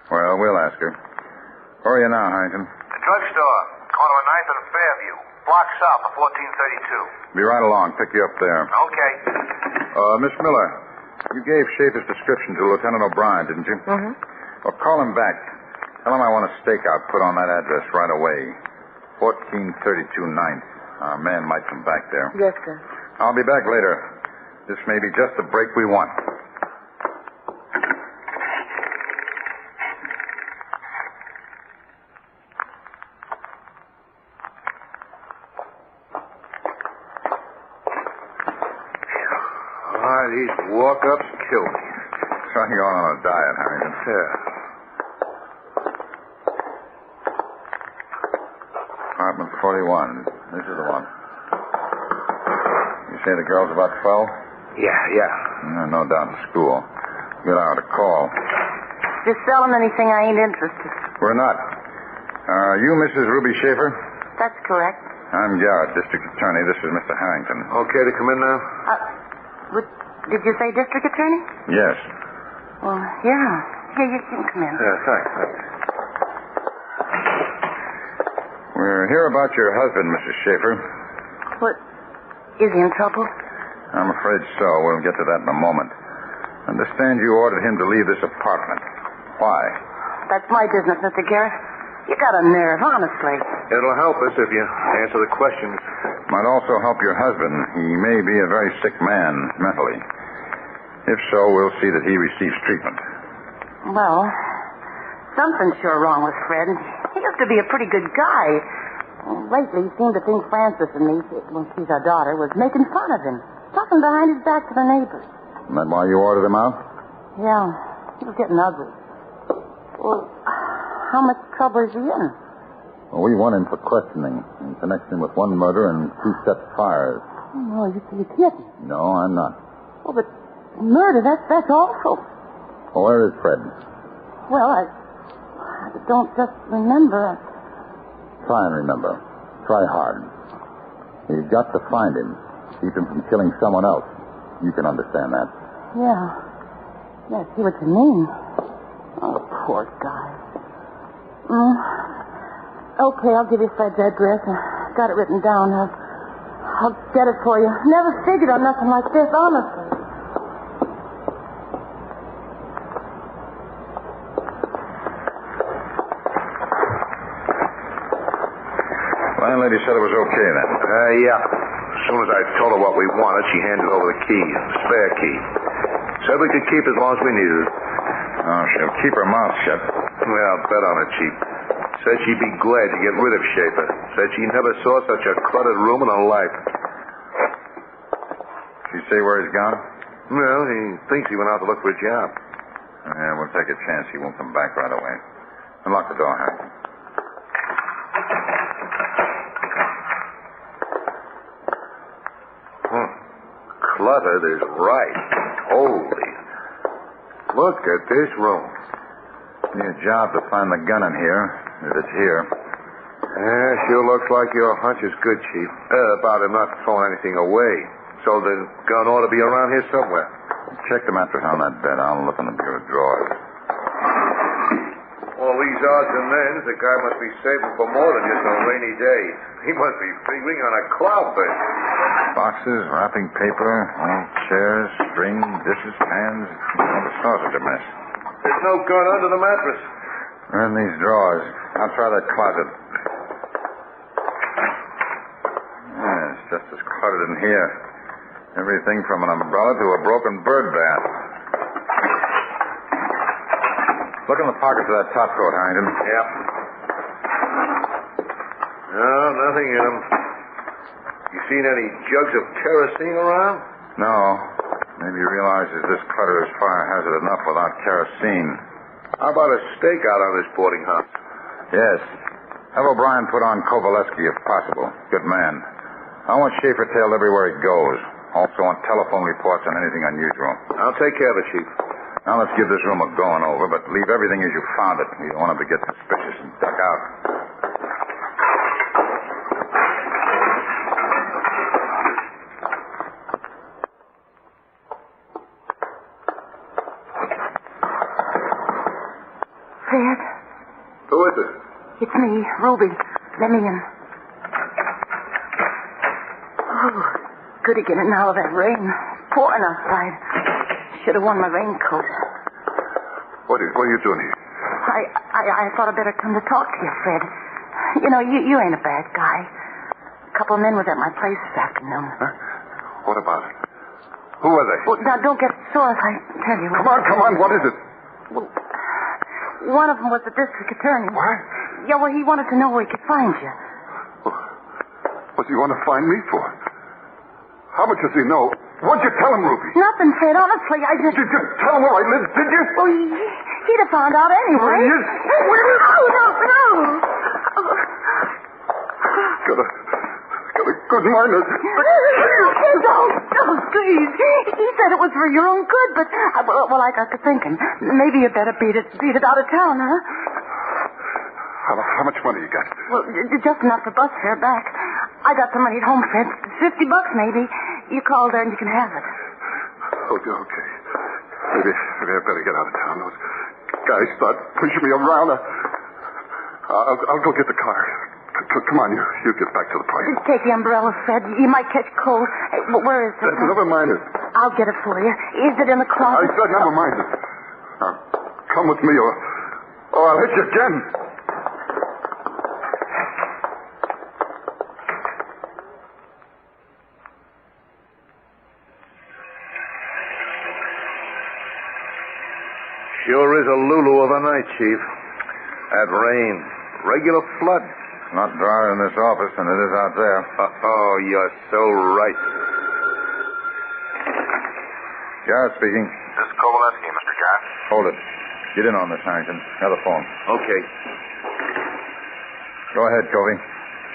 Well, we'll ask her. Where are you now, Harrington? The drugstore, corner of 9th and Fairview. Block south of 1432. Be right along. Pick you up there. Okay. Miss Miller, you gave Schaefer's description to Lieutenant O'Brien, didn't you? Mm-hmm. Well, call him back. Tell him I want a stakeout put on that address right away. 1432 9th. Our man might come back there. Yes, sir. I'll be back later. This may be just the break we want. These walk-ups kill me. Trying to go on a diet, Harrington. Yeah. Apartment 41. This is the one. You say the girl's about 12? Yeah. No doubt in school. Good hour to call. Just selling anything I ain't interested. We're not. Are you Mrs. Ruby Schaefer? That's correct. I'm Garrett, District Attorney. This is Mr. Harrington. Okay to come in now? Did you say District Attorney? Yes. Well, yeah. Here, you can come in. Thanks. We're here about your husband, Mrs. Schaefer. What? Is he in trouble? I'm afraid so. We'll get to that in a moment. Understand you ordered him to leave this apartment. Why? That's my business, Mr. Garrett. You got a nerve, honestly. It'll help us if you answer the questions. Might also help your husband. He may be a very sick man mentally. If so, we'll see that he receives treatment. Well, something's sure wrong with Fred. He used to be a pretty good guy. Lately, he seemed to think Frances and me, well, she's our daughter, was making fun of him, talking behind his back to the neighbors. Isn't that why you ordered him out? Yeah, he was getting ugly. Well, how much trouble is he in? Well, we want him for questioning in connection with one murder and 2 set fires. Oh, no, you're kidding. No, I'm not. Oh, but murder, that's awful. Well, where is Fred? Well, I don't just remember. Try and remember. Try hard. You've got to find him. Keep him from killing someone else. You can understand that. Yeah. Yeah, I see what you mean. Oh, poor guy. Okay, I'll give you Fred's address. I got it written down. I'll get it for you. Never figured on nothing like this, honestly. Landlady said it was okay then. Yeah. As soon as I told her what we wanted, she handed over the key, the spare key. Said we could keep it as long as we needed it. Oh, she'll keep her mouth shut. Well, bet on it, Chief. Said she'd be glad to get rid of Schaefer. Said she never saw such a cluttered room in her life. She say where he's gone? Well, he thinks he went out to look for a job. Yeah, we'll take a chance he won't come back right away. Unlock the door, Harrington. Cluttered is right. Holy. Look at this room. Be a job to find the gun in here, if it's here. Yeah, sure looks like your hunch is good, Chief. About him not throwing anything away. So the gun ought to be around here somewhere. Check the mattress on that bed. I'll look in the bureau drawers. All these odds and ends, the guy must be saving for more than just a rainy day. He must be figuring on a cloudburst. Boxes, wrapping paper, old chairs, string, dishes, pans, all the sausage a mess. There's no gun under the mattress. They're in these drawers. I'll try that closet. Yeah, it's just as cluttered in here. Everything from an umbrella to a broken bird bath. Look in the pockets of that top coat, Harrington. Yep. No, nothing in them. You seen any jugs of kerosene around? No. Maybe he realizes this clutter is fire hazard enough without kerosene. How about a stakeout on this boarding house? Yes. Have O'Brien put on Kovaleski if possible. Good man. I want Schaefer tailed everywhere he goes. Also want telephone reports on anything unusual. I'll take care of it, Chief. Now let's give this room a going over, but leave everything as you found it. We don't want him to get suspicious and duck out. Fred? Who is it? It's me, Ruby. Let me in. Oh, good to get in out of that rain. Pouring outside. Should have worn my raincoat. What are you doing here? I thought I'd better come to talk to you, Fred. You know, you ain't a bad guy. A couple of men was at my place this afternoon. Huh? What about it? Who are they? Well, now, don't get sore if I tell you. Come on. What is it? Well, one of them was the district attorney. What? Yeah, well, he wanted to know where he could find you. What do you want to find me for? How much does he know? What'd you tell him, Ruby? Nothing, Fred. Honestly, I just... Did you tell him where I live, did you? Well, he'd have found out anyway. Yes. No. Got a good mind. Don't, please. He said it was for your own good, but... Well, I got to thinking. Maybe you better beat it out of town, huh? How much money you got? Well, just enough for bus fare back. I got the money at home, Fred. $50 maybe. You call there and you can have it. Okay. Maybe I better get out of town. Those guys start pushing me around. I'll go get the car. Come on, you get back to the place. Take the umbrella, Fred. You might catch cold. Where is it? Never mind it. I'll get it for you. Is it in the closet? I said never mind it. Now, come with me or I'll hit you again. Sure is a Lulu of a night, Chief. That rain. Regular flood. Not drier in this office than it is out there. Oh, you're so right. Jarrett speaking. This is Kovaleski, Mr. John. Hold it. Get in on this, Harrington. Have the phone. Okay. Go ahead, Covey.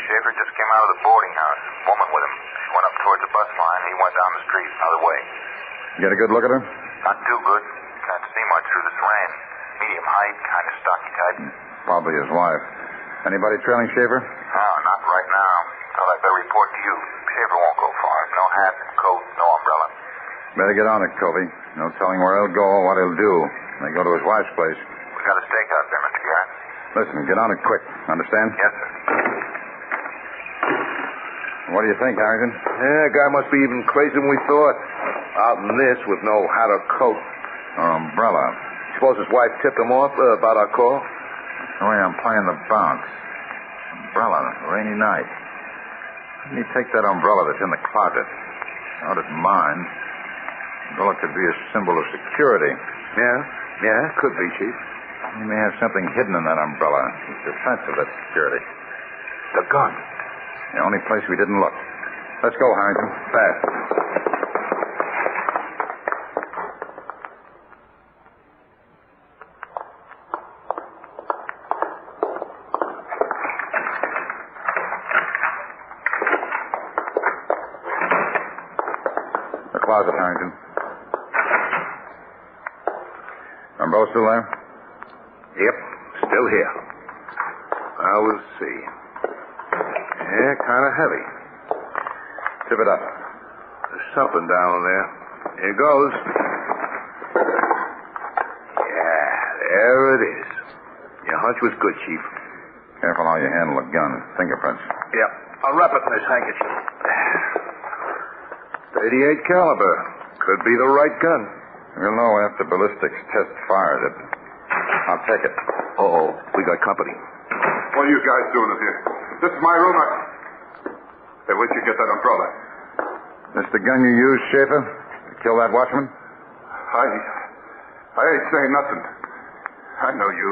Schaefer just came out of the boarding house. Woman with him. She went up towards the bus line. He went down the street, other way. You get a good look at her? Not too good. Can't see see much through this rain. Medium height, kind of stocky type. Probably his wife. Anybody trailing Schaefer? No, not right now. Thought I'd better report to you. Schaefer won't go far. No hat, coat, no umbrella. Better get on it, Covey. No telling where he'll go or what he'll do. They go to his wife's place. We got a stake out there, Mr. Garrett. Listen, get on it quick. Understand? Yes, sir. What do you think, Harrington? Yeah, guy must be even crazier than we thought. Out in this with no hat or coat. Or umbrella. Suppose his wife tipped him off about our call? The way I'm playing the bounce. Umbrella, rainy night. Let me take that umbrella that's in the closet. Out at mine. Umbrella could be a symbol of security. Yeah, could be, Chief. He may have something hidden in that umbrella. In defense of that security. The gun. The only place we didn't look. Let's go, Harrington. Fast. The closet, Harrington. Umbrella still there? Yep, still here. I will see. Yeah, kind of heavy. Tip it up. There's something down there. Here goes. Yeah, there it is. Your hunch was good, Chief. Careful how you handle a gun. Fingerprints. Yep, I'll wrap it in this handkerchief. 38 caliber. Could be the right gun. We'll know after ballistics test fires it. I'll take it. Uh-oh, we got company. What are you guys doing in here? This is my room. Hey, where'd you get that umbrella? This the gun you used, Schaefer? To kill that watchman? I ain't saying nothing. I know you.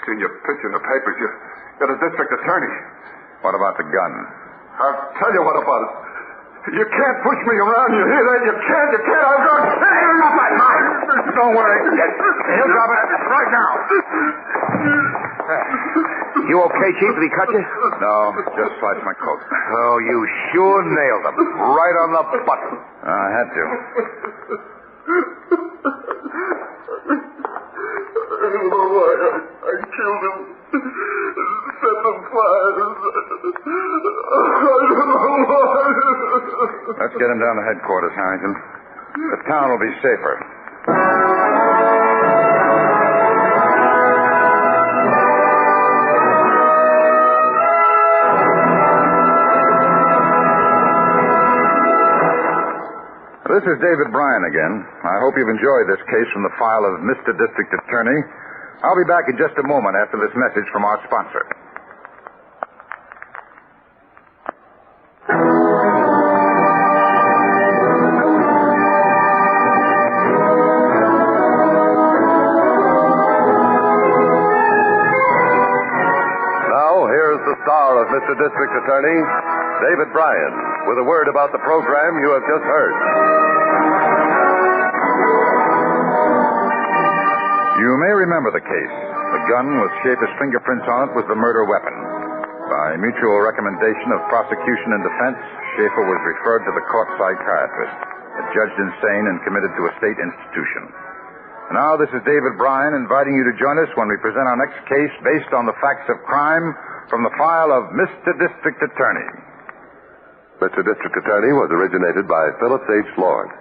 Seen your picture in the papers. You're the district attorney. What about the gun? I'll tell you what about it. You can't push me around. You hear that? You can't. I'm going to tear you up my mind. Don't worry. He'll drop it right now. You okay, Chief? Did he cut you? No, just sliced my coat. Oh, you sure nailed him. Right on the button. I had to. I don't know why I killed him. Set the fires. I don't know why. Let's get him down to headquarters, Harrington. The town will be safer. This is David Bryan again. I hope you've enjoyed this case from the file of Mr. District Attorney. I'll be back in just a moment after this message from our sponsor. Now, here's the star of Mr. District Attorney, David Bryan, with a word about the program you have just heard. You may remember the case. The gun with Schaefer's fingerprints on it was the murder weapon. By mutual recommendation of prosecution and defense, Schaefer was referred to the court psychiatrist, adjudged insane and committed to a state institution. Now, this is David Bryan inviting you to join us when we present our next case based on the facts of crime from the file of Mr. District Attorney. Mr. District Attorney was originated by Phillips H. Lord.